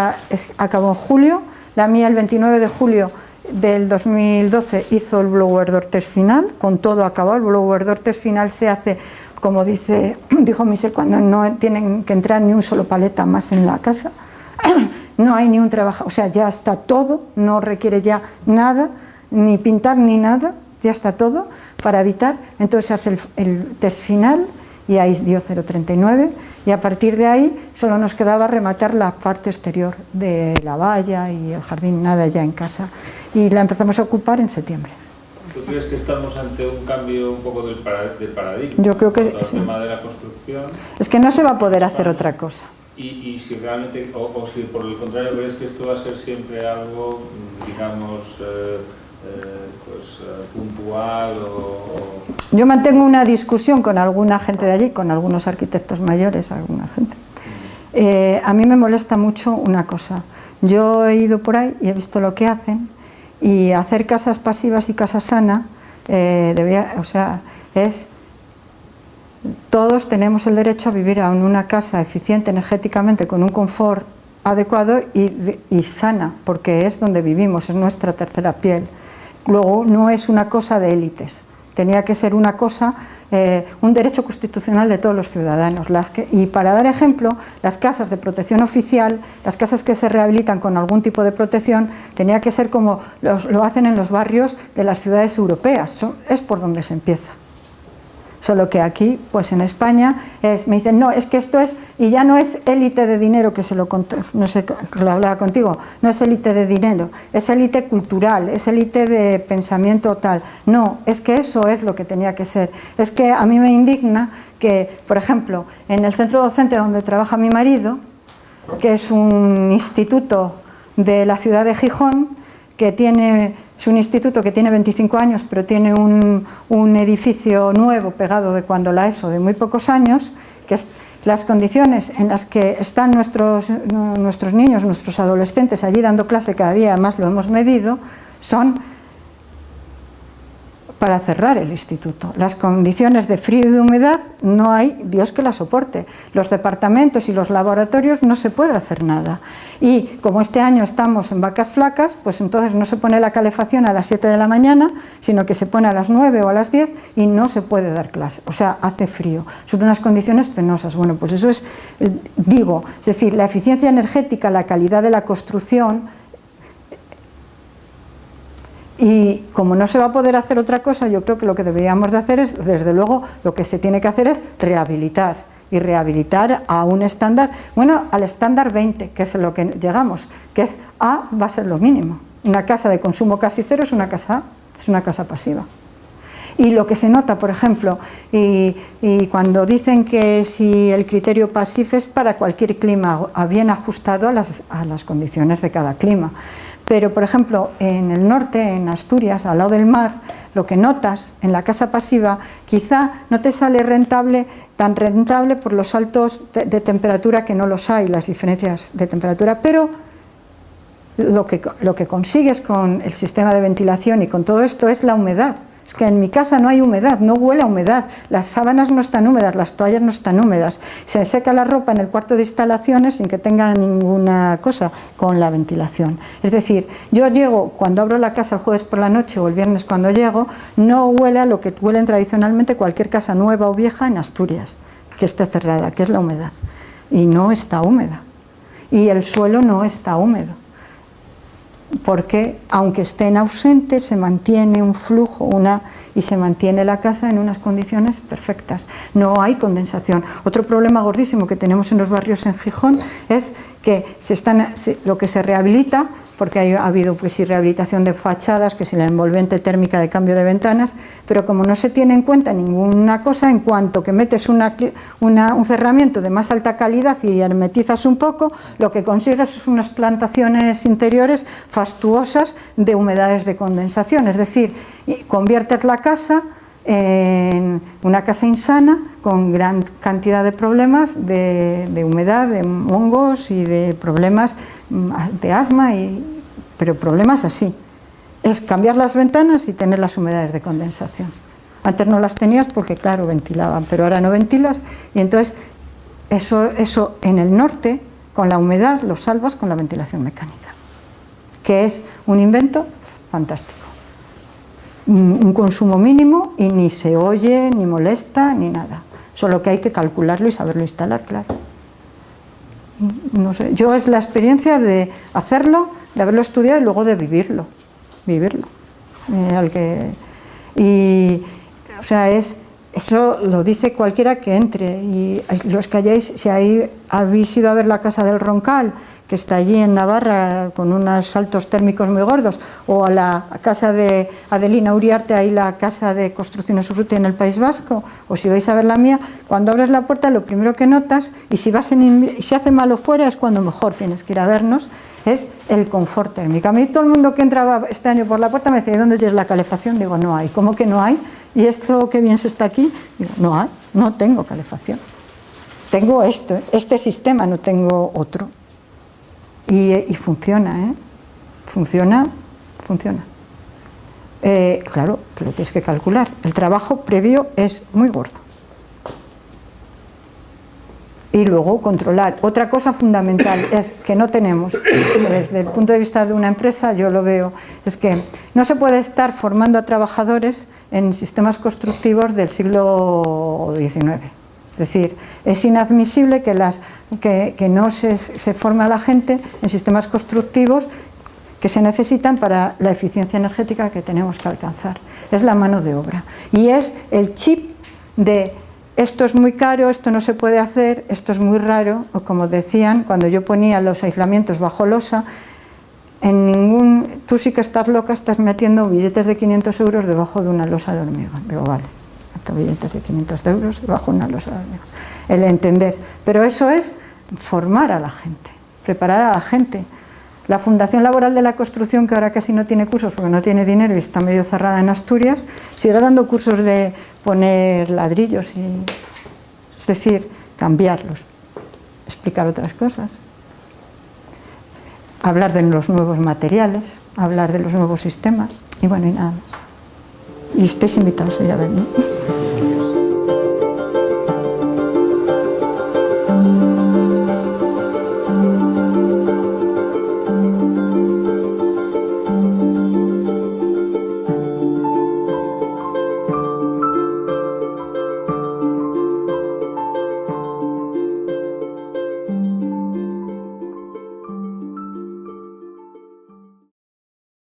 acabó en julio. La mía, el 29 de julio del 2012, hizo el blower door test final, con todo acabado. El blower door test final se hace, como dijo Michel, cuando no tienen que entrar ni un solo paleta más en la casa. No hay ni un trabajo, o sea, ya está todo, no requiere ya nada, ni pintar ni nada, ya está todo para evitar. Entonces se hace el test final, y ahí dio 0,39, y a partir de ahí solo nos quedaba rematar la parte exterior de la valla y el jardín, nada ya en casa, y la empezamos a ocupar en septiembre. ¿Tú crees que estamos ante un cambio un poco del paradigma? Yo creo que el tema de la construcción. Es que no se va a poder hacer otra cosa. Y si realmente, o si por el contrario crees que esto va a ser siempre algo, digamos, puntual Yo mantengo una discusión con alguna gente de allí, con algunos arquitectos mayores, alguna gente. A mí me molesta mucho una cosa. Yo he ido por ahí y he visto lo que hacen, y hacer casas pasivas y casa sana, todos tenemos el derecho a vivir en una casa eficiente energéticamente, con un confort adecuado y sana, porque es donde vivimos, es nuestra tercera piel. Luego, no es una cosa de élites, tenía que ser una cosa, un derecho constitucional de todos los ciudadanos. Y para dar ejemplo, las casas de protección oficial, las casas que se rehabilitan con algún tipo de protección, tenía que ser como lo hacen en los barrios de las ciudades europeas, es por donde se empieza. Solo que aquí, pues en España, me dicen, no, es que esto es, y ya no es élite de dinero, que se lo conté, no sé, lo hablaba contigo, no es élite de dinero, es élite cultural, es élite de pensamiento tal. No, es que eso es lo que tenía que ser. Es que a mí me indigna que, por ejemplo, en el centro docente donde trabaja mi marido, que es un instituto de la ciudad de Gijón, es un instituto que tiene 25 años, pero tiene un edificio nuevo pegado de cuando la ESO, de muy pocos años, que es las condiciones en las que están nuestros niños, nuestros adolescentes allí dando clase cada día, además lo hemos medido, son para cerrar el instituto. Las condiciones de frío y de humedad no hay Dios que las soporte. Los departamentos y los laboratorios no se puede hacer nada. Y como este año estamos en vacas flacas, pues entonces no se pone la calefacción a las 7 de la mañana, sino que se pone a las 9 o a las 10 y no se puede dar clase. O sea, hace frío. Son unas condiciones penosas. Bueno, pues eso es, digo, es decir, la eficiencia energética, la calidad de la construcción. Y como no se va a poder hacer otra cosa, yo creo que lo que deberíamos de hacer es, desde luego, lo que se tiene que hacer es rehabilitar, y rehabilitar a un estándar, bueno, al estándar 20, que es lo que llegamos, que es A, va a ser lo mínimo. Una casa de consumo casi cero es una casa pasiva. Y lo que se nota, por ejemplo, y cuando dicen que si el criterio PASIF es para cualquier clima, bien ajustado a las condiciones de cada clima. Pero, por ejemplo, en el norte, en Asturias, al lado del mar, lo que notas en la casa pasiva quizá no te sale tan rentable por los saltos de temperatura, que no los hay, las diferencias de temperatura, pero lo que consigues con el sistema de ventilación y con todo esto es la humedad. Es que en mi casa no hay humedad, no huele a humedad, las sábanas no están húmedas, las toallas no están húmedas, se seca la ropa en el cuarto de instalaciones sin que tenga ninguna cosa con la ventilación. Es decir, yo llego, cuando abro la casa el jueves por la noche o el viernes cuando llego, no huele a lo que huelen tradicionalmente cualquier casa nueva o vieja en Asturias, que esté cerrada, que es la humedad, y no está húmeda, y el suelo no está húmedo, porque aunque estén ausentes se mantiene un flujo y se mantiene la casa en unas condiciones perfectas, no hay condensación. Otro problema gordísimo que tenemos en los barrios en Gijón es que lo que se rehabilita, porque ha habido pues sí rehabilitación de fachadas, que si la envolvente térmica de cambio de ventanas, pero como no se tiene en cuenta ninguna cosa, en cuanto que metes un cerramiento de más alta calidad y hermetizas un poco, lo que consigues es unas plantaciones interiores fastuosas de humedades de condensación, es decir, conviertes la casa en una casa insana con gran cantidad de problemas de humedad, de hongos y de problemas de asma, pero problemas así. Es cambiar las ventanas y tener las humedades de condensación. Antes no las tenías porque, claro, ventilaban, pero ahora no ventilas, y entonces eso en el norte, con la humedad, lo salvas con la ventilación mecánica, que es un invento fantástico. Un consumo mínimo y ni se oye, ni molesta, ni nada. Solo que hay que calcularlo y saberlo instalar, claro. No sé, yo es la experiencia de hacerlo, de haberlo estudiado y luego de vivirlo. O sea, eso lo dice cualquiera que entre, y los que hayáis, si habéis ido a ver la casa del Roncal, que está allí en Navarra con unos saltos térmicos muy gordos, o a la casa de Adelina Uriarte, ahí la casa de Construcciones Urrutia en el País Vasco, o si vais a ver la mía, cuando abres la puerta lo primero que notas, y si hace malo fuera es cuando mejor tienes que ir a vernos, es el confort térmico. A mí todo el mundo que entraba este año por la puerta me decía: ¿dónde tienes la calefacción? Digo, no hay. ¿Cómo que no hay? ¿Y esto qué bien se está aquí? Digo, no hay, no tengo calefacción. Tengo este sistema, no tengo otro. Y funciona, ¿eh? Funciona. Claro, que lo tienes que calcular. El trabajo previo es muy gordo. Y luego controlar. Otra cosa fundamental es que no tenemos, desde el punto de vista de una empresa, yo lo veo, es que no se puede estar formando a trabajadores en sistemas constructivos del siglo XIX. Es decir, es inadmisible que no se forme a la gente en sistemas constructivos que se necesitan para la eficiencia energética que tenemos que alcanzar. Es la mano de obra. Y es el chip de esto es muy caro, esto no se puede hacer, esto es muy raro, o como decían, cuando yo ponía los aislamientos bajo losa, tú sí que estás loca, estás metiendo billetes de 500 euros debajo de una losa de hormigón. Digo, vale. Billetes de 500 euros bajo una losa de hormigón. El entender, pero eso es formar a la gente, preparar a la gente. La Fundación Laboral de la Construcción, que ahora casi no tiene cursos porque no tiene dinero y está medio cerrada en Asturias, sigue dando cursos de poner ladrillos, es decir, cambiarlos, explicar otras cosas, hablar de los nuevos materiales, hablar de los nuevos sistemas, y bueno, y nada más. Y estáis invitados a ir a ver, ¿no?